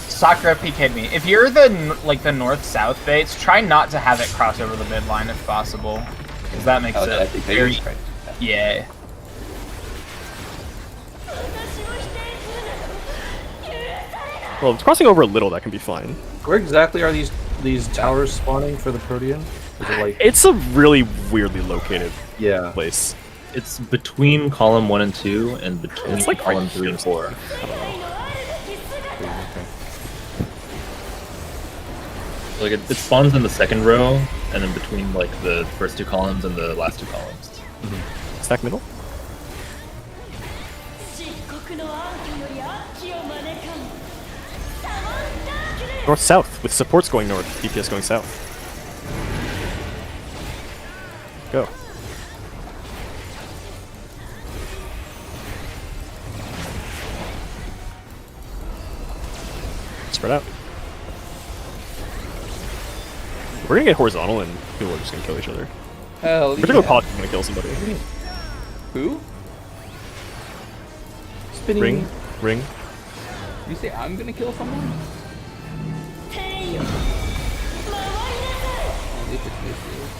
[SPEAKER 1] Sakura PK'd me. If you're the north-south baits, try not to have it cross over the midline if possible, because that makes
[SPEAKER 7] Oh,
[SPEAKER 1] it
[SPEAKER 7] I think they
[SPEAKER 1] very.
[SPEAKER 7] was right.
[SPEAKER 1] Yeah.
[SPEAKER 5] Well, if it's crossing over a little, that can be fine.
[SPEAKER 3] Where exactly are these towers spawning for the Protean? Is it like
[SPEAKER 5] It's a really weirdly located
[SPEAKER 3] yeah?
[SPEAKER 5] place.
[SPEAKER 4] It's between column 1 and 2, and between
[SPEAKER 5] It's like
[SPEAKER 4] column
[SPEAKER 5] right
[SPEAKER 4] 3 and 4. Like it spawns in the second row, and then between like the first 2 columns and the last 2 columns.
[SPEAKER 5] Stack middle. North south with supports going north, DPS going south. Go. Spread out. We're gonna get horizontal and people are just gonna kill each other.
[SPEAKER 2] Hell
[SPEAKER 5] Particularly
[SPEAKER 2] yeah.
[SPEAKER 5] Pod is gonna kill somebody.
[SPEAKER 2] Who?
[SPEAKER 5] Ring.
[SPEAKER 2] You say I'm gonna kill someone?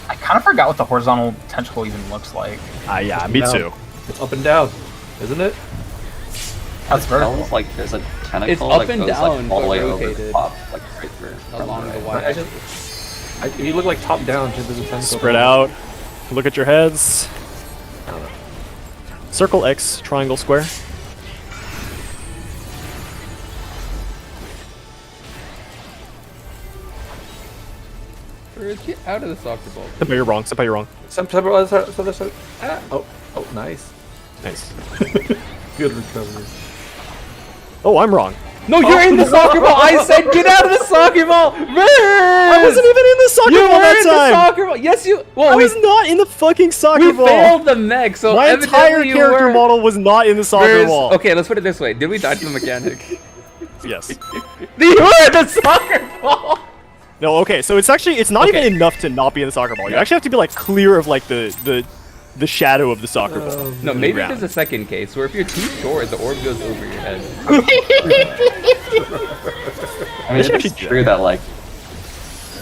[SPEAKER 1] I kind of forgot what the horizontal tentacle even looks like.
[SPEAKER 5] Yeah, me
[SPEAKER 3] No.
[SPEAKER 5] too.
[SPEAKER 3] It's up and down, isn't it?
[SPEAKER 1] That's vertical.
[SPEAKER 7] Sounds like there's a tentacle
[SPEAKER 2] It's up
[SPEAKER 7] that
[SPEAKER 2] and
[SPEAKER 7] goes
[SPEAKER 2] down,
[SPEAKER 7] like all the
[SPEAKER 2] but
[SPEAKER 7] way over the
[SPEAKER 2] rotated.
[SPEAKER 7] top, like right through.
[SPEAKER 2] Along the
[SPEAKER 3] I
[SPEAKER 2] wire.
[SPEAKER 3] just, you look like top down. Just there's a tentacle.
[SPEAKER 5] Spread out. Look at your heads.
[SPEAKER 3] I don't know.
[SPEAKER 5] Circle X, triangle square.
[SPEAKER 2] Get out of the soccer ball.
[SPEAKER 5] Senpai, you're wrong. Senpai, you're wrong.
[SPEAKER 3] Oh, nice.
[SPEAKER 5] Nice.
[SPEAKER 3] Good recovery.
[SPEAKER 5] Oh, I'm wrong.
[SPEAKER 2] No, you're in the soccer ball! I said get out of the soccer ball!
[SPEAKER 5] I wasn't even in the soccer
[SPEAKER 2] You
[SPEAKER 5] ball
[SPEAKER 2] were
[SPEAKER 5] that
[SPEAKER 2] in the
[SPEAKER 5] time.
[SPEAKER 2] soccer ball! Yes, you... Well,
[SPEAKER 5] I was not in the fucking soccer
[SPEAKER 2] we
[SPEAKER 5] ball.
[SPEAKER 2] failed the mech, so
[SPEAKER 5] My entire
[SPEAKER 2] evidently you
[SPEAKER 5] character
[SPEAKER 2] were.
[SPEAKER 5] model was not in the soccer
[SPEAKER 2] Versus-
[SPEAKER 5] ball.
[SPEAKER 2] Okay, let's put it this way. Did we die to the mechanic?
[SPEAKER 5] Yes.
[SPEAKER 2] You were in the soccer ball!
[SPEAKER 5] No, okay, so it's not
[SPEAKER 2] Okay.
[SPEAKER 5] even enough to not be in the soccer ball. You actually have to be like clear of like the shadow of the soccer ball.
[SPEAKER 2] No,
[SPEAKER 5] on the
[SPEAKER 2] maybe
[SPEAKER 5] ground.
[SPEAKER 2] there's a second case where if you're too short, the orb goes over your head.
[SPEAKER 7] I mean, it's
[SPEAKER 5] actually
[SPEAKER 7] true that like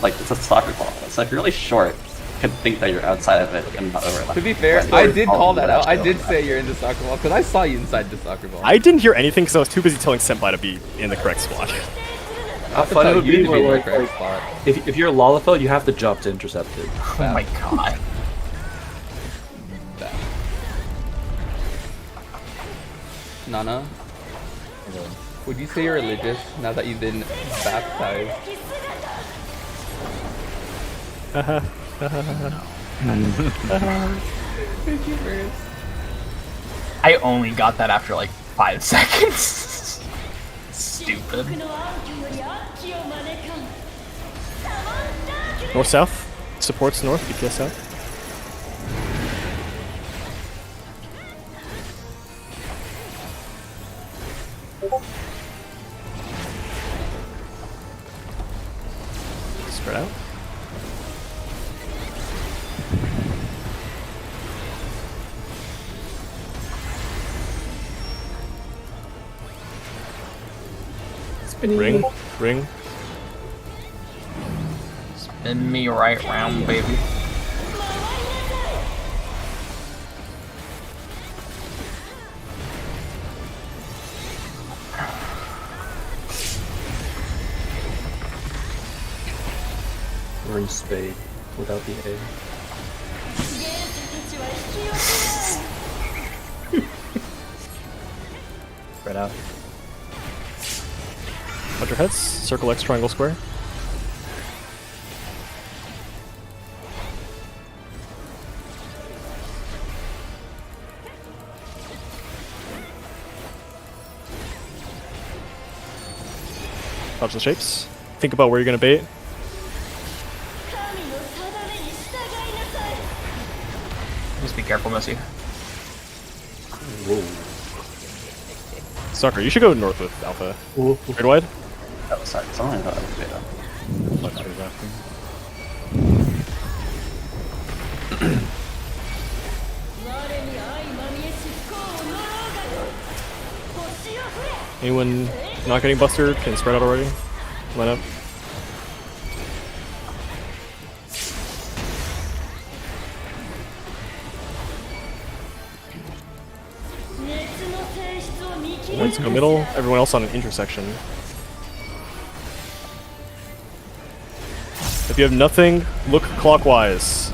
[SPEAKER 7] it's a soccer ball. So if you're really short, you can think that you're outside of it and not over.
[SPEAKER 2] To be fair, I did call that out. I did say you're in the soccer ball because I saw you inside the soccer ball.
[SPEAKER 5] I didn't hear anything because I was too busy telling Senpai to be in the correct spot.
[SPEAKER 3] How fun it
[SPEAKER 2] tell
[SPEAKER 3] would
[SPEAKER 2] you
[SPEAKER 3] be
[SPEAKER 2] to
[SPEAKER 3] where,
[SPEAKER 2] in the
[SPEAKER 3] like,
[SPEAKER 2] correct spot.
[SPEAKER 3] if you're Lalafell, you have to jump to intercept it.
[SPEAKER 1] Oh my god.
[SPEAKER 2] Nana, would you say you're religious now that you've been baptized?
[SPEAKER 1] I only got that after like 5 seconds. Stupid.
[SPEAKER 5] North south. Supports north. DPS south. Spread out. Ring. Ring.
[SPEAKER 1] Spin me right round, baby.
[SPEAKER 3] We're in spade without the A.
[SPEAKER 6] Spread out.
[SPEAKER 5] 100 heads. Circle X, triangle square. Dodge the shapes. Think about where you're gonna bait.
[SPEAKER 1] Just be careful, Missy.
[SPEAKER 3] Whoa.
[SPEAKER 5] Sucker, you should go north with Alpha. Red wide.
[SPEAKER 7] Oh, sorry. Someone thought I was beta.
[SPEAKER 5] Anyone not getting buster can spread out already. Line up. Let's go middle. Everyone else on an intersection. If you have nothing, look clockwise.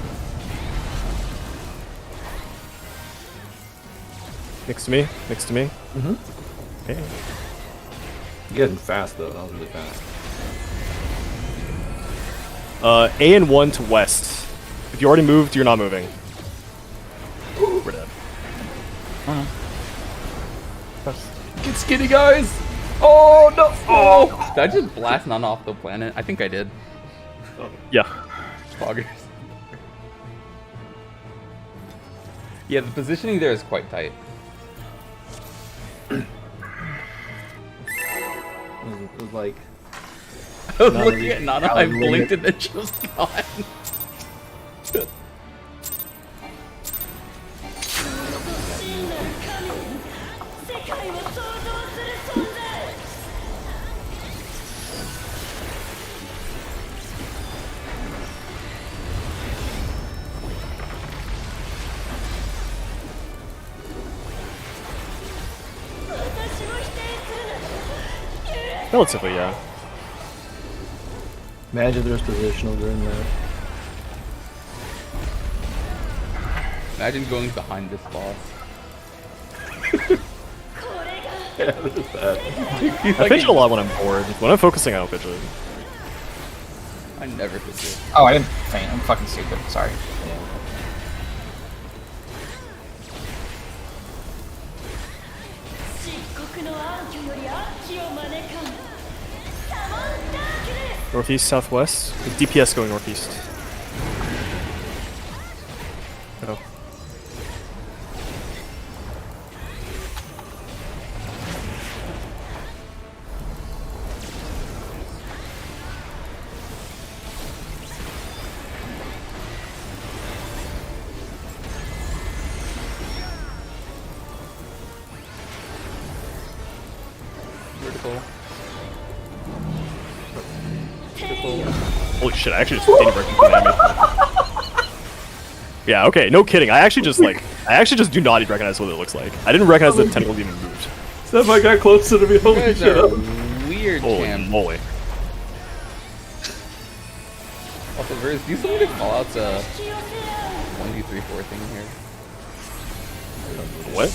[SPEAKER 5] Next to me. Next to me.
[SPEAKER 3] Mm-hmm.
[SPEAKER 5] Okay.
[SPEAKER 3] You're getting fast though. That was really fast.
[SPEAKER 5] A and 1 to west. If you already moved, you're not moving. We're dead.
[SPEAKER 3] Get skinny, guys! Oh no! Oh!
[SPEAKER 2] Did I just blast none off the planet? I think I did.
[SPEAKER 5] Yeah.
[SPEAKER 2] Poggers. Yeah, the positioning there is quite tight.
[SPEAKER 3] It was like
[SPEAKER 2] I was looking at Nana, I blinked and then she was gone.
[SPEAKER 5] Relatively, yeah.
[SPEAKER 3] imagine there's positional during that.
[SPEAKER 2] Imagine going behind this boss.
[SPEAKER 3] Yeah, what is that?
[SPEAKER 5] I fidget a lot when I'm bored. When I'm focusing, I don't fidget.
[SPEAKER 2] I never could do.
[SPEAKER 1] Oh, I didn't faint. I'm fucking stupid. Sorry.
[SPEAKER 5] Northeast, southwest. With DPS going northeast. Oh.
[SPEAKER 2] Vertical.
[SPEAKER 5] Holy shit, I actually just didn't recognize me. Yeah, okay, no kidding. I actually just do not even recognize what it looks like. I didn't recognize the tentacles even moved.
[SPEAKER 3] Steph, I got closer to me.
[SPEAKER 2] You
[SPEAKER 3] Holy
[SPEAKER 2] guys
[SPEAKER 3] shit.
[SPEAKER 2] are weird,
[SPEAKER 5] Holy
[SPEAKER 2] Cam.
[SPEAKER 5] moly.
[SPEAKER 2] Also, Verz, do something to call out the 1, 2, 3, 4 thing here.
[SPEAKER 5] What?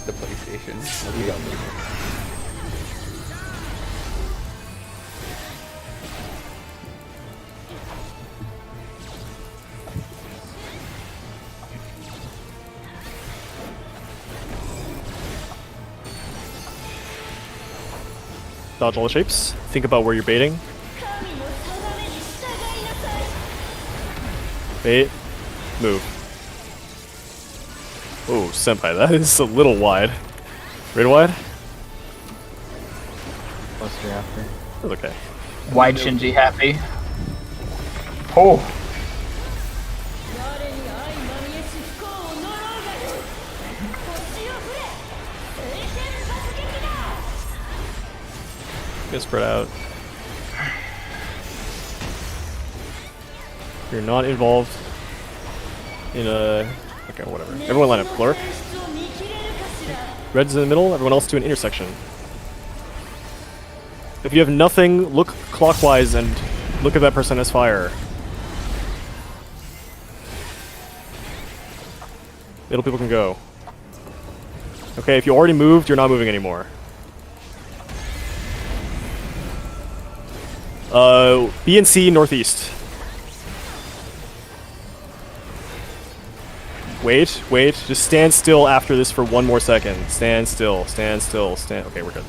[SPEAKER 2] The PlayStation.
[SPEAKER 5] Dodge all the shapes. Think about where you're baiting.
[SPEAKER 8] 神の定めに従いなさい
[SPEAKER 5] Bait. Move. Oh, Senpai, that is a little wide. Really wide?
[SPEAKER 6] Closer after.
[SPEAKER 5] That's okay.
[SPEAKER 1] Wide Shinji happy. Oh.
[SPEAKER 8] 我に相まみえし不幸を呪うがよ星を振れ水天爆撃だ
[SPEAKER 5] Get spread out. You're not involved in a... Okay, whatever. Everyone line up. Blur.
[SPEAKER 8] 演出を見切れるかしら
[SPEAKER 5] Red's in the middle, everyone else to an intersection. If you have nothing, look clockwise and look at that person as fire. Middle people can go. Okay, if you already moved, you're not moving anymore. B and C northeast. Wait, just stand still after this for one more second. Stand still, stand. Okay, we're good.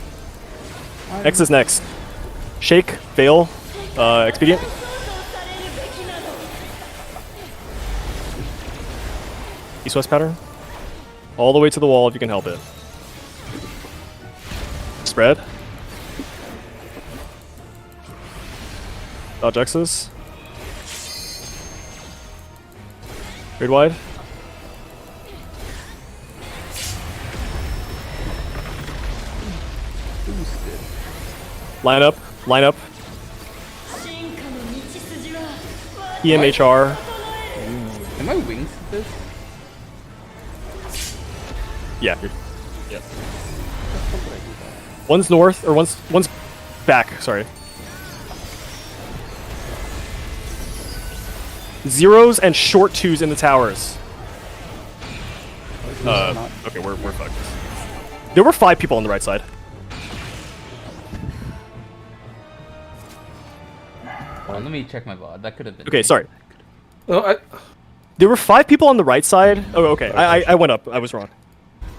[SPEAKER 5] X is next. Shake, fail, expedient.
[SPEAKER 8] 想像されるべきなの
[SPEAKER 5] East-west pattern. All the way to the wall if you can help it. Spread. Dodge X's. Grid wide. Line up.
[SPEAKER 8] 進化の道筋は
[SPEAKER 5] EMHR.
[SPEAKER 2] Am I wings this?
[SPEAKER 5] Yeah. One's north, or one's back, sorry. Zeros and short twos in the towers. Okay, we're fucked. There were 5 people on the right side.
[SPEAKER 2] Hold on, let me check my VOD. That could have been.
[SPEAKER 5] Okay, sorry.
[SPEAKER 3] Oh,
[SPEAKER 5] There were 5 people on the right side. Oh, okay. I went up. I was wrong.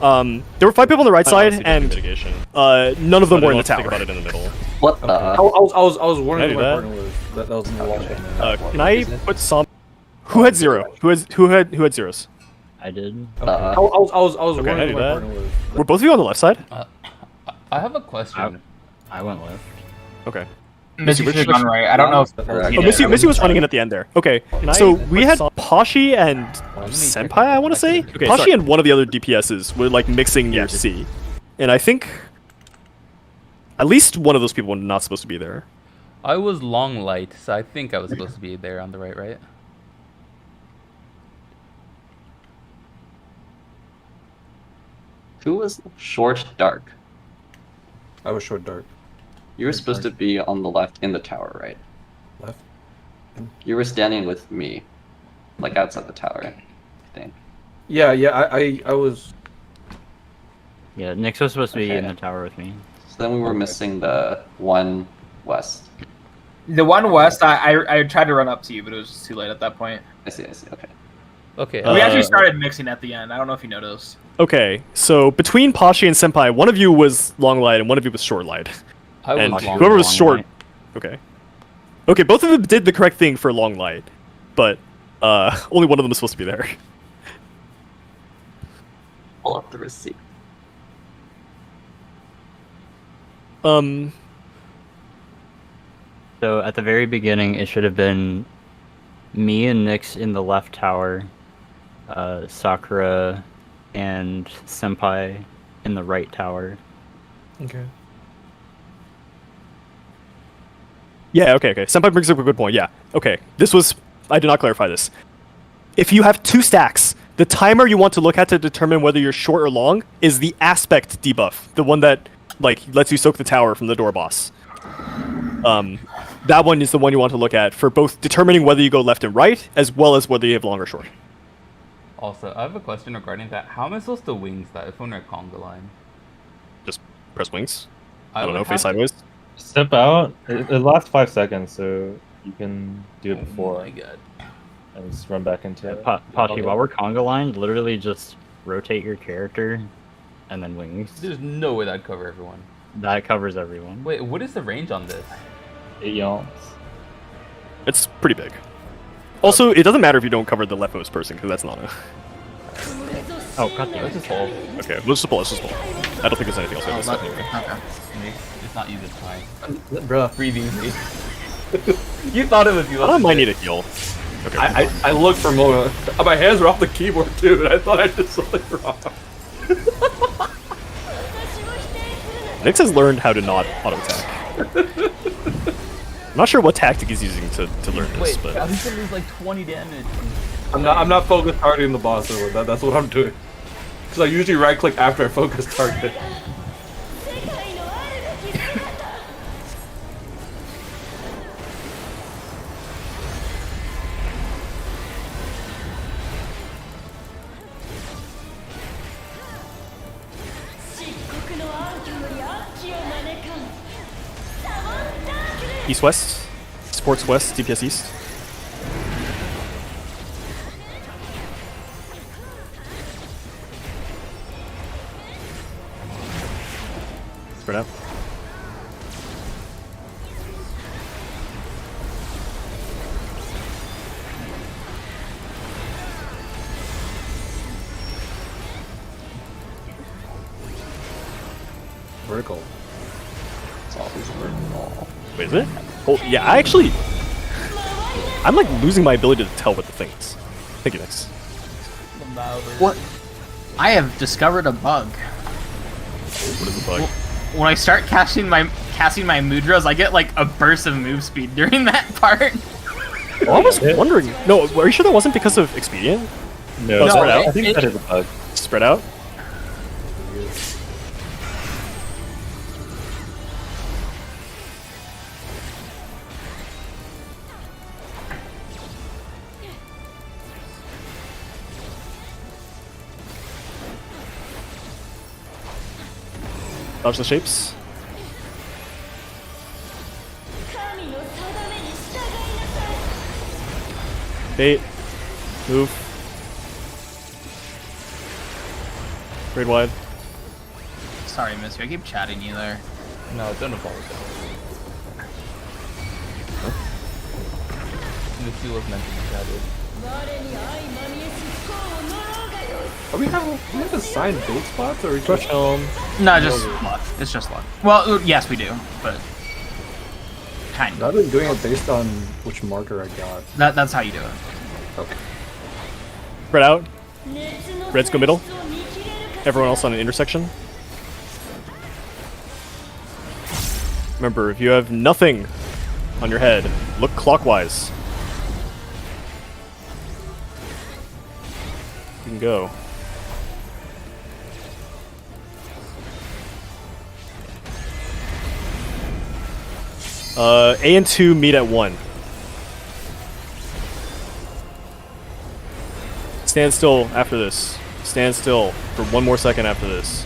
[SPEAKER 5] There were 5 people on the right side, and none of them were in the tower.
[SPEAKER 4] Think about it in the middle.
[SPEAKER 7] What the?
[SPEAKER 3] I was wondering
[SPEAKER 5] Can
[SPEAKER 3] who
[SPEAKER 5] I
[SPEAKER 3] my
[SPEAKER 5] do
[SPEAKER 3] partner was. That was in the watch.
[SPEAKER 5] Can I put some? Who had 0? Who had zeros?
[SPEAKER 6] I did.
[SPEAKER 3] I was
[SPEAKER 5] Okay,
[SPEAKER 3] wondering
[SPEAKER 5] I
[SPEAKER 3] who
[SPEAKER 5] do
[SPEAKER 3] my
[SPEAKER 5] that.
[SPEAKER 3] partner was.
[SPEAKER 5] Were both of you on the left side?
[SPEAKER 2] I have a question.
[SPEAKER 6] I went left.
[SPEAKER 5] Okay.
[SPEAKER 1] Missy should have gone right. I don't know if
[SPEAKER 7] Correct.
[SPEAKER 5] Oh, Missy was running in at the end there. Okay, so we had Pashi and
[SPEAKER 2] me check
[SPEAKER 5] Senpai,
[SPEAKER 2] my
[SPEAKER 5] I want to say.
[SPEAKER 2] Okay,
[SPEAKER 5] Pashi and one of the other DPSs were like mixing near C, and I think at least one of those people were not supposed to be there.
[SPEAKER 2] I was long light, so I think I was supposed to be there on the right?
[SPEAKER 7] Who was short dark?
[SPEAKER 3] I was short dark.
[SPEAKER 7] You were supposed to be on the left in the tower, right?
[SPEAKER 3] Left.
[SPEAKER 7] You were standing with me, like outside the tower, I think.
[SPEAKER 3] Yeah, I was.
[SPEAKER 6] Yeah, Nyx was supposed to be in
[SPEAKER 7] Okay.
[SPEAKER 6] the tower with me.
[SPEAKER 7] So then we were missing the one west.
[SPEAKER 1] the one west. I tried to run up to you, but it was just too late at that point.
[SPEAKER 7] I see. Okay.
[SPEAKER 2] Okay.
[SPEAKER 1] We actually
[SPEAKER 5] Uh,
[SPEAKER 1] started mixing at the end. I don't know if you noticed.
[SPEAKER 5] Okay, so between Pashi and Senpai, one of you was long light and one of you was short light.
[SPEAKER 2] I was
[SPEAKER 5] And
[SPEAKER 2] long.
[SPEAKER 5] whoever was
[SPEAKER 6] long
[SPEAKER 5] short,
[SPEAKER 6] light.
[SPEAKER 5] okay. Okay, both of them did the correct thing for long light, but only one of them was supposed to be there.
[SPEAKER 7] Pull up the receipt.
[SPEAKER 6] So at the very beginning, it should have been me and Nyx in the left tower, Sakura and Senpai in the right tower.
[SPEAKER 5] Okay. Yeah, okay. Senpai brings up a good point, yeah. Okay, I did not clarify this. If you have 2 stacks, the timer you want to look at to determine whether you're short or long is the aspect debuff, the one that, like, lets you soak the tower from the door boss. That one is the one you want to look at for both determining whether you go left and right, as well as whether you have long or short.
[SPEAKER 2] Also, I have a question regarding that. How am I supposed to wings that if we're in a conga line?
[SPEAKER 5] Just press wings. I don't
[SPEAKER 2] would
[SPEAKER 5] know,
[SPEAKER 2] have
[SPEAKER 5] face
[SPEAKER 2] to-
[SPEAKER 5] sideways.
[SPEAKER 4] Step out. It lasts 5 seconds, so you can do it
[SPEAKER 2] Oh
[SPEAKER 4] before
[SPEAKER 2] my god.
[SPEAKER 4] and just run back into it.
[SPEAKER 6] Pachi, while we're conga lined, literally just rotate your character and then wings.
[SPEAKER 2] There's no way that'd cover everyone.
[SPEAKER 6] That covers everyone.
[SPEAKER 2] Wait, what is the range on this?
[SPEAKER 4] 8 yawns.
[SPEAKER 5] It's pretty big. Also, it doesn't matter if you don't cover the leftmost person, because that's not a...
[SPEAKER 6] Oh, goddamn.
[SPEAKER 2] Let's just hold.
[SPEAKER 5] Okay, let's just pull, let's just pull. I don't think there's anything else.
[SPEAKER 1] Oh,
[SPEAKER 5] This
[SPEAKER 1] that-
[SPEAKER 5] stuff.
[SPEAKER 1] okay.
[SPEAKER 2] It's not you this time.
[SPEAKER 3] Bruh.
[SPEAKER 2] Breathe easy. You thought it was you.
[SPEAKER 5] I might need a heal. Okay.
[SPEAKER 3] I looked for a moment. My hands were off the keyboard too, and I thought I did something wrong.
[SPEAKER 5] Nyx has learned how to not auto-attack. I'm not sure what tactic he's using to learn this,
[SPEAKER 2] Wait,
[SPEAKER 5] but...
[SPEAKER 2] I was gonna lose like 20 damage.
[SPEAKER 3] I'm not focused targeting the boss or that's what I'm doing. Because I usually right click after I focus target.
[SPEAKER 5] East-west. Sports west, DPS east. Spread out.
[SPEAKER 3] Vertical.
[SPEAKER 7] It's always vertical.
[SPEAKER 5] Wait, is it? Oh, yeah, I'm like losing my ability to tell what the thing is. Thank you, Nyx.
[SPEAKER 1] What? I have discovered a bug.
[SPEAKER 5] What is the bug?
[SPEAKER 1] When I start casting my mudras, I get like a burst of move speed during that part.
[SPEAKER 5] Well, I was wondering. No, are you sure that wasn't because of expedient?
[SPEAKER 4] No,
[SPEAKER 1] No,
[SPEAKER 4] spread out. I
[SPEAKER 1] it-
[SPEAKER 4] think
[SPEAKER 1] it-
[SPEAKER 4] that is a bug.
[SPEAKER 5] Spread out. Dodge the shapes. Bait. Move. Raid wide.
[SPEAKER 1] Sorry, Mister. I keep chatting you there.
[SPEAKER 2] No, don't apologize. This was meant to be chatted.
[SPEAKER 3] Are we have assigned build spots or
[SPEAKER 4] Crush helm.
[SPEAKER 1] No, just luck. It's just luck. Well, yes, we do, but kind of.
[SPEAKER 3] I've been doing it based on which marker I got.
[SPEAKER 1] That's how you do it.
[SPEAKER 3] Okay.
[SPEAKER 5] Spread out. Reds go middle. Everyone else on an intersection. Remember, if you have nothing on your head, look clockwise. You can go. A and 2 meet at 1. Stand still after this. Stand still for 1 more second after this.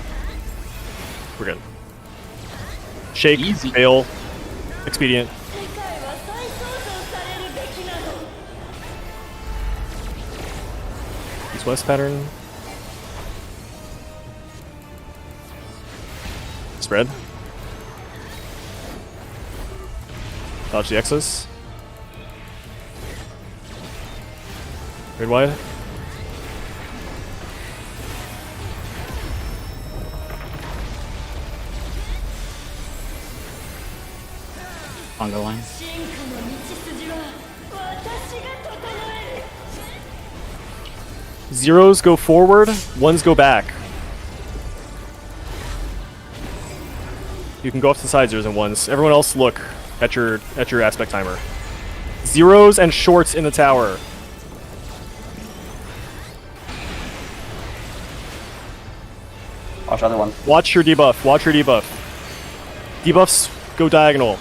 [SPEAKER 5] We're good. Shake,
[SPEAKER 1] Easy.
[SPEAKER 5] fail, expedient. East-west pattern. Spread. Dodge the X's. Grid wide.
[SPEAKER 6] Conga line.
[SPEAKER 5] Zeros go forward, ones go back. You can go off to the side, zeros and ones. Everyone else look at your aspect timer. Zeros and shorts in the tower.
[SPEAKER 7] Watch other one.
[SPEAKER 5] Watch your debuff. Watch your debuff. Debuffs go diagonal.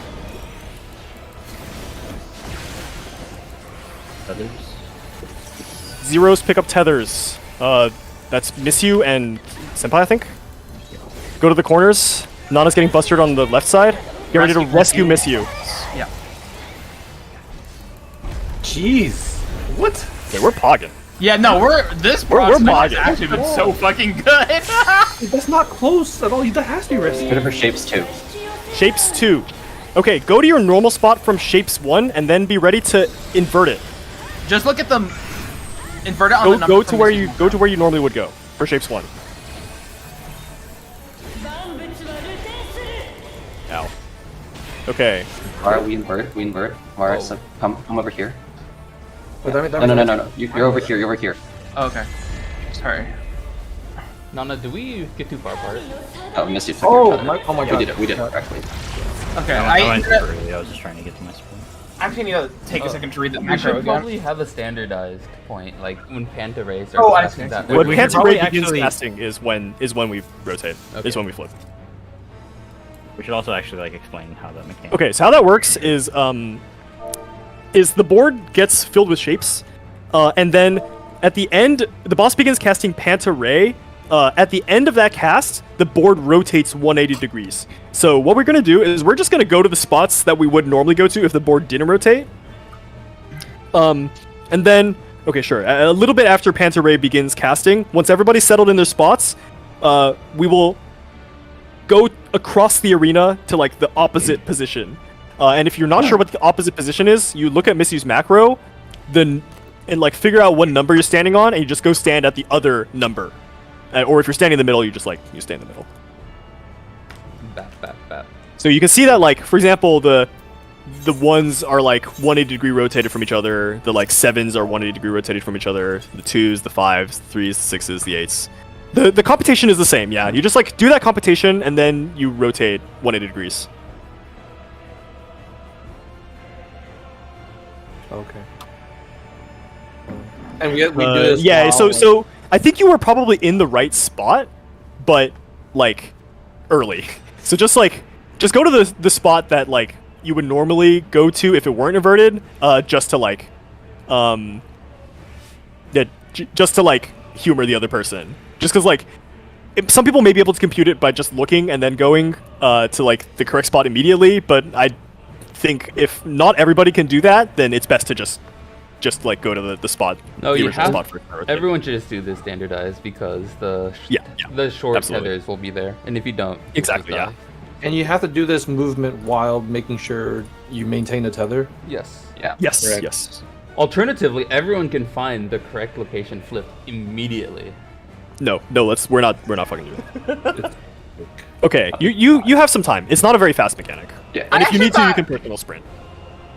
[SPEAKER 6] Others.
[SPEAKER 5] Zeros pick up tethers. That's Miss You and Senpai, I think. Go to the corners. Nana's getting busted on the left side. Get ready to rescue Miss You.
[SPEAKER 1] Yeah.
[SPEAKER 3] Jeez. What?
[SPEAKER 5] Okay, we're pogging.
[SPEAKER 1] Yeah, no, this
[SPEAKER 5] We're
[SPEAKER 1] process has
[SPEAKER 5] modding.
[SPEAKER 1] actually been so fucking good.
[SPEAKER 3] That's not close at all. That has to be risky.
[SPEAKER 7] Good for shapes too.
[SPEAKER 5] Shapes 2. Okay, go to your normal spot from shapes 1, and then be ready to invert it.
[SPEAKER 1] Just look at them. Invert it on the number.
[SPEAKER 5] Go to
[SPEAKER 1] from
[SPEAKER 5] where
[SPEAKER 1] this-
[SPEAKER 5] you go to where you normally would go for shapes 1.
[SPEAKER 8] 万物は流転する
[SPEAKER 5] Ow. Okay.
[SPEAKER 7] Mara, we invert. We invert. Mara, so come over here.
[SPEAKER 3] Wait, that
[SPEAKER 7] No, no, no, no, no. You're over here. You're over here.
[SPEAKER 1] Oh, okay. Sorry.
[SPEAKER 2] Nana, do we get too far apart?
[SPEAKER 7] Oh, we missed you.
[SPEAKER 3] Oh my god.
[SPEAKER 7] We did it. We did it correctly.
[SPEAKER 1] Okay,
[SPEAKER 6] I went
[SPEAKER 1] I
[SPEAKER 6] super early. I was just trying to get to my spot.
[SPEAKER 1] actually need to take a second to read the
[SPEAKER 2] We
[SPEAKER 1] macro
[SPEAKER 2] should
[SPEAKER 1] again.
[SPEAKER 2] probably have a standardized point, like when Panta Ray starts
[SPEAKER 1] Oh, I
[SPEAKER 2] casting
[SPEAKER 1] see.
[SPEAKER 2] that.
[SPEAKER 6] Well,
[SPEAKER 5] When
[SPEAKER 6] we should
[SPEAKER 5] Panta
[SPEAKER 6] probably
[SPEAKER 5] Ray begins
[SPEAKER 6] actually-
[SPEAKER 5] casting is when we rotate.
[SPEAKER 2] Okay.
[SPEAKER 5] Is when we flip.
[SPEAKER 6] We should also actually like explain how that mechanic.
[SPEAKER 5] Okay, so how that works is the board gets filled with shapes, and then at the end, the boss begins casting Panta Ray. At the end of that cast, the board rotates 180 degrees. So what we're gonna do is we're just gonna go to the spots that we would normally go to if the board didn't rotate. And then, okay, sure. A little bit after Panta Ray begins casting, once everybody's settled in their spots, we will go across the arena to like the opposite position. And if you're not sure what the opposite position is, you look at Missy's macro, and like figure out what number you're standing on, and you just go stand at the other number. Or if you're standing in the middle, you stay in the middle.
[SPEAKER 2] Bap, bap, bap.
[SPEAKER 5] So you can see that, like, for example, the ones are like 180 degree rotated from each other. The like 7s are 180 degree rotated from each other. The 2s, the 5s, the 3s, the 6s, the 8s. The computation is the same. Yeah, you just like do that computation and then you rotate 180 degrees.
[SPEAKER 3] Okay. And we do this.
[SPEAKER 5] Yeah.
[SPEAKER 3] while,
[SPEAKER 5] So I think you were probably in the right spot, but like early. So just go to the spot that like you would normally go to if it weren't inverted, just to like, just to like humor the other person. Just because like some people may be able to compute it by just looking and then going to like the correct spot immediately, but I think if not everybody can do that, then it's best to just like go to the spot.
[SPEAKER 2] No,
[SPEAKER 5] the
[SPEAKER 2] you
[SPEAKER 5] original
[SPEAKER 2] have.
[SPEAKER 5] spot for rotate.
[SPEAKER 2] Everyone should just do this standardized because the
[SPEAKER 5] Yeah,
[SPEAKER 2] short
[SPEAKER 5] absolutely.
[SPEAKER 2] tethers will be there, and if you don't, you'll
[SPEAKER 5] Exactly,
[SPEAKER 2] just
[SPEAKER 5] yeah.
[SPEAKER 2] die.
[SPEAKER 3] And you have to do this movement while making sure you maintain the tether.
[SPEAKER 2] Yes.
[SPEAKER 7] Yeah.
[SPEAKER 5] Yes,
[SPEAKER 3] Correct.
[SPEAKER 5] yes.
[SPEAKER 2] Alternatively, everyone can find the correct location flipped immediately.
[SPEAKER 5] No, we're not fucking doing that. Okay, you have some time. It's not a very fast mechanic.
[SPEAKER 7] Yeah.
[SPEAKER 5] And if you
[SPEAKER 1] actually
[SPEAKER 5] need to, you
[SPEAKER 1] thought-
[SPEAKER 5] can personal sprint.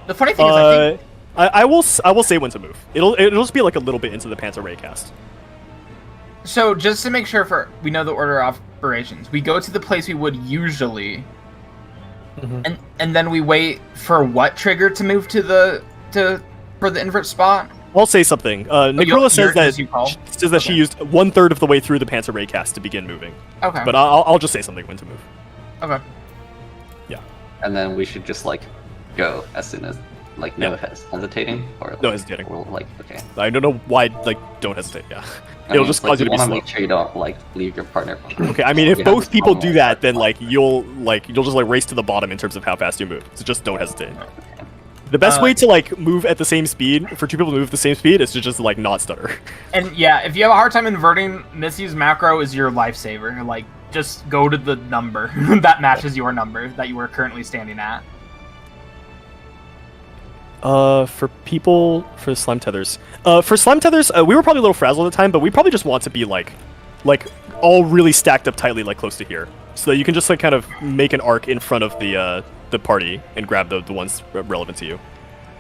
[SPEAKER 1] The funny thing is, I think
[SPEAKER 5] I will say when to move. It'll just be like a little bit into the Panta Ray cast.
[SPEAKER 1] so. Just to make sure we know the order of operations, we go to the place we would usually, and then we wait for what trigger to move to for the invert spot.
[SPEAKER 5] I'll say something. Nicola
[SPEAKER 1] you're-
[SPEAKER 5] says
[SPEAKER 1] as you call?
[SPEAKER 5] that she used 1/3 of the way through the Panta Ray cast to begin moving.
[SPEAKER 1] Okay.
[SPEAKER 5] But I'll just say something when to move.
[SPEAKER 1] Okay.
[SPEAKER 7] And then we should just like go as soon as like no
[SPEAKER 5] Yeah.
[SPEAKER 7] hesitating or like,
[SPEAKER 5] No hesitating.
[SPEAKER 7] We'll, like okay.
[SPEAKER 5] I don't know why. Like, don't hesitate. Yeah,
[SPEAKER 7] I
[SPEAKER 5] it'll
[SPEAKER 7] mean,
[SPEAKER 5] just
[SPEAKER 7] like,
[SPEAKER 5] cause you to be
[SPEAKER 7] wanna
[SPEAKER 5] slow.
[SPEAKER 7] make sure you don't like leave your partner behind.
[SPEAKER 5] Okay, I mean, if
[SPEAKER 7] You have
[SPEAKER 5] both
[SPEAKER 7] this
[SPEAKER 5] people
[SPEAKER 7] problem
[SPEAKER 5] do that,
[SPEAKER 7] where,
[SPEAKER 5] then like you'll just like race to the bottom in terms of how fast you move. So just don't hesitate. The best way to like move at the same speed for two people to move at the same speed is to just like not stutter.
[SPEAKER 1] And yeah, if you have a hard time inverting, Missy's macro is your lifesaver. Like, just go to the number that matches your number that you are currently standing at.
[SPEAKER 5] For slime tethers, we were probably a little frazzled at the time, but we probably just want to be like all really stacked up tightly, like close to here, so that you can just like kind of make an arc in front of the party and grab the ones relevant to you.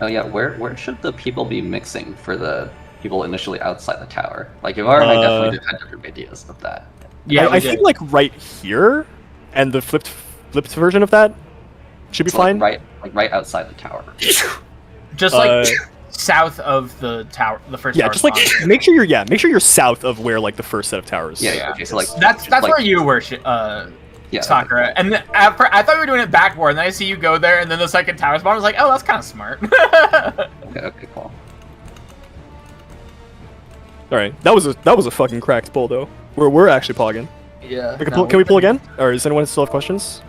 [SPEAKER 7] Oh yeah, where should the people be mixing for the people initially outside the tower? Like Ivar and I definitely had different ideas of that.
[SPEAKER 1] Yeah,
[SPEAKER 5] I think like right here, and the flipped version of that should be
[SPEAKER 7] So,
[SPEAKER 5] fine.
[SPEAKER 7] like, right outside the tower.
[SPEAKER 1] just like south of the tower, the first.
[SPEAKER 5] Yeah,
[SPEAKER 1] tower
[SPEAKER 5] just like
[SPEAKER 1] spot.
[SPEAKER 5] make sure you're south of where like the first set of towers.
[SPEAKER 7] Yeah. Okay, so like
[SPEAKER 1] That's
[SPEAKER 7] like,
[SPEAKER 1] where you were,
[SPEAKER 7] yeah,
[SPEAKER 1] Sakura. And then I thought we were doing it backward, and then I see you go there, and then the second tower spot. I was like, oh, that's kind of smart.
[SPEAKER 7] Okay, cool.
[SPEAKER 5] All right, that was a fucking cracked pull though. We're actually pogging.
[SPEAKER 1] Yeah.
[SPEAKER 5] Can we pull again, or does anyone still have questions?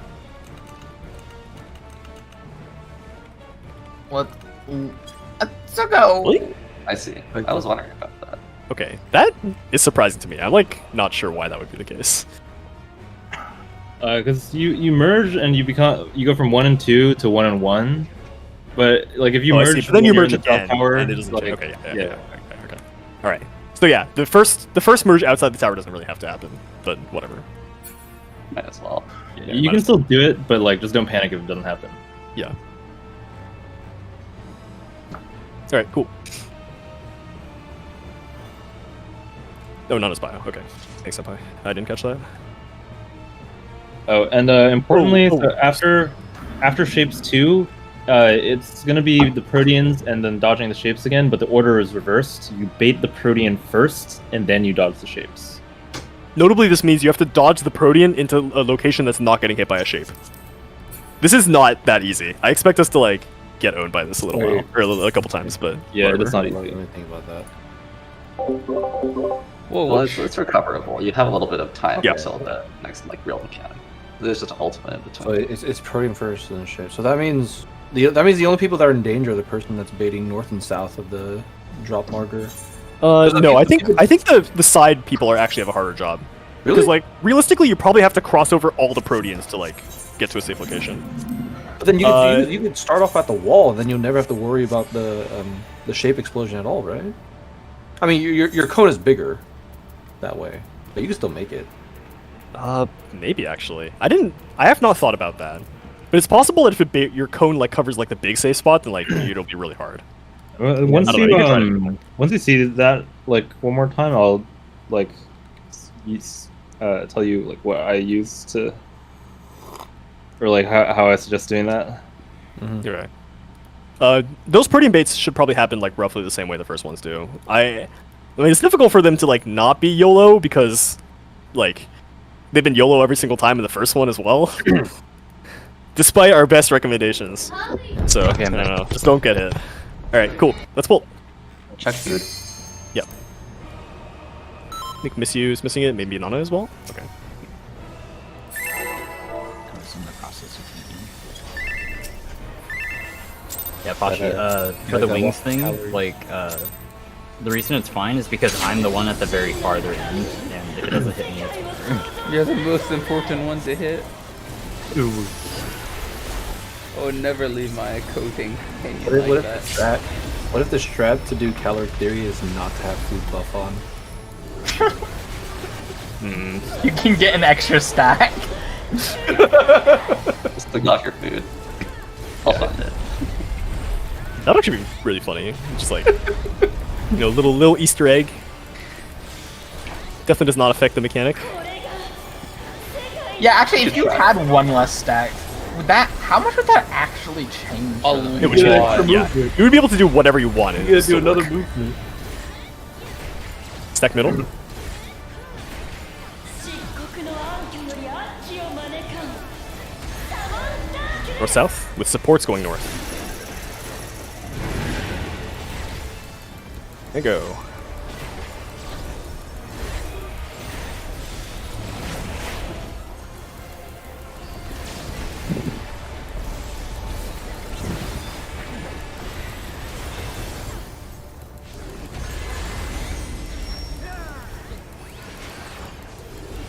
[SPEAKER 1] Let's go.
[SPEAKER 5] Really?
[SPEAKER 7] I see. I was wondering about that.
[SPEAKER 5] Okay, that is surprising to me. I'm like not sure why that would be the case.
[SPEAKER 4] Because you merge and you go from 1 and 2 to 1 and 1, but like if you
[SPEAKER 5] Oh, I see,
[SPEAKER 4] merge,
[SPEAKER 5] but then you
[SPEAKER 4] when you're
[SPEAKER 5] merge
[SPEAKER 4] in the top
[SPEAKER 5] again,
[SPEAKER 4] tower,
[SPEAKER 5] and it doesn't
[SPEAKER 4] like,
[SPEAKER 5] change. Okay, yeah. Okay. All right. So yeah, the first merge outside the tower doesn't really have to happen, but whatever.
[SPEAKER 7] Might as well.
[SPEAKER 4] Yeah, you can still do it, but like just don't panic if it doesn't happen.
[SPEAKER 5] Yeah. All right, cool. Oh, not as bio. Okay, thanks, Senpai. I didn't catch that.
[SPEAKER 4] Oh, and importantly,
[SPEAKER 5] Oh.
[SPEAKER 4] so after shapes 2, it's gonna be the Proteans and then dodging the shapes again, but the order is reversed. You bait the Protean first, and then you dodge the shapes.
[SPEAKER 5] Notably, this means you have to dodge the Protean into a location that's not getting hit by a shape. This is not that easy. I expect us to like get owned by this a little while, or a couple times, but
[SPEAKER 4] Yeah,
[SPEAKER 5] whatever.
[SPEAKER 4] that's not
[SPEAKER 3] Let
[SPEAKER 4] easy.
[SPEAKER 3] me think about that.
[SPEAKER 2] Whoa,
[SPEAKER 7] Well, it's recoverable. You have a little bit of time
[SPEAKER 5] Yeah.
[SPEAKER 7] until the next like real mechanic. There's just an ultimate in
[SPEAKER 3] So
[SPEAKER 7] between.
[SPEAKER 3] it's Protean first and then shape. So that means the only people that are in danger are the person that's baiting north and south of the drop marker.
[SPEAKER 5] No, I think the side people are actually have a harder job.
[SPEAKER 3] Really?
[SPEAKER 5] Because like realistically, you probably have to cross over all the Proteans to like get to a safe location.
[SPEAKER 3] But then you could start off at the wall, and then you'll never have to worry about the shape explosion at all, right? I mean, your cone is bigger that way, but you can still make it.
[SPEAKER 5] Maybe actually. I have not thought about that. But it's possible that if your cone like covers like the big safe spot, then like it'll be really hard.
[SPEAKER 4] Once
[SPEAKER 5] I don't know, you can try to
[SPEAKER 4] once you see that like one more time, I'll like tell you like what I use to, or like how I suggest doing that.
[SPEAKER 5] You're right. Those Protean baits should probably happen like roughly the same way the first ones do. I mean, it's difficult for them to like not be YOLO because like they've been YOLO every single time in the first one as well. Despite our best recommendations. So,
[SPEAKER 2] Okay,
[SPEAKER 5] I don't know. Just don't get hit. Alright, cool. Let's pull.
[SPEAKER 7] Check food.
[SPEAKER 5] Yep. I think Miss You is missing it. Maybe Nana as well? Okay.
[SPEAKER 6] Yeah, Pashi, for the wings thing, like, the reason it's fine is because I'm the one at the very farther end, and if it doesn't hit me, it's
[SPEAKER 2] You're the most important one to hit.
[SPEAKER 5] Ooh.
[SPEAKER 2] I would never leave my coating hanging
[SPEAKER 3] What
[SPEAKER 2] like
[SPEAKER 3] if
[SPEAKER 2] that.
[SPEAKER 3] what if the strat to do caloric theory is not to have food buff on?
[SPEAKER 1] You can get an extra stack.
[SPEAKER 7] Just to knock your food. I'll find it.
[SPEAKER 5] That'd actually be really funny. Just like, little Easter egg. Definitely does not affect the mechanic.
[SPEAKER 1] Yeah, actually, if you had one less stack, how much would that actually change?
[SPEAKER 5] It would change. Yeah. You would be able to do whatever you wanted.
[SPEAKER 3] You gotta do another movement.
[SPEAKER 5] Stack middle.
[SPEAKER 8] 漆黒の暗渠よりアッチを招かんサマンダーク
[SPEAKER 5] North south with supports going north. There you go.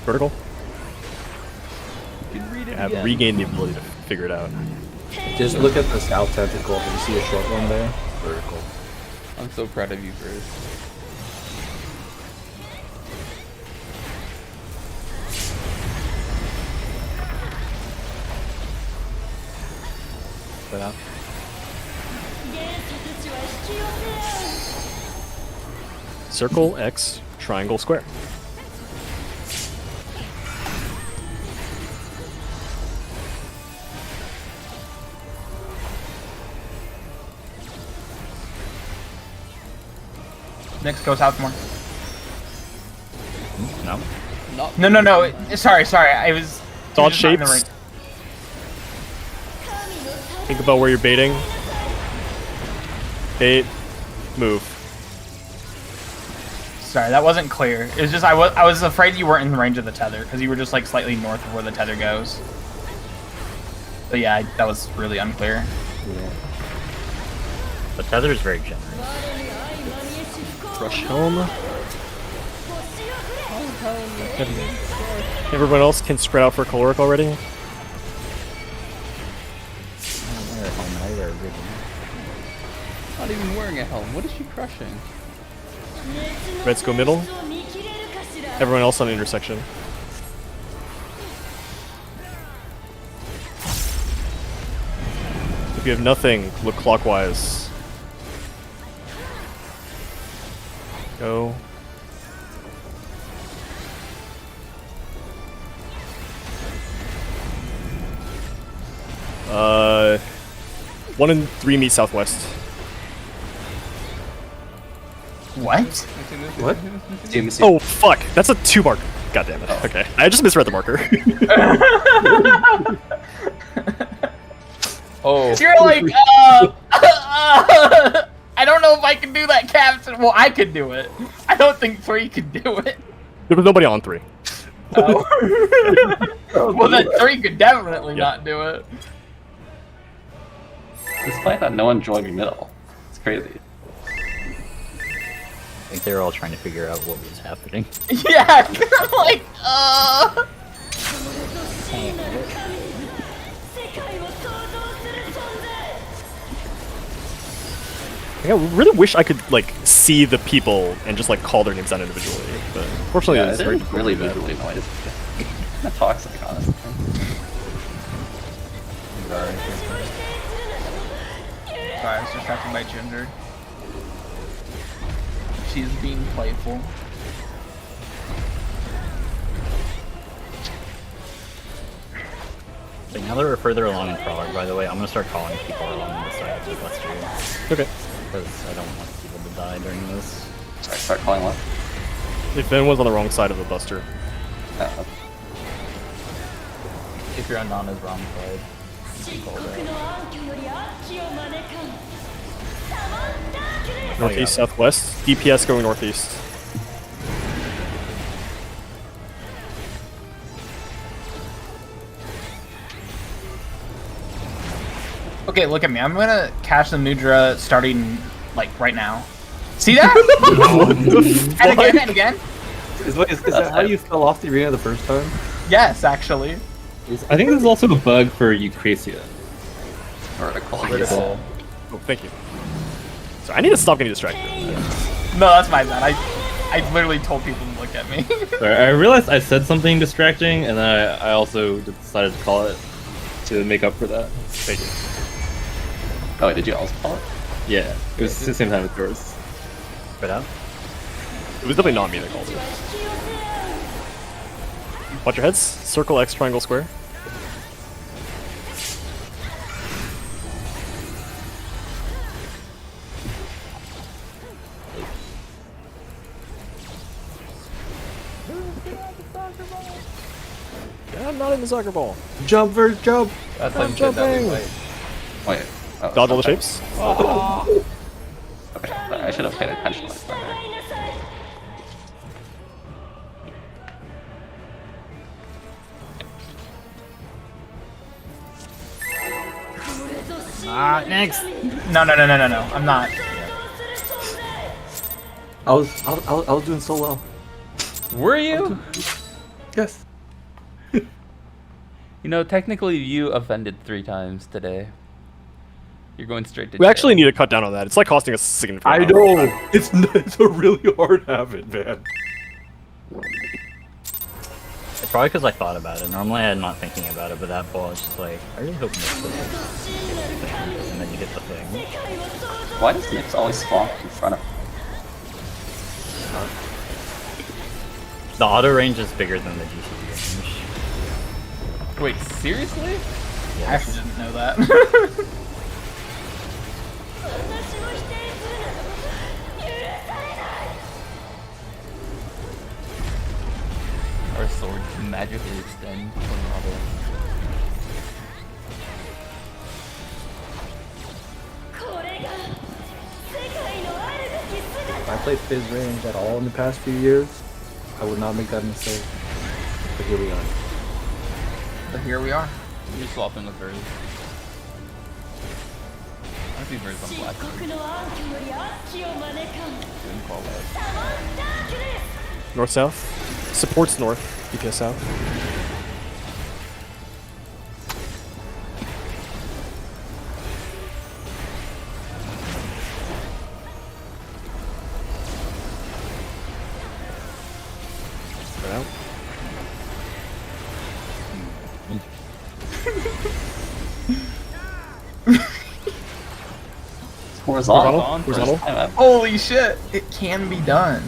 [SPEAKER 5] Vertical. I have regained the ability to figure it out.
[SPEAKER 3] Just look at the south tentacle. You see a short one there? Vertical.
[SPEAKER 2] I'm so proud of you, Bruce.
[SPEAKER 3] But,
[SPEAKER 8] 元素たちは引き寄せ合う
[SPEAKER 5] Circle, X, triangle, square.
[SPEAKER 1] Next, go south more.
[SPEAKER 6] no.
[SPEAKER 1] No. Sorry. I was.
[SPEAKER 5] Dodge
[SPEAKER 1] not in the
[SPEAKER 5] shapes.
[SPEAKER 1] right-
[SPEAKER 5] Think about where you're baiting. Bait. Move.
[SPEAKER 1] Sorry, that wasn't clear. It was just I was afraid you weren't in the range of the tether because you were just like slightly north of where the tether goes. But yeah, that was really unclear.
[SPEAKER 6] The tether is very generous.
[SPEAKER 5] Rush home. Everyone else can spread out for caloric already.
[SPEAKER 6] I don't wear a helmet, I wear a ribbon.
[SPEAKER 2] Not even wearing a helm. What is she crushing?
[SPEAKER 5] Reds go middle. Everyone else on the intersection. If you have nothing, look clockwise. Go. Uh, 1 and 3 meet southwest.
[SPEAKER 1] What?
[SPEAKER 3] What?
[SPEAKER 5] Oh fuck! That's a 2 mark. God damn it. Okay, I just misread the marker.
[SPEAKER 2] Oh.
[SPEAKER 1] You're like, I don't know if I can do that, Captain. Well, I could do it. I don't think 3 could do it.
[SPEAKER 5] There was nobody on 3.
[SPEAKER 1] Oh. Well, then 3 could definitely not do it.
[SPEAKER 7] Despite that, no one joined me middle. It's crazy.
[SPEAKER 6] I think they were all trying to figure out what was happening.
[SPEAKER 1] Yeah, I'm like,
[SPEAKER 5] I really wish I could like see the people and just like call their names out individually, but fortunately,
[SPEAKER 7] Yeah,
[SPEAKER 5] it's
[SPEAKER 7] it
[SPEAKER 5] very
[SPEAKER 7] is really visually noise. Kind of toxic, honestly.
[SPEAKER 1] Sorry, I was distracted by Ginger. She's being playful.
[SPEAKER 6] But now that we're further along in Prague, by the way, I'm gonna start calling people along the side of the Buster.
[SPEAKER 5] Okay.
[SPEAKER 6] Because I don't want people to die during this.
[SPEAKER 7] Sorry, start calling what?
[SPEAKER 5] If anyone's on the wrong side of the Buster,
[SPEAKER 2] If you're on Nana's wrong side, you can call that.
[SPEAKER 5] northeast, southwest, DPS going northeast.
[SPEAKER 1] Okay, look at me. I'm gonna catch the Mudra starting, like, right now. See that? And again, and again.
[SPEAKER 3] Is that how you fell off the arena the first time?
[SPEAKER 1] Yes, actually.
[SPEAKER 4] I think this is also a bug for Eucrasia.
[SPEAKER 7] Vertical.
[SPEAKER 2] Critical.
[SPEAKER 5] Oh, thank you. So I need to stop getting distracted.
[SPEAKER 1] No, that's my bad. I literally told people to look at me.
[SPEAKER 4] Sorry, I realized I said something distracting, and then I also decided to call it to make up for that.
[SPEAKER 5] Thank you.
[SPEAKER 7] Oh, wait, did you also call it?
[SPEAKER 4] Yeah, it was the same time as yours.
[SPEAKER 6] Spread out.
[SPEAKER 5] It was definitely not me that called it. Watch your heads. Circle, X, triangle, square. Yeah, I'm not in the soccer ball.
[SPEAKER 3] Jump versus jump.
[SPEAKER 2] That's how you said that was
[SPEAKER 3] jumping.
[SPEAKER 2] like,
[SPEAKER 7] Wait. Oh,
[SPEAKER 5] Dodge all the
[SPEAKER 7] okay.
[SPEAKER 5] shapes.
[SPEAKER 7] Okay, I should have paid attention like that.
[SPEAKER 6] Next!
[SPEAKER 1] No. I'm not.
[SPEAKER 3] I was doing so well.
[SPEAKER 2] were you?
[SPEAKER 3] Yes.
[SPEAKER 2] You know, technically you offended 3 times today. You're going straight to
[SPEAKER 5] We
[SPEAKER 2] jail.
[SPEAKER 5] actually need to cut down on that. It's like costing us a significant
[SPEAKER 3] I
[SPEAKER 5] amount of
[SPEAKER 3] know.
[SPEAKER 5] time.
[SPEAKER 3] It's a really hard habit, man.
[SPEAKER 6] It's probably because I thought about it. Normally I'm not thinking about it, but that ball is just like, I really hope Nick's the thing. And then you get the thing.
[SPEAKER 7] Why does Nyx always spawn in front of
[SPEAKER 6] The auto range is bigger than the GCD range.
[SPEAKER 2] Wait, seriously?
[SPEAKER 1] I actually didn't know that.
[SPEAKER 2] Our sword can magically extend from auto.
[SPEAKER 3] If I played Fizz range at all in the past few years, I would not make that mistake. But here we are.
[SPEAKER 1] But here we are.
[SPEAKER 2] You're swapping with Verz. I see Verz on black. Doing call out.
[SPEAKER 5] North-south. Supports north, DPS south. Spread out.
[SPEAKER 7] Horizontal.
[SPEAKER 5] Horizontal.
[SPEAKER 7] First time ever.
[SPEAKER 1] Holy shit! It can be done.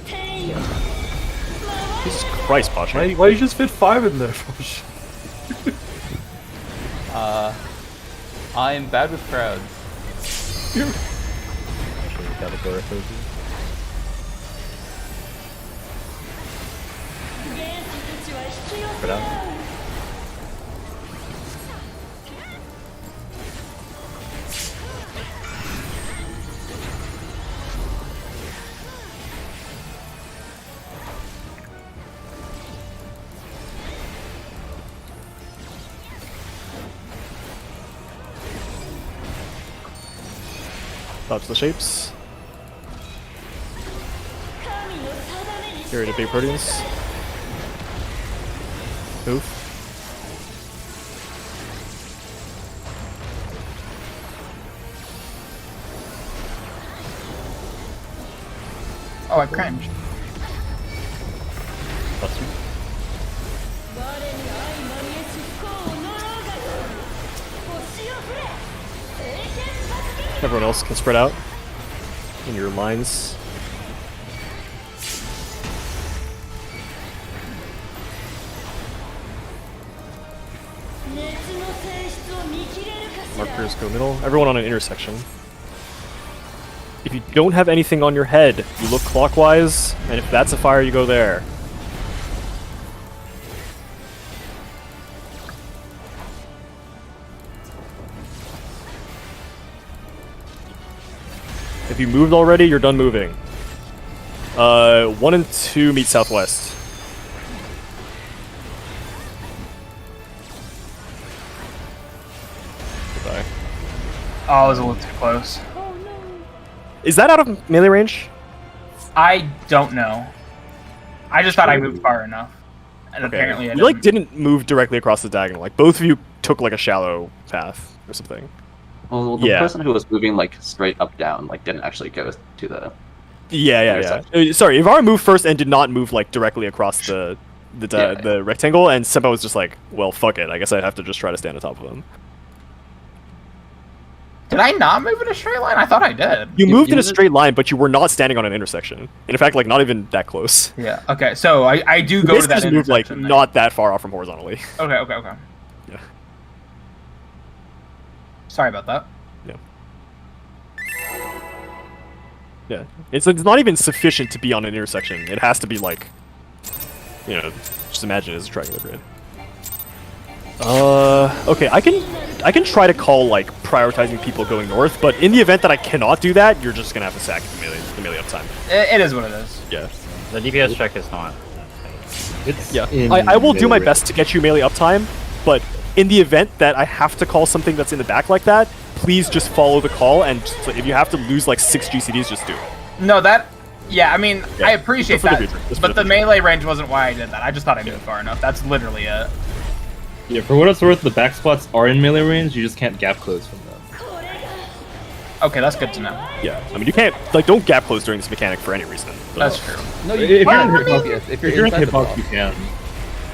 [SPEAKER 5] Jesus Christ, Pacha.
[SPEAKER 3] Why you just fit 5 in there?
[SPEAKER 2] I'm bad with crowds.
[SPEAKER 6] Got a door closes. Spread out.
[SPEAKER 5] Dodge the shapes. Get rid of big Proteans. Move.
[SPEAKER 1] Oh, I cringed.
[SPEAKER 6] Buster.
[SPEAKER 5] Everyone else can spread out in your lines. Markers go middle. Everyone on an intersection. If you don't have anything on your head, you look clockwise, and if that's a fire, you go there. If you moved already, you're done moving. 1 and 2 meet southwest. Goodbye.
[SPEAKER 1] Oh, I was a little too close.
[SPEAKER 5] Is that out of melee range?
[SPEAKER 1] I don't know. I just thought I moved far enough. And
[SPEAKER 5] Okay.
[SPEAKER 1] apparently I
[SPEAKER 5] You like
[SPEAKER 1] didn't.
[SPEAKER 5] didn't move directly across the diagonal. Like both of you took like a shallow path or something.
[SPEAKER 7] Well, the
[SPEAKER 5] Yeah.
[SPEAKER 7] person who was moving like straight up down like didn't actually go to the.
[SPEAKER 5] Yeah. Sorry, Ivara moved first and did not move like directly across the the rectangle, and Senpai was just like, well, fuck it. I guess I'd have to just try to stand on top of him.
[SPEAKER 1] Did I not move in a straight line? I thought I did.
[SPEAKER 5] You moved in a
[SPEAKER 7] moved-
[SPEAKER 5] straight line, but you were not standing on an intersection. And in fact, like not even that close.
[SPEAKER 1] Yeah. Okay. So I do
[SPEAKER 5] You
[SPEAKER 1] go to
[SPEAKER 5] basically
[SPEAKER 1] that
[SPEAKER 5] just moved like
[SPEAKER 1] intersection then.
[SPEAKER 5] not that far off from horizontally.
[SPEAKER 1] Okay.
[SPEAKER 5] Yeah.
[SPEAKER 1] Sorry about that.
[SPEAKER 5] Yeah, it's not even sufficient to be on an intersection. It has to be like, you know, just imagine it as a triangular grid. Okay, I can try to call like prioritizing people going north, but in the event that I cannot do that, you're just gonna have to sack the melee uptime.
[SPEAKER 1] It is what it is.
[SPEAKER 5] Yeah,
[SPEAKER 6] The DPS check is not.
[SPEAKER 4] It's
[SPEAKER 5] yeah.
[SPEAKER 4] in
[SPEAKER 5] I will do my
[SPEAKER 4] melee
[SPEAKER 5] best to get you melee uptime, but in the event that I have to call something that's in the back like that, please just follow the call, and just, if you have to lose like 6 GCDs, just do it.
[SPEAKER 1] No, that. Yeah, I mean,
[SPEAKER 5] Yeah,
[SPEAKER 1] I appreciate
[SPEAKER 5] just for the
[SPEAKER 1] that,
[SPEAKER 5] future, just for
[SPEAKER 1] but
[SPEAKER 5] the
[SPEAKER 1] the
[SPEAKER 5] future.
[SPEAKER 1] melee range wasn't why I did that. I just thought I moved far enough. That's literally it.
[SPEAKER 4] Yeah, for what it's worth, the back spots are in melee range. You just can't gap close from them.
[SPEAKER 1] Okay, that's good to know.
[SPEAKER 5] Yeah, I mean you can't like don't gap close during this mechanic for any reason. but-
[SPEAKER 1] That's true.
[SPEAKER 2] No,
[SPEAKER 4] If
[SPEAKER 2] you
[SPEAKER 4] you're
[SPEAKER 2] can.
[SPEAKER 4] in hitbox,
[SPEAKER 2] Yes,
[SPEAKER 4] if you're in
[SPEAKER 2] inside the
[SPEAKER 4] hitbox,
[SPEAKER 2] box.
[SPEAKER 4] you can.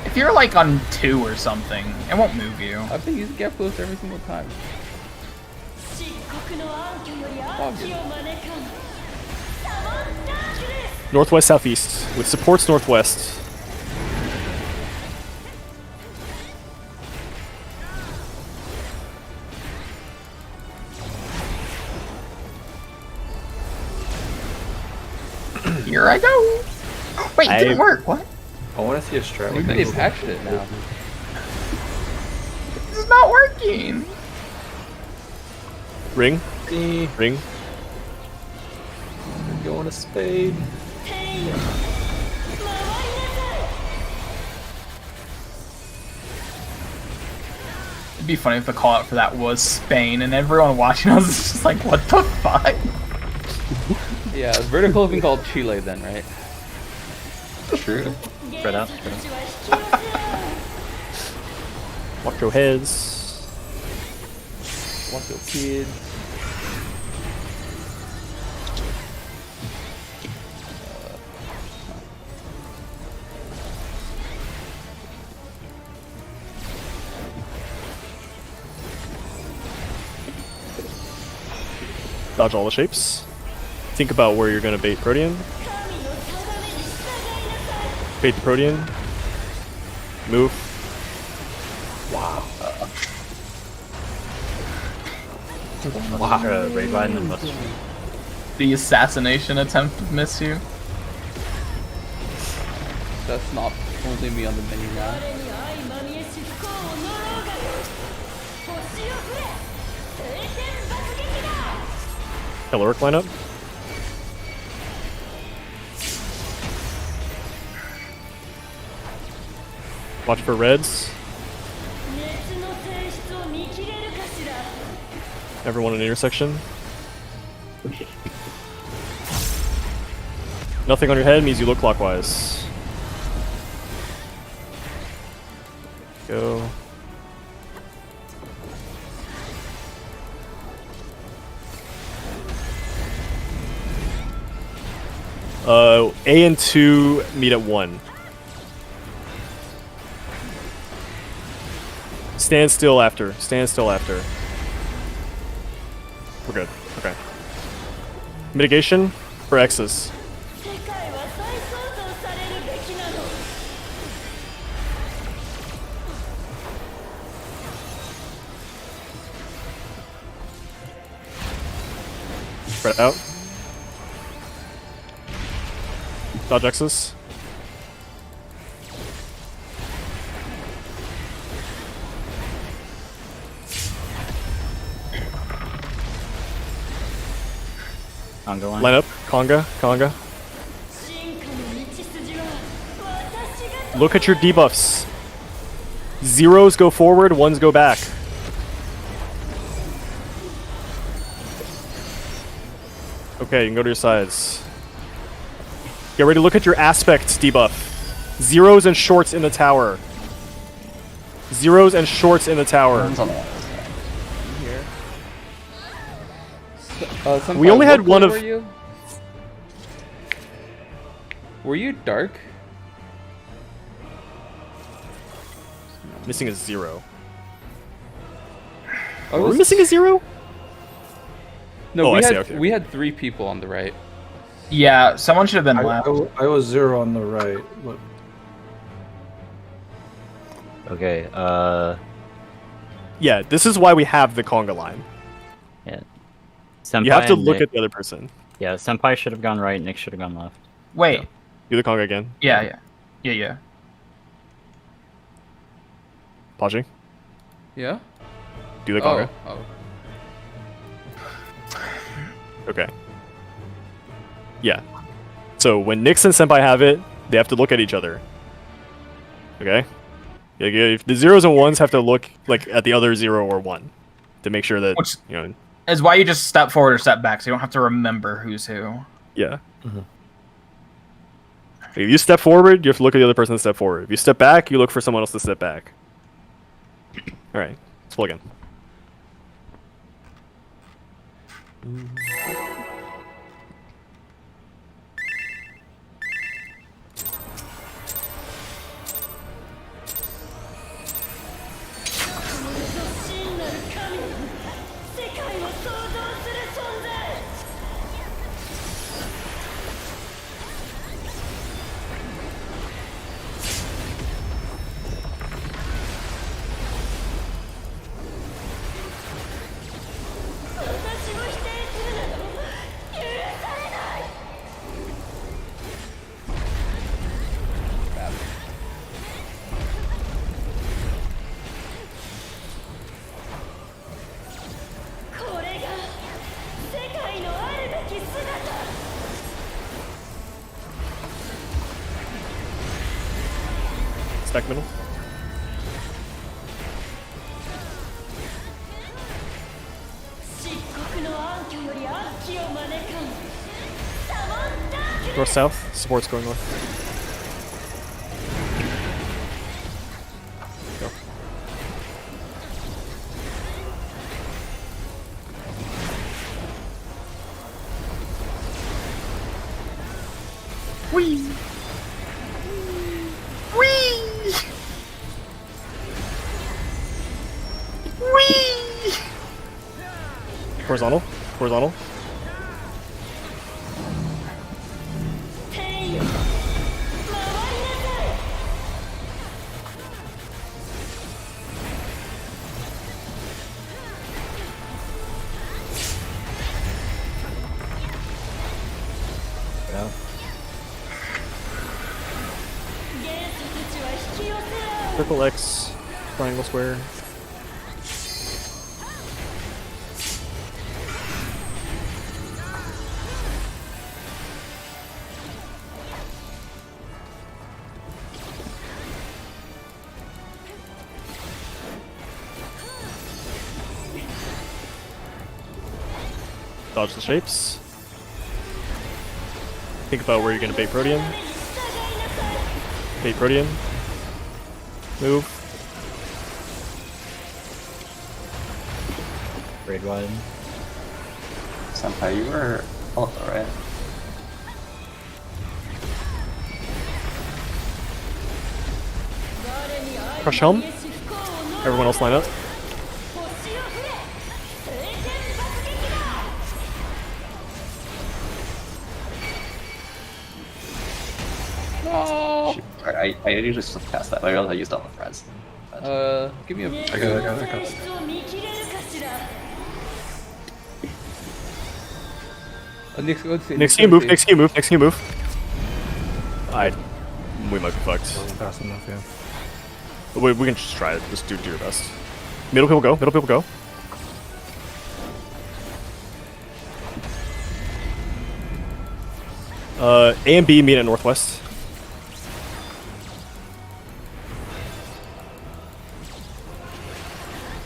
[SPEAKER 1] If you're like on 2 or something, it won't move you.
[SPEAKER 2] I've been using gap close every single time.
[SPEAKER 5] Northwest southeast with supports northwest.
[SPEAKER 1] Here I go. Wait, it didn't work. What?
[SPEAKER 3] I want to see a strat.
[SPEAKER 2] Maybe they patched it now.
[SPEAKER 1] This is not working.
[SPEAKER 5] Ring,
[SPEAKER 3] See,
[SPEAKER 5] ring.
[SPEAKER 3] go on a spade.
[SPEAKER 1] It'd be funny if the call out for that was Spain and everyone watching us is just like, what the fuck?
[SPEAKER 2] Yeah, vertical has been called Chile then, right?
[SPEAKER 7] True.
[SPEAKER 6] Spread out, spread out.
[SPEAKER 5] Watch your heads.
[SPEAKER 2] Watch your kids.
[SPEAKER 5] Dodge all the shapes. Think about where you're gonna bait Protean. Bait the Protean. Move.
[SPEAKER 6] Raid line and bust.
[SPEAKER 1] The assassination attempt miss you.
[SPEAKER 2] That's not only me on the menu now.
[SPEAKER 8] 我に相まみえし不幸を呪うが星を降れ晴天爆撃だ
[SPEAKER 5] Caloric lineup. Watch for reds.
[SPEAKER 8] 熱の性質を見切れるかしら
[SPEAKER 5] Everyone in intersection. Nothing on your head means you look clockwise. Go. A and 2 meet at 1. Stand still after. Stand still after. We're good. Okay. Mitigation for X's.
[SPEAKER 8] 世界は再創造されるべきなの
[SPEAKER 5] Spread out. Dodge X's.
[SPEAKER 6] Conga line.
[SPEAKER 5] Line up. Conga. Conga.
[SPEAKER 8] 進化の道筋は私が
[SPEAKER 5] Look at your debuffs. Zeros go forward, ones go back. Okay, you can go to your sides. Get ready to look at your aspects debuff. Zeros and shorts in the tower. Zeros and shorts in the tower.
[SPEAKER 7] Turns on the other side.
[SPEAKER 2] Senpai,
[SPEAKER 5] We only had
[SPEAKER 2] what
[SPEAKER 5] one
[SPEAKER 2] color
[SPEAKER 5] of-
[SPEAKER 2] Were you? Were you dark?
[SPEAKER 5] Missing a 0.
[SPEAKER 2] I
[SPEAKER 5] Are we
[SPEAKER 2] was-
[SPEAKER 5] missing a 0?
[SPEAKER 2] No,
[SPEAKER 5] Oh,
[SPEAKER 2] we
[SPEAKER 5] I
[SPEAKER 2] had
[SPEAKER 5] see, okay.
[SPEAKER 2] we had 3 people on the right.
[SPEAKER 1] Yeah, someone should have been
[SPEAKER 3] I,
[SPEAKER 1] left.
[SPEAKER 3] I was 0 on the right. Look.
[SPEAKER 6] Okay,
[SPEAKER 5] Yeah, this is why we have the conga line.
[SPEAKER 6] yeah. Senpai
[SPEAKER 5] You have to
[SPEAKER 6] and
[SPEAKER 5] look
[SPEAKER 6] Nick-
[SPEAKER 5] at the other person.
[SPEAKER 6] Yeah, Senpai should have gone right, Nick should have gone left.
[SPEAKER 1] Wait.
[SPEAKER 5] Do the conga again.
[SPEAKER 1] Yeah. Yeah.
[SPEAKER 5] Pausing.
[SPEAKER 2] Yeah.
[SPEAKER 5] Do the conga.
[SPEAKER 2] Oh.
[SPEAKER 5] Okay. Yeah. So when Nix and Senpai have it, they have to look at each other. Okay? Yeah, if the zeros and ones have to look like at the other 0 or 1 to make sure that
[SPEAKER 1] Which-
[SPEAKER 5] you know.
[SPEAKER 1] Is why you just step forward or step back, so you don't have to remember who's who.
[SPEAKER 5] Yeah. If you step forward, you have to look at the other person to step forward. If you step back, you look for someone else to step back. All right, let's plug in. Stack middle. North south. Support's going north.
[SPEAKER 1] Wee! Wee! Wee!
[SPEAKER 5] Horizontal. Horizontal.
[SPEAKER 8] 天よ回りなさい
[SPEAKER 6] Yeah.
[SPEAKER 8] 元素たちは引き寄せ合う
[SPEAKER 5] Circle X. Triangle square. Dodge the shapes. Think about where you're gonna bait Protean. Bait Protean. Move.
[SPEAKER 6] Grade wide.
[SPEAKER 7] Senpai, you were also right.
[SPEAKER 5] Crush Helm. Everyone else line up.
[SPEAKER 8] 星を振れ晴天爆撃だ
[SPEAKER 7] Shoot. Alright, I usually slip past that, but I realized I used all the friends.
[SPEAKER 2] Give me a.
[SPEAKER 3] I got it.
[SPEAKER 8] 演出を見切れるかしら
[SPEAKER 2] Next, let's see.
[SPEAKER 5] Next game move. Next game move. Next game move. We might be fucked.
[SPEAKER 3] Fast enough, yeah.
[SPEAKER 5] We can just try it. Just do your best. Middle people go. Middle people go. A and B meet at northwest.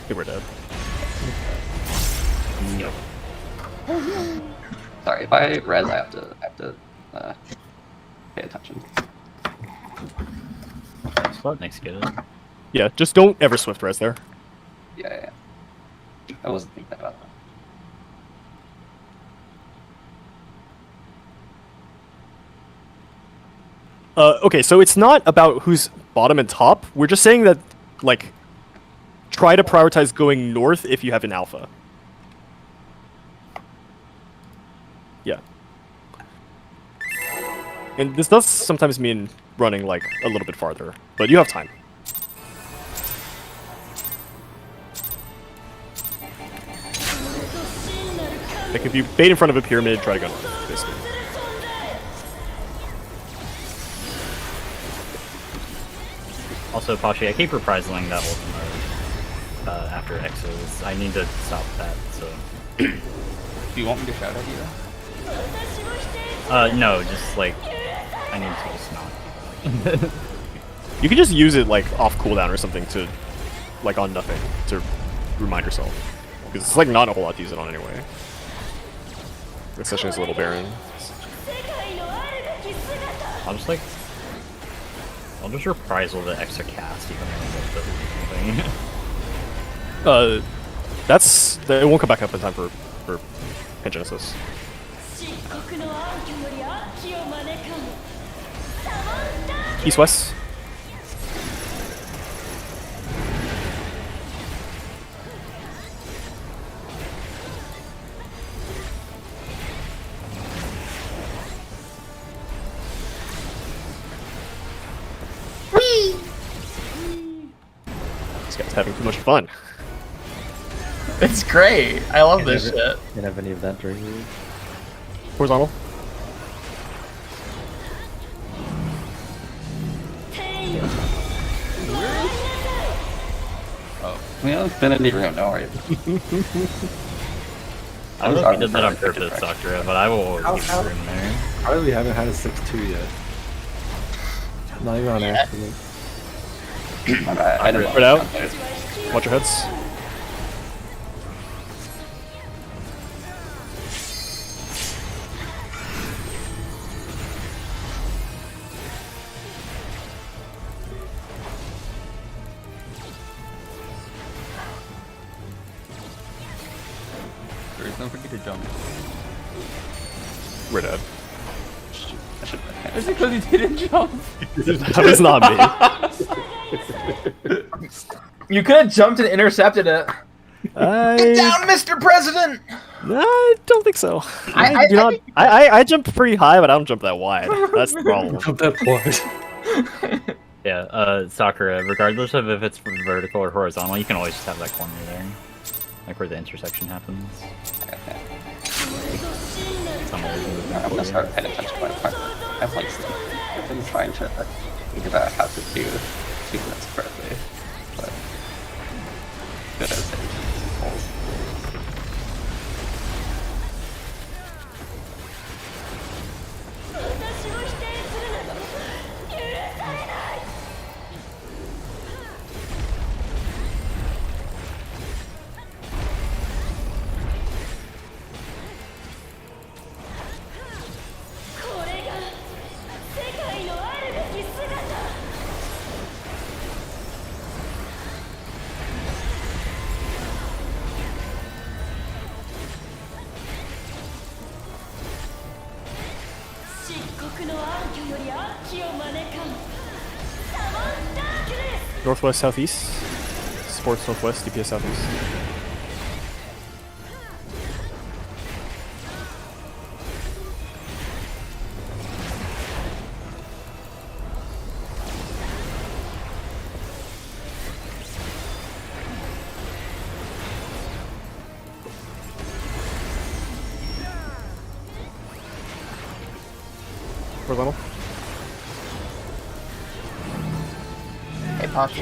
[SPEAKER 5] I think we're dead.
[SPEAKER 7] Sorry, if I res, I have to pay attention.
[SPEAKER 6] Slotnick's good.
[SPEAKER 5] Yeah, just don't ever swift res there.
[SPEAKER 7] Yeah. I wasn't thinking about that.
[SPEAKER 5] Okay, so it's not about who's bottom and top. We're just saying that, like, try to prioritize going north if you have an alpha. Yeah. And this does sometimes mean running, like, a little bit farther, but you have time. Like, if you bait in front of a pyramid, try to go north, basically.
[SPEAKER 6] Also, Pashi, I keep reprising that ultimate after X's. I need to stop that, so...
[SPEAKER 2] Do you want me to shout at you?
[SPEAKER 6] No, just, like, I need to just not.
[SPEAKER 5] You can just use it, like, off cooldown or something to, like, on nothing, to remind yourself. Because it's, like, not a whole lot to use it on anyway. This session is a little barren.
[SPEAKER 6] I'll just, like... I'll just reprisal the extra cast even though it doesn't do anything.
[SPEAKER 5] It won't come back up in time for Pangenesis.
[SPEAKER 8] 漆黒の暗渠より秋を招かぬサマンダー
[SPEAKER 5] East west. This guy's having too much fun.
[SPEAKER 1] It's great. I love this shit.
[SPEAKER 3] Didn't have any of that during the
[SPEAKER 5] Horizontal.
[SPEAKER 8] 天よ
[SPEAKER 7] We have Infinity Room, don't worry.
[SPEAKER 6] I don't know if he did that on purpose, Doctor, but I will keep it in there.
[SPEAKER 3] Probably haven't had a 6-2 yet. Not even on accident.
[SPEAKER 7] I didn't
[SPEAKER 5] Spread out. Watch your heads.
[SPEAKER 2] Don't forget to jump.
[SPEAKER 5] We're dead.
[SPEAKER 7] I should have
[SPEAKER 2] It's because he didn't jump.
[SPEAKER 5] That was not me.
[SPEAKER 1] You could have jumped and intercepted it. Get down, Mr. President!
[SPEAKER 5] I don't think so.
[SPEAKER 1] I
[SPEAKER 5] do not. I jump pretty high, but I don't jump that wide. That's the problem.
[SPEAKER 3] Jump that wide.
[SPEAKER 6] Yeah, Sakura, regardless of if it's vertical or horizontal, you can always just have that corner there. Like where the intersection happens.
[SPEAKER 7] I'm gonna start paying attention to my partner. I've been trying to figure out how to do 2 minutes correctly, but good as it is.
[SPEAKER 5] Northwest, southeast. Sports northwest, DPS southeast. Horizontal.
[SPEAKER 1] Hey, Posh.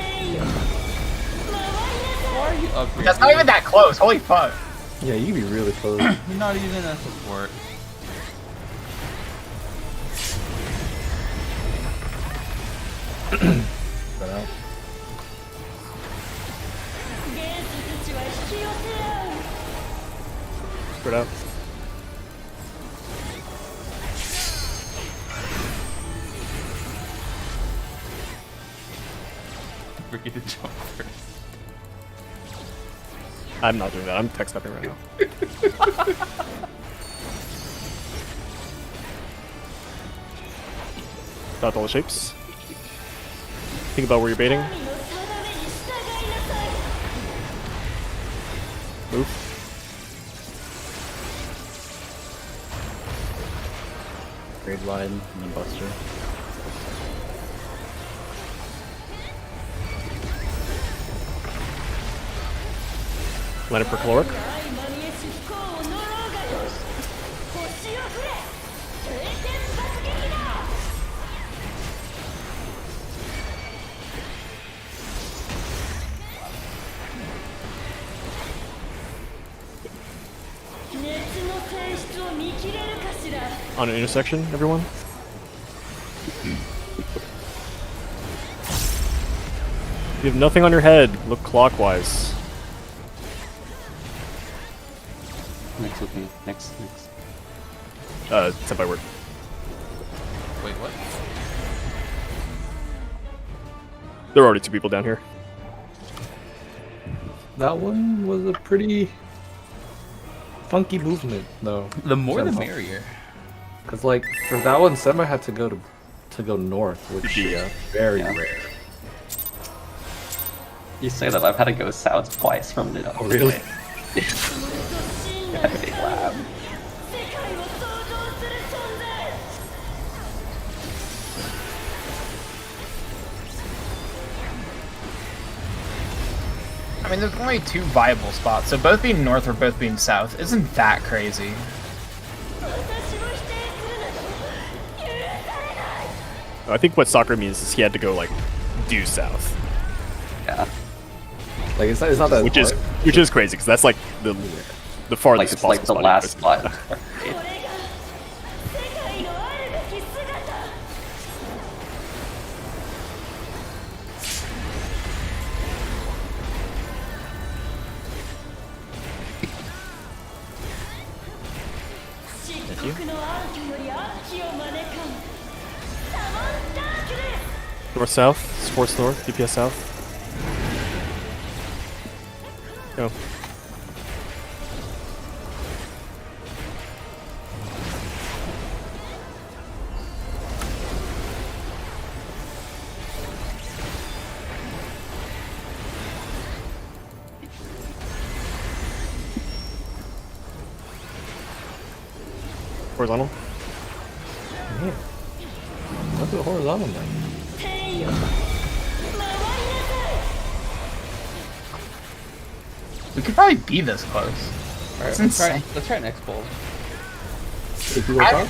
[SPEAKER 2] Why are you up here?
[SPEAKER 1] That's not even that close. Holy fuck.
[SPEAKER 3] Yeah, you can be really close.
[SPEAKER 2] You're not even a support.
[SPEAKER 3] Spread out.
[SPEAKER 5] Spread out.
[SPEAKER 2] Forget to jump first.
[SPEAKER 5] I'm not doing that. I'm tech stepping right now. Got all the shapes. Think about where you're baiting. Move.
[SPEAKER 6] Grade wide and then Buster.
[SPEAKER 5] Line up for caloric. On an intersection, everyone. You have nothing on your head. Look clockwise.
[SPEAKER 7] Next with me. Next.
[SPEAKER 5] Senpai word.
[SPEAKER 2] Wait, what?
[SPEAKER 5] There are already 2 people down here.
[SPEAKER 3] That one was a pretty funky movement, though.
[SPEAKER 2] The more the
[SPEAKER 3] Senpai.
[SPEAKER 2] merrier.
[SPEAKER 3] Because like for that one, Sema had to go north, which
[SPEAKER 5] Yeah.
[SPEAKER 3] is very
[SPEAKER 7] Yeah.
[SPEAKER 3] rare.
[SPEAKER 7] You say that I've had to go south twice from mid.
[SPEAKER 3] Oh really?
[SPEAKER 7] Yeah, big lab.
[SPEAKER 1] I mean, there's only 2 viable spots, so both being north or both being south isn't that crazy.
[SPEAKER 5] I think what soccer means is he had to go like due south,
[SPEAKER 7] Yeah.
[SPEAKER 3] Like it's not that
[SPEAKER 5] which
[SPEAKER 3] hard.
[SPEAKER 5] is crazy because that's like the
[SPEAKER 7] Like
[SPEAKER 5] farthest
[SPEAKER 7] it's like the
[SPEAKER 5] possible
[SPEAKER 7] last
[SPEAKER 5] spot.
[SPEAKER 7] spot.
[SPEAKER 5] North south, sports north, DPS south. Go. Horizontal.
[SPEAKER 3] Man. What's the horizontal man?
[SPEAKER 8] 天よ回りなさい
[SPEAKER 1] We could probably be this close.
[SPEAKER 2] Alright,
[SPEAKER 1] That's insane.
[SPEAKER 2] let's try an X-Bolt.
[SPEAKER 3] If you look up,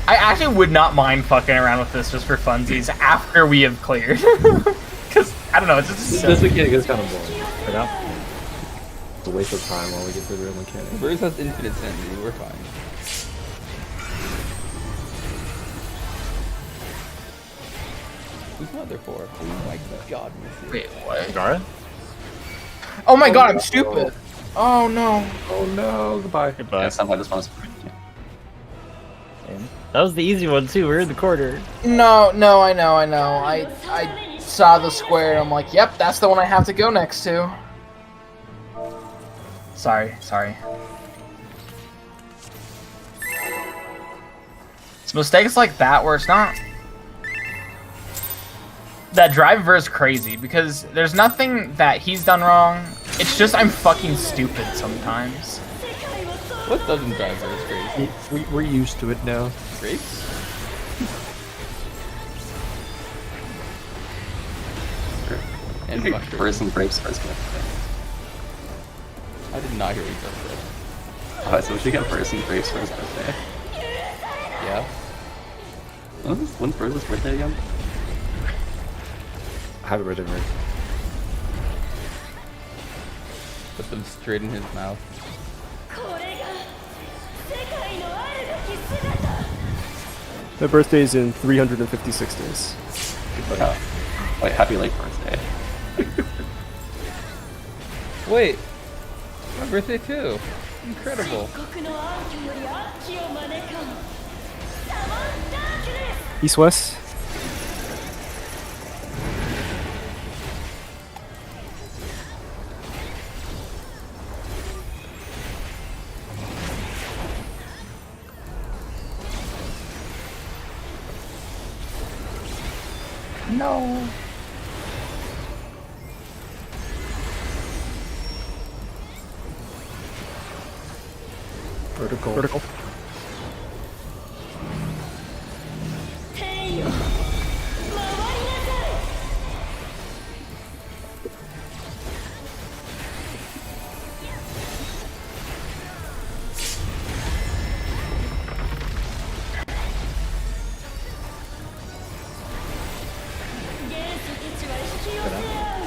[SPEAKER 1] I actually would not mind fucking around with this just for funsies after we have cleared. Because, I don't know, it's just
[SPEAKER 3] this
[SPEAKER 1] so...
[SPEAKER 3] mechanic is kind of boring. Right now. It's a waste of time while we get through the real mechanic.
[SPEAKER 2] Bruce has infinite sanity, we're fine. Who's mother for? Oh my god, Missy.
[SPEAKER 1] Wait, what?
[SPEAKER 5] Gara?
[SPEAKER 1] Oh my god, I'm stupid! Oh no.
[SPEAKER 3] Oh no, goodbye.
[SPEAKER 5] Goodbye.
[SPEAKER 7] Yeah, somehow this one's.
[SPEAKER 6] That was the easy one too. We're in the corner.
[SPEAKER 1] No, I know. I saw the square and I'm like, yep, that's the one I have to go next to. Sorry. It's mistakes like that where it's not... That driver is crazy because there's nothing that he's done wrong. It's just I'm fucking stupid sometimes.
[SPEAKER 2] What doesn't drive her is crazy?
[SPEAKER 3] We're used to it now.
[SPEAKER 2] Grapes? And mushrooms.
[SPEAKER 7] Where's some grapes first?
[SPEAKER 2] I did not hear what you just said.
[SPEAKER 7] Oh, so we should get first and grapes for his birthday.
[SPEAKER 2] Yeah?
[SPEAKER 7] When's Bruce's birthday again?
[SPEAKER 3] Happy birthday, Rick.
[SPEAKER 2] Put them straight in his mouth.
[SPEAKER 8] これが世界のあるべき姿
[SPEAKER 5] My birthday is in 356 days.
[SPEAKER 7] Oh. Wait, happy late birthday.
[SPEAKER 2] Wait! My birthday too! Incredible!
[SPEAKER 8] 国の暗渠より悪鬼を招かんサマンダークネス
[SPEAKER 5] East West.
[SPEAKER 1] No.
[SPEAKER 3] Vertical.
[SPEAKER 5] Vertical.
[SPEAKER 8] 天よ回りなさい 元素たちは引き寄せ合う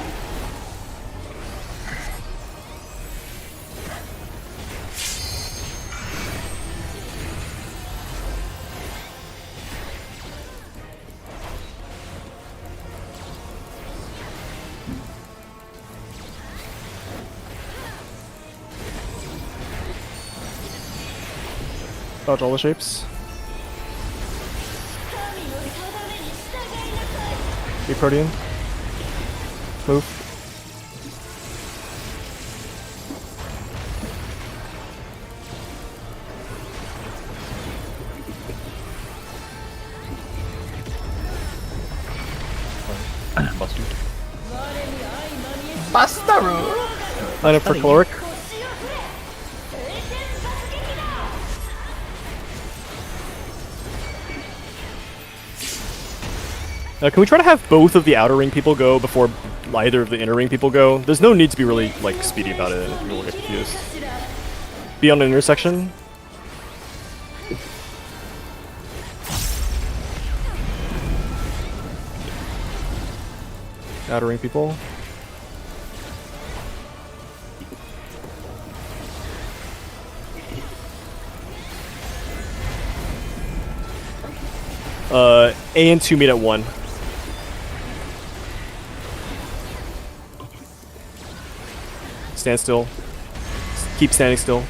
[SPEAKER 5] Dodge all the shapes.
[SPEAKER 8] 神の定めに従いなさい
[SPEAKER 5] Be Protean. Move.
[SPEAKER 1] Bastaru.
[SPEAKER 5] Line up for caloric.
[SPEAKER 8] 腰を振れ晴天突撃だ
[SPEAKER 5] Can we try to have both of the outer ring people go before either of the inner ring people go? There's no need to be really like speedy about it. People will get confused. Be on an intersection. Outer ring people. A and 2 meet at 1. Stand still. Keep standing still.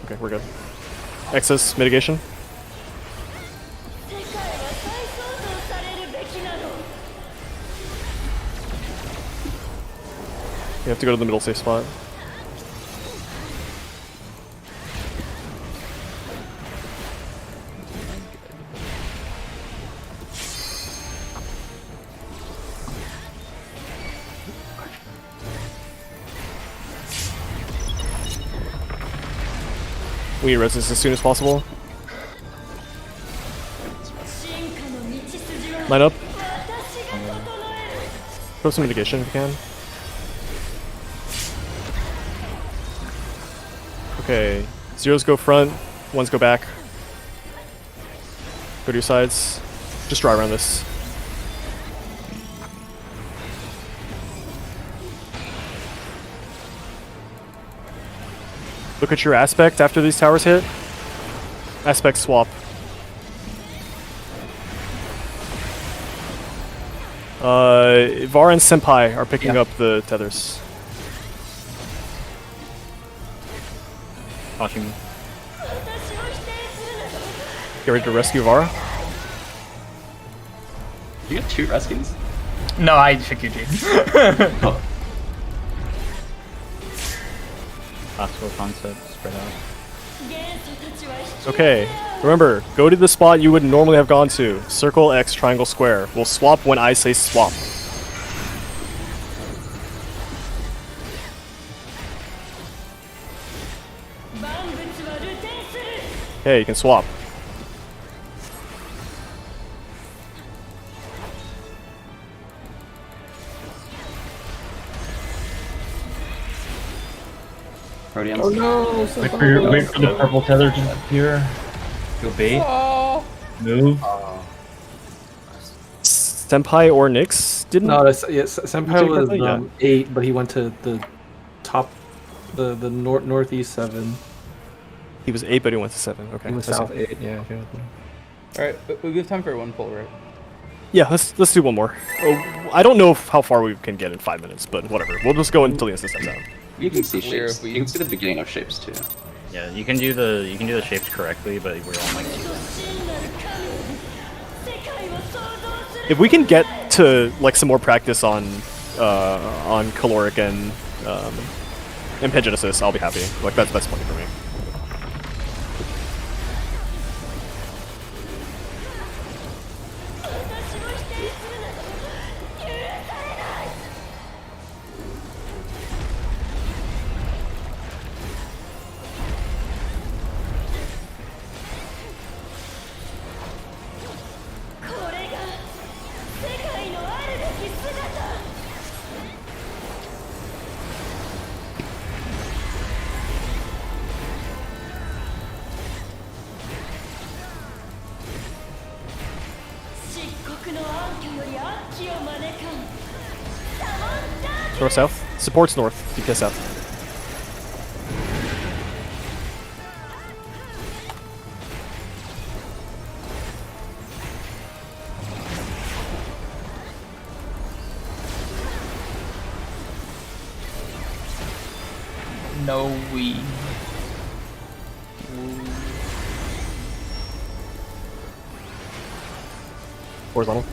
[SPEAKER 5] Okay, we're good. Excess mitigation.
[SPEAKER 8] 世界は再創造されるべきなの
[SPEAKER 5] You have to go to the middle safe spot. We need resistance as soon as possible. Line up. Throw some mitigation if you can. Okay, zeros go front, ones go back. Go to your sides. Just draw around this. Look at your aspect after these towers hit. Aspect swap. Var and Senpai are picking up the tethers.
[SPEAKER 6] Watching me.
[SPEAKER 5] Get ready to rescue Vara.
[SPEAKER 7] You get 2 rescues?
[SPEAKER 1] No, I shook you, G.
[SPEAKER 7] Oh,
[SPEAKER 6] Possible concept, spread out.
[SPEAKER 5] Okay, remember, go to the spot you would normally have gone to. Circle, X, triangle, square. We'll swap when I say swap. Okay, you can swap.
[SPEAKER 7] Rodians.
[SPEAKER 3] Oh no!
[SPEAKER 4] Wait for the purple tether to appear. Go bait. Move.
[SPEAKER 5] Senpai or Nyx didn't.
[SPEAKER 3] No, Senpai
[SPEAKER 5] check
[SPEAKER 3] was
[SPEAKER 5] that? Yeah.
[SPEAKER 3] 8, but he went to the top, the northeast 7.
[SPEAKER 5] He was 8, but he went to 7. Okay.
[SPEAKER 3] He was
[SPEAKER 5] I see.
[SPEAKER 3] south 8. Yeah.
[SPEAKER 2] Alright, we have time for one pull, right?
[SPEAKER 5] Yeah, let's do one more. Oh, I don't know how far we can get in 5 minutes, but whatever. We'll just go until the instant steps out.
[SPEAKER 7] You can see
[SPEAKER 2] Clear
[SPEAKER 7] shapes.
[SPEAKER 2] if we-
[SPEAKER 7] You can see the beginning of shapes too.
[SPEAKER 6] Yeah, you can do the shapes correctly, but we're on like 2.
[SPEAKER 5] If we can get to like some more practice on caloric and Impegenesis, I'll be happy. Like that's plenty for me. North south. Supports north. DPS south.
[SPEAKER 1] No, we.
[SPEAKER 5] Horizontal.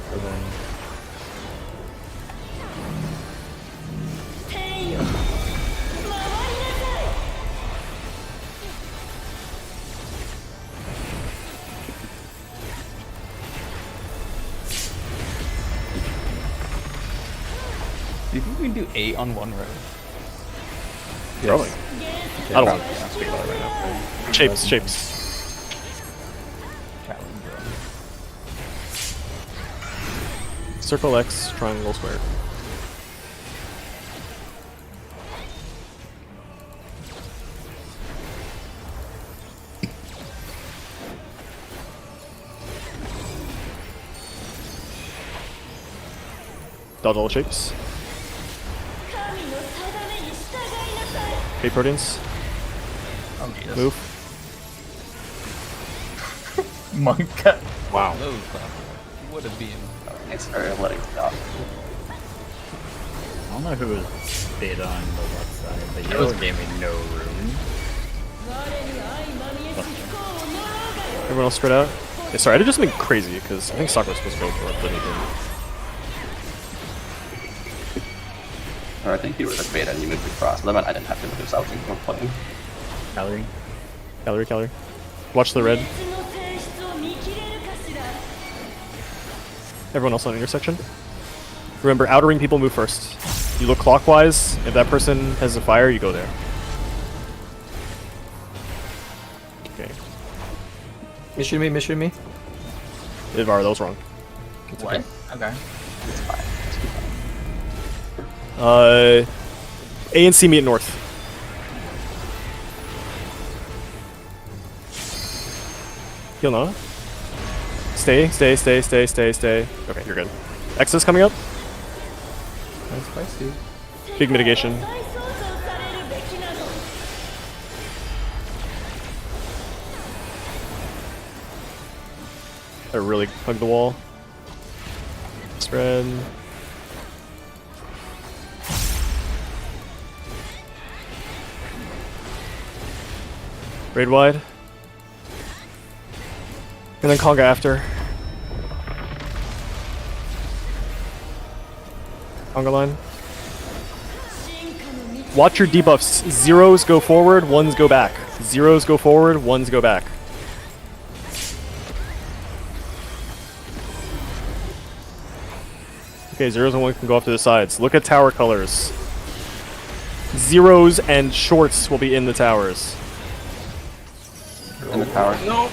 [SPEAKER 2] Do you think we can do 8 on one row?
[SPEAKER 5] Probably. I don't want
[SPEAKER 2] Yeah, speak about it right now.
[SPEAKER 5] shapes.
[SPEAKER 2] Challenge, bro.
[SPEAKER 5] Circle X, triangle square. Dodge all the shapes. Okay, Proteins.
[SPEAKER 1] Oh, Jesus.
[SPEAKER 5] Move.
[SPEAKER 1] Monk.
[SPEAKER 5] Wow.
[SPEAKER 2] Those, what a beam.
[SPEAKER 7] Thanks for letting me off.
[SPEAKER 6] I don't know who was beta on the left side, but Yellow gave me no room.
[SPEAKER 5] Everyone else spread out. Yeah, sorry, I did just something crazy because I think Sakura was supposed to go for it, but he didn't.
[SPEAKER 7] Or I think you were the beta and you moved across. That meant I didn't have to move, so I was more playing.
[SPEAKER 6] Calorie.
[SPEAKER 5] Calorie. Watch the red. Everyone else on intersection. Remember, outer ring people move first. You look clockwise. If that person has a fire, you go there. Okay.
[SPEAKER 3] Mission me.
[SPEAKER 5] Ivar, that was wrong.
[SPEAKER 1] What? Okay.
[SPEAKER 7] It's fine. Just keep going.
[SPEAKER 5] A and C meet north. Heal Nana. Stay. Okay, you're good. X is coming up.
[SPEAKER 3] That's spicy.
[SPEAKER 5] Big mitigation.
[SPEAKER 8] 再創造されるべきなの
[SPEAKER 5] I really hug the wall. Spread. Raid wide. And then Conga after. Conga line.
[SPEAKER 8] 進化の道
[SPEAKER 5] Watch your debuffs. Zeros go forward, ones go back. Zeros go forward, ones go back. Okay, zeros and one can go off to the sides. Look at tower colors. Zeros and shorts will be in the towers.
[SPEAKER 7] In the tower.
[SPEAKER 3] No.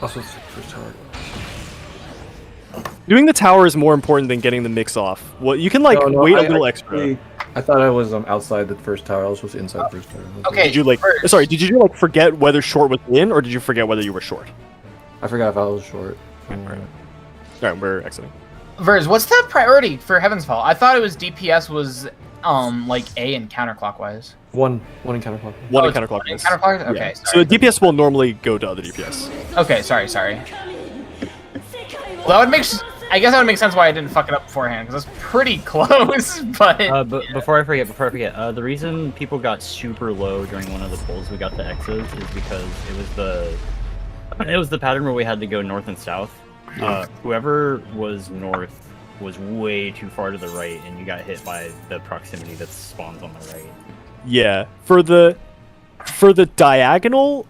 [SPEAKER 3] Also, first tower.
[SPEAKER 5] Doing the tower is more important than getting the mix off. Well, you can like wait a little extra.
[SPEAKER 3] I thought I was outside the first tower. I was supposed to inside the first tower.
[SPEAKER 1] Okay.
[SPEAKER 5] Did you like?
[SPEAKER 1] first-
[SPEAKER 5] Sorry, did you like forget whether short was in, or did you forget whether you were short?
[SPEAKER 3] I forgot if I was short.
[SPEAKER 5] All right, we're exiting.
[SPEAKER 1] Verz, what's the priority for Heaven's Fall? I thought it was DPS was like A and counterclockwise.
[SPEAKER 3] One in counterclockwise.
[SPEAKER 5] One
[SPEAKER 1] Oh,
[SPEAKER 5] in
[SPEAKER 1] it's
[SPEAKER 5] counterclockwise.
[SPEAKER 1] Counterclockwise? Okay,
[SPEAKER 5] Yeah. So
[SPEAKER 1] sorry.
[SPEAKER 5] the DPS will normally go to other DPS.
[SPEAKER 1] Okay, sorry.
[SPEAKER 8] 世界を
[SPEAKER 1] Well, that would make. I guess that would make sense why I didn't fuck it up beforehand, because that's pretty close. But
[SPEAKER 6] But before I forget, the reason people got super low during one of the polls we got to X's is because it was the pattern where we had to go north and south. Whoever was north was way too far to the right, and you got hit by the proximity that spawns on the right.
[SPEAKER 5] Yeah, for the diagonal,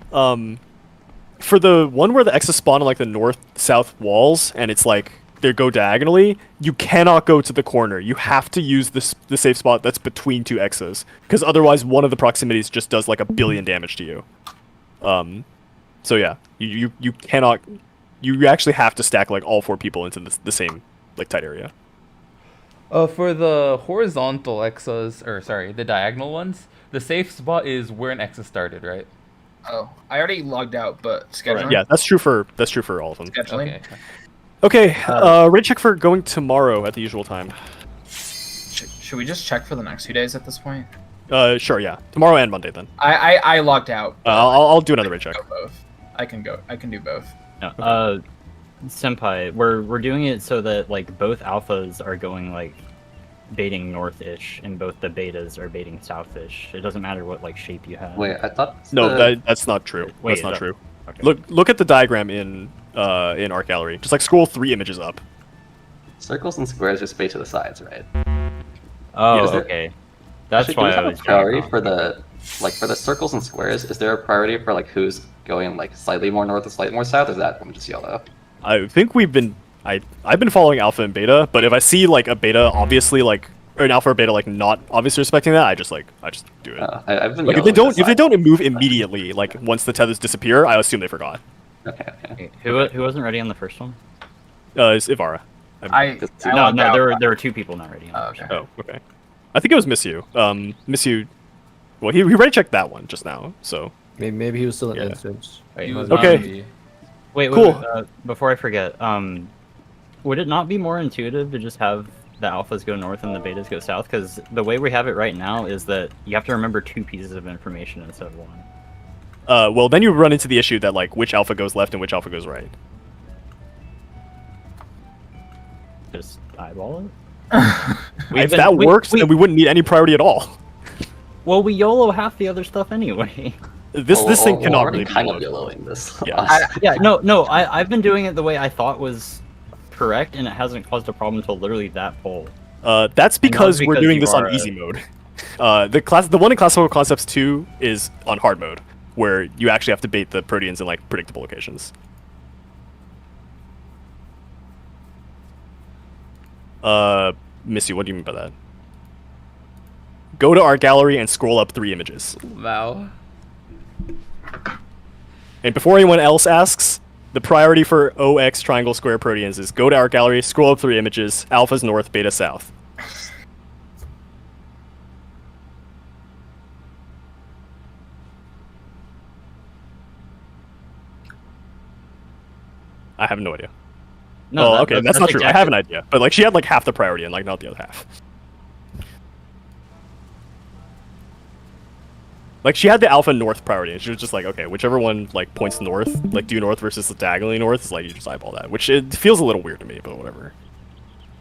[SPEAKER 5] for the one where the X's spawn on like the north-south walls, and it's like they go diagonally, you cannot go to the corner. You have to use the safe spot that's between two X's, because otherwise one of the proximities just does like 1 billion damage to you. So yeah, you cannot. You actually have to stack like all 4 people into the same like tight area.
[SPEAKER 2] For the horizontal X's, or sorry, the diagonal ones, the safe spot is where an X started, right?
[SPEAKER 1] oh, I already logged out. But scheduling.
[SPEAKER 5] Yeah, that's true for all of them.
[SPEAKER 1] Scheduling.
[SPEAKER 2] Okay.
[SPEAKER 5] Okay, raid check for going tomorrow at the usual time.
[SPEAKER 1] Should we just check for the next 2 days at this point?
[SPEAKER 5] Sure, yeah. Tomorrow and Monday then.
[SPEAKER 1] I logged out. but
[SPEAKER 5] I'll do another raid check.
[SPEAKER 1] I can go both. I can go. I can do both.
[SPEAKER 6] No, Senpai, we're doing it so that like both alphas are going like baiting north-ish, and both the betas are baiting south-ish. It doesn't matter what like shape you have.
[SPEAKER 7] Wait, I thought.
[SPEAKER 5] No, that's not true.
[SPEAKER 6] Wait,
[SPEAKER 5] that's not
[SPEAKER 6] that-
[SPEAKER 5] true.
[SPEAKER 6] Okay.
[SPEAKER 5] Look at the diagram in Art Gallery. Just like scroll 3 images up.
[SPEAKER 7] Circles and squares just bait to the sides, right?
[SPEAKER 6] Oh,
[SPEAKER 7] is there-
[SPEAKER 6] okay. That's
[SPEAKER 7] Actually, do
[SPEAKER 6] why
[SPEAKER 7] we
[SPEAKER 6] I
[SPEAKER 7] have
[SPEAKER 6] was
[SPEAKER 7] a priority
[SPEAKER 6] getting
[SPEAKER 7] for the circles and squares? Is there a priority for like who's going like slightly more north and slightly more south? Or is that one just yellow?
[SPEAKER 5] I think I've been following alpha and beta, but if I see like a beta obviously like or an alpha or beta like not obviously respecting that, I just do it.
[SPEAKER 7] I've been
[SPEAKER 5] Like if
[SPEAKER 7] yellow
[SPEAKER 5] they
[SPEAKER 7] with the
[SPEAKER 5] don't
[SPEAKER 7] side.
[SPEAKER 5] move immediately, like once the tethers disappear, I assume they forgot.
[SPEAKER 7] Okay.
[SPEAKER 6] Okay, who wasn't ready on the first one?
[SPEAKER 5] It's Ivara.
[SPEAKER 1] I
[SPEAKER 6] No,
[SPEAKER 1] logged
[SPEAKER 6] no,
[SPEAKER 1] out.
[SPEAKER 6] there were 2 people not ready. On
[SPEAKER 1] Oh,
[SPEAKER 6] the first
[SPEAKER 1] okay.
[SPEAKER 6] one.
[SPEAKER 5] Oh, okay. I think it was Miss You. Miss You. Well, he already checked that one just now, so.
[SPEAKER 3] Maybe he was still in
[SPEAKER 5] Yeah.
[SPEAKER 3] instance.
[SPEAKER 6] Wait,
[SPEAKER 1] He was
[SPEAKER 5] Okay.
[SPEAKER 1] not me.
[SPEAKER 6] wait,
[SPEAKER 5] Cool.
[SPEAKER 6] before I forget, would it not be more intuitive to just have the alphas go north and the betas go south? Because the way we have it right now is that you have to remember 2 pieces of information instead of 1.
[SPEAKER 5] Well, then you run into the issue that like which alpha goes left and which alpha goes right.
[SPEAKER 6] Just eyeball it.
[SPEAKER 5] If that works, then we wouldn't need any priority at all.
[SPEAKER 6] Well, we YOLO half the other stuff anyway.
[SPEAKER 5] This thing
[SPEAKER 7] We're
[SPEAKER 5] cannot
[SPEAKER 7] already
[SPEAKER 5] really be
[SPEAKER 7] kind of
[SPEAKER 5] loaded.
[SPEAKER 7] yellowing this.
[SPEAKER 5] Yeah.
[SPEAKER 6] Yeah, no, I've been doing it the way I thought was correct, and it hasn't caused a problem until literally that poll.
[SPEAKER 5] That's because we're
[SPEAKER 6] because
[SPEAKER 5] doing
[SPEAKER 6] you
[SPEAKER 5] this on
[SPEAKER 6] are a-
[SPEAKER 5] easy mode. The one in Classical Concepts 2 is on hard mode, where you actually have to bait the Proteans in like predictable locations. Missy, what do you mean by that? Go to Art Gallery and scroll up 3 images.
[SPEAKER 2] Wow.
[SPEAKER 5] And before anyone else asks, The priority for OX triangle square proteans is go to art gallery, scroll up 3 images, alpha's north, beta south. I have no idea.
[SPEAKER 6] No,
[SPEAKER 5] Oh, okay, that's not true. I
[SPEAKER 6] exactly-
[SPEAKER 5] have an idea, but like she had like half the priority and like not the other half. Like she had the alpha north priority, and she was just like, okay, whichever one like points north, like due north versus diagonally north, is like you just eyeball that, which it feels a little weird to me, but whatever.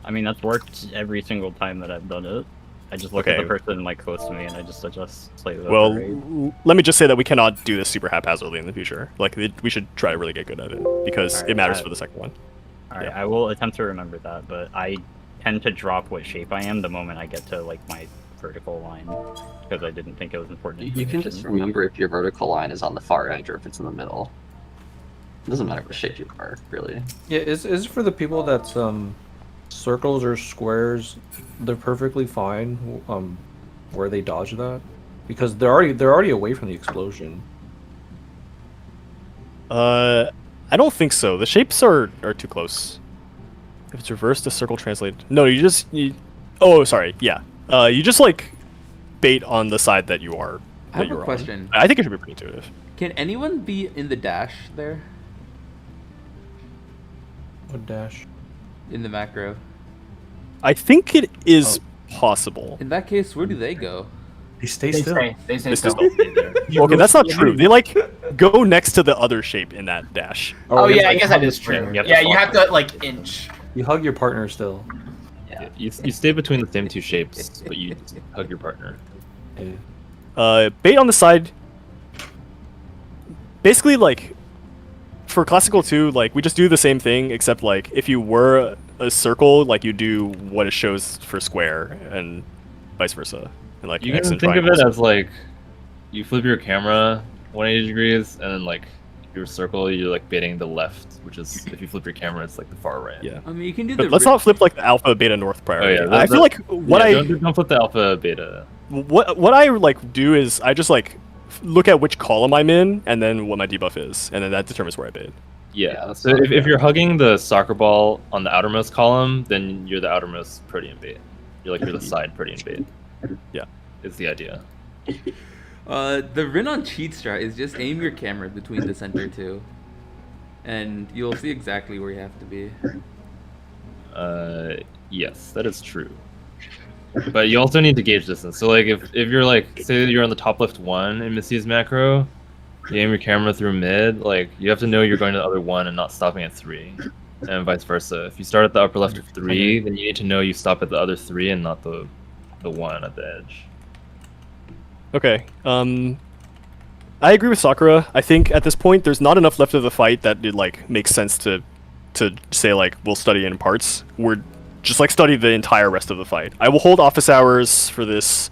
[SPEAKER 6] I mean, that's worked every single time that I've done it. I just look at
[SPEAKER 5] Okay.
[SPEAKER 6] the person like close to me and I just adjust slightly.
[SPEAKER 5] Well,
[SPEAKER 6] right?
[SPEAKER 5] let me just say that we cannot do this super haphazardly in the future. Like we should try to really get good at it because
[SPEAKER 6] Alright,
[SPEAKER 5] it matters for the second one.
[SPEAKER 6] Alright,
[SPEAKER 5] yeah.
[SPEAKER 6] I will attempt to remember that, but I tend to drop what shape I am the moment I get to like my vertical line because I didn't think it was important.
[SPEAKER 7] You can just remember if your vertical line is on the far edge or if it's in the middle. It doesn't matter what shape you are, really.
[SPEAKER 3] Yeah, is it for the people that's circles or squares? They're perfectly fine. Where they dodge that, because they're already away from the explosion.
[SPEAKER 5] I don't think so. The shapes are too close. If it's reversed, the circle translate. No, oh, sorry. Yeah. You just like bait on the side that you are.
[SPEAKER 2] I have
[SPEAKER 5] that you're
[SPEAKER 2] a
[SPEAKER 5] on.
[SPEAKER 2] question.
[SPEAKER 5] I think it should be pretty intuitive.
[SPEAKER 2] Can anyone be in the dash there?
[SPEAKER 3] What dash?
[SPEAKER 2] In the macro?
[SPEAKER 5] I think it is possible.
[SPEAKER 2] In that case, where do they go?
[SPEAKER 3] They stay
[SPEAKER 1] They
[SPEAKER 3] still.
[SPEAKER 1] stay. They stay
[SPEAKER 5] They stay
[SPEAKER 1] still.
[SPEAKER 5] Okay, that's not true. They like go next to the other shape in that dash.
[SPEAKER 1] Oh
[SPEAKER 3] you
[SPEAKER 1] yeah, I
[SPEAKER 3] have to
[SPEAKER 1] guess that
[SPEAKER 3] hug
[SPEAKER 1] is
[SPEAKER 3] your partner.
[SPEAKER 1] true.
[SPEAKER 3] You have
[SPEAKER 1] Yeah,
[SPEAKER 3] to
[SPEAKER 1] you
[SPEAKER 3] follow.
[SPEAKER 1] have to like inch.
[SPEAKER 3] You hug your partner still.
[SPEAKER 7] Yeah.
[SPEAKER 4] You stay between the same 2 shapes, but you hug your partner.
[SPEAKER 3] Yeah.
[SPEAKER 5] Bait on the side. Basically, like for classical 2, like we just do the same thing, except like if you were a circle, like you do what it shows for square, and vice versa. And like
[SPEAKER 4] You
[SPEAKER 5] X
[SPEAKER 4] can
[SPEAKER 5] and
[SPEAKER 4] think of
[SPEAKER 5] triangles.
[SPEAKER 4] it as like you flip your camera 180 degrees, and then like your circle, you're like baiting the left, which is if you flip your camera, it's like the far right.
[SPEAKER 5] Yeah.
[SPEAKER 2] I mean, you can do
[SPEAKER 5] But
[SPEAKER 2] the.
[SPEAKER 5] let's not flip like the alpha beta north priority.
[SPEAKER 4] yeah,
[SPEAKER 5] I feel like what
[SPEAKER 4] Yeah,
[SPEAKER 5] I
[SPEAKER 4] don't flip the alpha beta.
[SPEAKER 5] what I like do is I just like look at which column I'm in and then what my debuff is, and then that determines where I bait.
[SPEAKER 4] Yeah.
[SPEAKER 7] that's
[SPEAKER 4] So
[SPEAKER 7] not-
[SPEAKER 4] if you're hugging the soccer ball on the outermost column, then you're the outermost protean bait. You're the side protean bait.
[SPEAKER 5] Yeah.
[SPEAKER 4] Is the idea.
[SPEAKER 2] The Rin on cheat strat is just aim your camera between the center two, and you'll see exactly where you have to be.
[SPEAKER 4] Yes, that is true. But you also need to gauge distance. So like if you're like say you're on the top left 1 in Missy's macro, you aim your camera through mid, like you have to know you're going to the other 1 and not stopping at 3. And vice versa. If you start at the upper left of 3, then you need to know you stop at the other 3 and not the 1 at the edge.
[SPEAKER 5] Okay. I agree with Sakura. I think at this point there's not enough left of the fight that it like makes sense to say like we'll study in parts. We're just like study the entire rest of the fight. I will hold office hours for this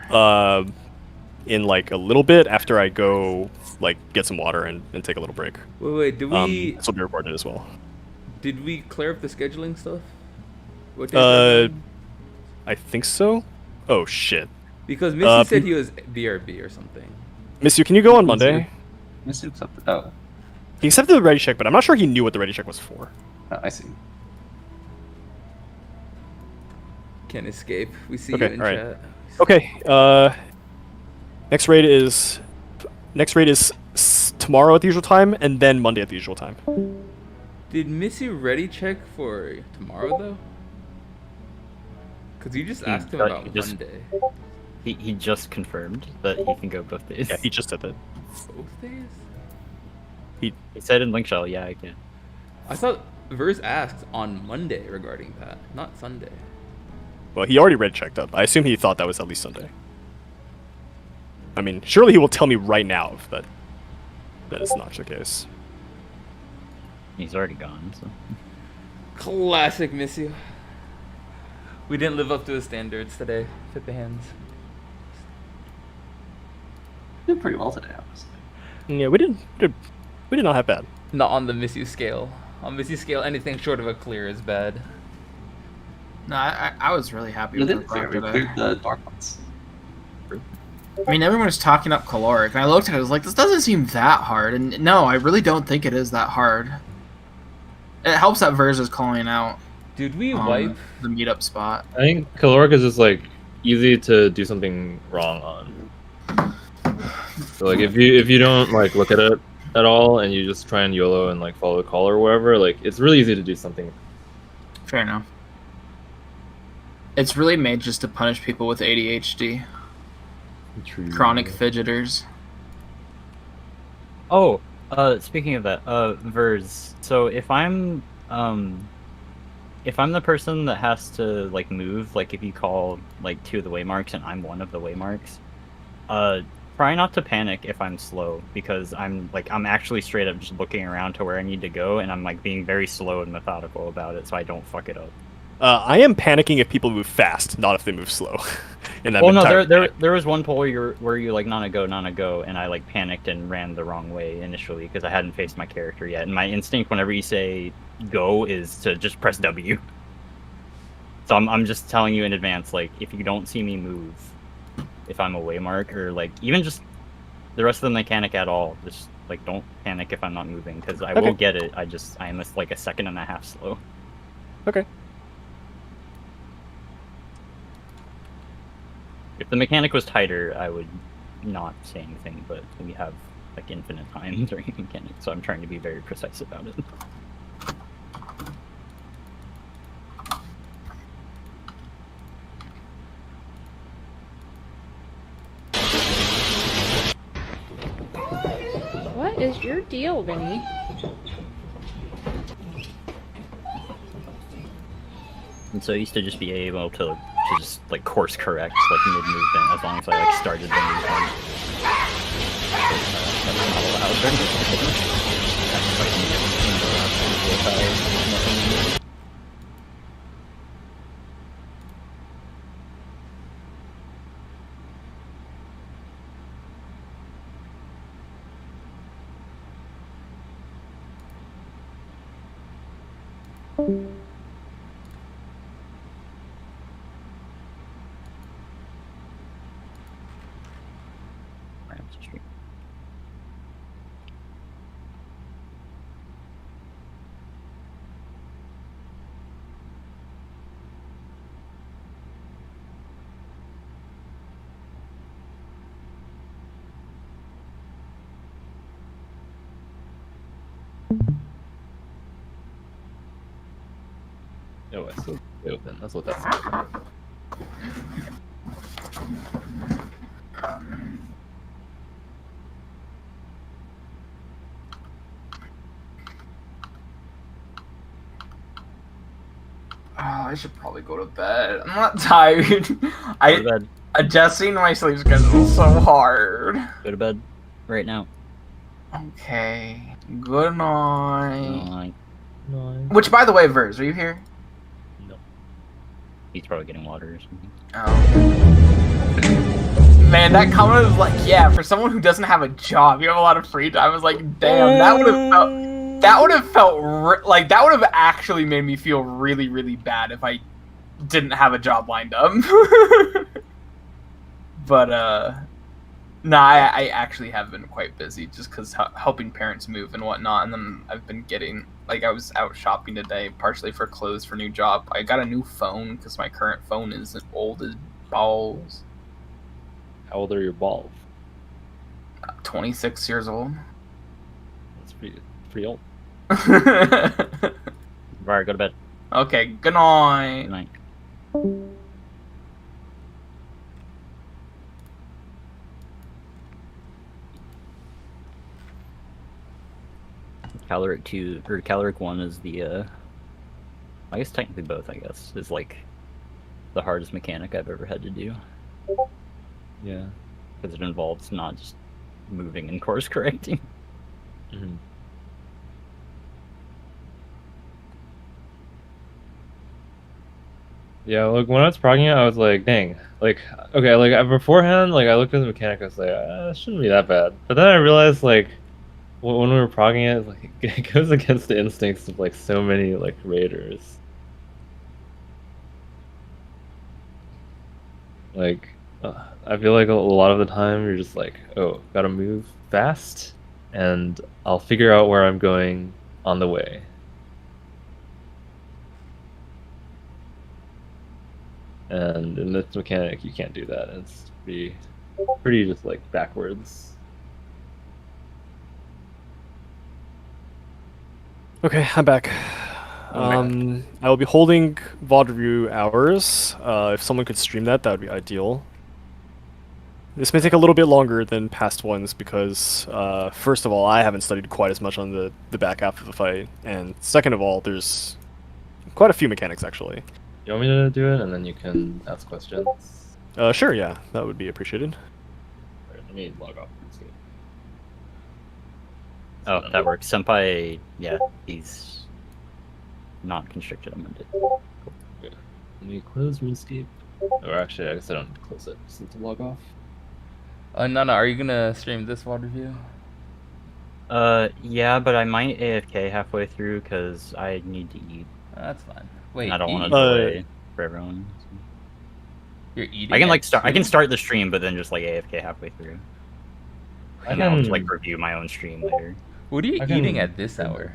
[SPEAKER 5] in like a little bit after I go like get some water and take a little break.
[SPEAKER 2] Wait, did we
[SPEAKER 5] This will be recorded as well.
[SPEAKER 2] did we clear up the scheduling stuff? What day is that again?
[SPEAKER 5] I think so. Oh shit.
[SPEAKER 2] Because Missy said he was BRB or something.
[SPEAKER 5] Miss you, can you go on Monday?
[SPEAKER 7] Missy accepted. Oh,
[SPEAKER 5] He accepted the ready check, but I'm not sure he knew what the ready check was for.
[SPEAKER 7] I see.
[SPEAKER 2] Can't escape. We see
[SPEAKER 5] Okay,
[SPEAKER 2] you in
[SPEAKER 5] alright.
[SPEAKER 2] chat.
[SPEAKER 5] Okay. Next raid is tomorrow at the usual time, and then Monday at the usual time.
[SPEAKER 2] Did Missy ready check for tomorrow though? Because you just asked him
[SPEAKER 6] thought
[SPEAKER 2] about
[SPEAKER 6] he just-
[SPEAKER 2] Monday.
[SPEAKER 6] He just confirmed that he can go both days.
[SPEAKER 5] Yeah, he just said that.
[SPEAKER 2] Both days?
[SPEAKER 6] He said in link shell, yeah, I can.
[SPEAKER 2] I thought Verse asked on Monday regarding that, not Sunday.
[SPEAKER 5] Well, he already read checked up. I assume he thought that was at least Sunday. I mean, surely he will tell me right now if that is not the case.
[SPEAKER 6] He's already gone, so.
[SPEAKER 2] Classic Missy. We didn't live up to his standards today. Fit the hands.
[SPEAKER 7] Did pretty well today, honestly.
[SPEAKER 5] Yeah, we did not have bad.
[SPEAKER 2] Not on the Missy scale. On Missy scale, anything short of a clear is bad.
[SPEAKER 1] No, I was really happy
[SPEAKER 7] We
[SPEAKER 1] with the
[SPEAKER 7] didn't clear.
[SPEAKER 1] product
[SPEAKER 7] We
[SPEAKER 1] today.
[SPEAKER 7] cleared the dark ones.
[SPEAKER 1] I mean, everyone was talking up caloric, and I looked at it, I was like, this doesn't seem that hard. And no, I really don't think it is that hard. It helps that Verz is calling out
[SPEAKER 2] Dude, we
[SPEAKER 1] on
[SPEAKER 2] wipe.
[SPEAKER 1] the meetup spot.
[SPEAKER 4] I think caloric is just like easy to do something wrong on. So like if you don't like look at it at all and you just try and YOLO and like follow the call or whatever, like it's really easy to do something.
[SPEAKER 1] Fair enough. It's really made just to punish people with ADHD. Chronic fidgeters.
[SPEAKER 6] Oh, speaking of that, Verz. So if I'm the person that has to like move, like if you call like 2 of the waymarks and I'm one of the waymarks, try not to panic if I'm slow, because I'm actually straight up just looking around to where I need to go, and I'm like being very slow and methodical about it so I don't fuck it up.
[SPEAKER 5] I am panicking if people move fast, not if they move slow. And
[SPEAKER 6] well, no, there was one pull where you like Nana go, and I like panicked and ran the wrong way initially because I hadn't faced my character yet, and my instinct whenever you say go is to just press W. So I'm just telling you in advance, like if you don't see me move, if I'm a waymark or like even just the rest of the mechanic at all, just like don't panic if I'm not moving because I will get it. I am like a second and a half slow.
[SPEAKER 5] Okay.
[SPEAKER 6] If the mechanic was tighter, I would not say anything, but we have like infinite time during the mechanic, so I'm trying to be very precise about it.
[SPEAKER 9] What is your deal, Vinny?
[SPEAKER 6] And so I used to just be able to just like course correct like mid movement as long as I like started the movement. That's not allowed during the
[SPEAKER 4] No, I still stay open. That's what that's.
[SPEAKER 1] Oh, I should probably go to bed. I'm not tired.
[SPEAKER 6] Go to bed.
[SPEAKER 1] Adjusting my sleep schedule is so hard.
[SPEAKER 6] Go to bed right now.
[SPEAKER 1] Okay. Good night.
[SPEAKER 6] Night.
[SPEAKER 1] Which, by the way, Verz, are you here?
[SPEAKER 6] No. He's probably getting water or something.
[SPEAKER 1] Oh. Man, that comment was like, yeah, for someone who doesn't have a job, you have a lot of free time. I was like, damn, that would have felt like that would have actually made me feel really, really bad if I didn't have a job lined up. But no, I actually have been quite busy just because helping parents move and whatnot, and then I've been getting like I was out shopping today, partially for clothes for new job. I got a new phone because my current phone is old as balls.
[SPEAKER 4] How old are your balls?
[SPEAKER 1] 26 years old.
[SPEAKER 4] That's pretty old.
[SPEAKER 6] Alright, go to bed.
[SPEAKER 1] Okay, good night.
[SPEAKER 6] Good night. Caloric 2 or Caloric 1 is the I guess technically both, I guess, is like the hardest mechanic I've ever had to do.
[SPEAKER 4] Yeah.
[SPEAKER 6] Because it involves not just moving and course correcting.
[SPEAKER 4] Mm-hmm. Yeah, like when I was progging it, I was like, dang, like, okay, like beforehand, like I looked at the mechanic, I was like, it shouldn't be that bad. But then I realized, like, when we were progging it, like, it goes against the instincts of like so many like raiders. Like, I feel like a lot of the time you're just like, oh, gotta move fast, and I'll figure out where I'm going on the way. And in this mechanic, you can't do that. It's pretty just like backwards.
[SPEAKER 5] Okay, I'm back. I will be holding VOD review hours. If someone could stream that, that would be ideal. This may take a little bit longer than past ones because, first of all, I haven't studied quite as much on the back half of the fight, and second of all, there's quite a few mechanics actually.
[SPEAKER 4] You want me to do it, and then you can ask questions?
[SPEAKER 5] Sure, yeah, that would be appreciated.
[SPEAKER 4] Right, let me log off.
[SPEAKER 6] Oh, that works. Senpai, yeah, he's not constricted. I'm gonna do.
[SPEAKER 4] Okay. Let me close RuneScape. Or actually, I guess I don't need to close it. Just need to log off.
[SPEAKER 2] Nana, are you gonna stream this VOD review?
[SPEAKER 6] Yeah, but I might AFK halfway through because I need to eat.
[SPEAKER 2] That's fine. Wait,
[SPEAKER 6] I don't want to
[SPEAKER 2] eat?
[SPEAKER 6] delay for everyone.
[SPEAKER 2] You're eating.
[SPEAKER 6] I can like
[SPEAKER 2] at
[SPEAKER 6] start. I can
[SPEAKER 2] 2?
[SPEAKER 6] start the stream, but then just like AFK halfway through. And I'll just like review my own stream later.
[SPEAKER 2] What are you
[SPEAKER 4] I can-
[SPEAKER 2] eating at this hour?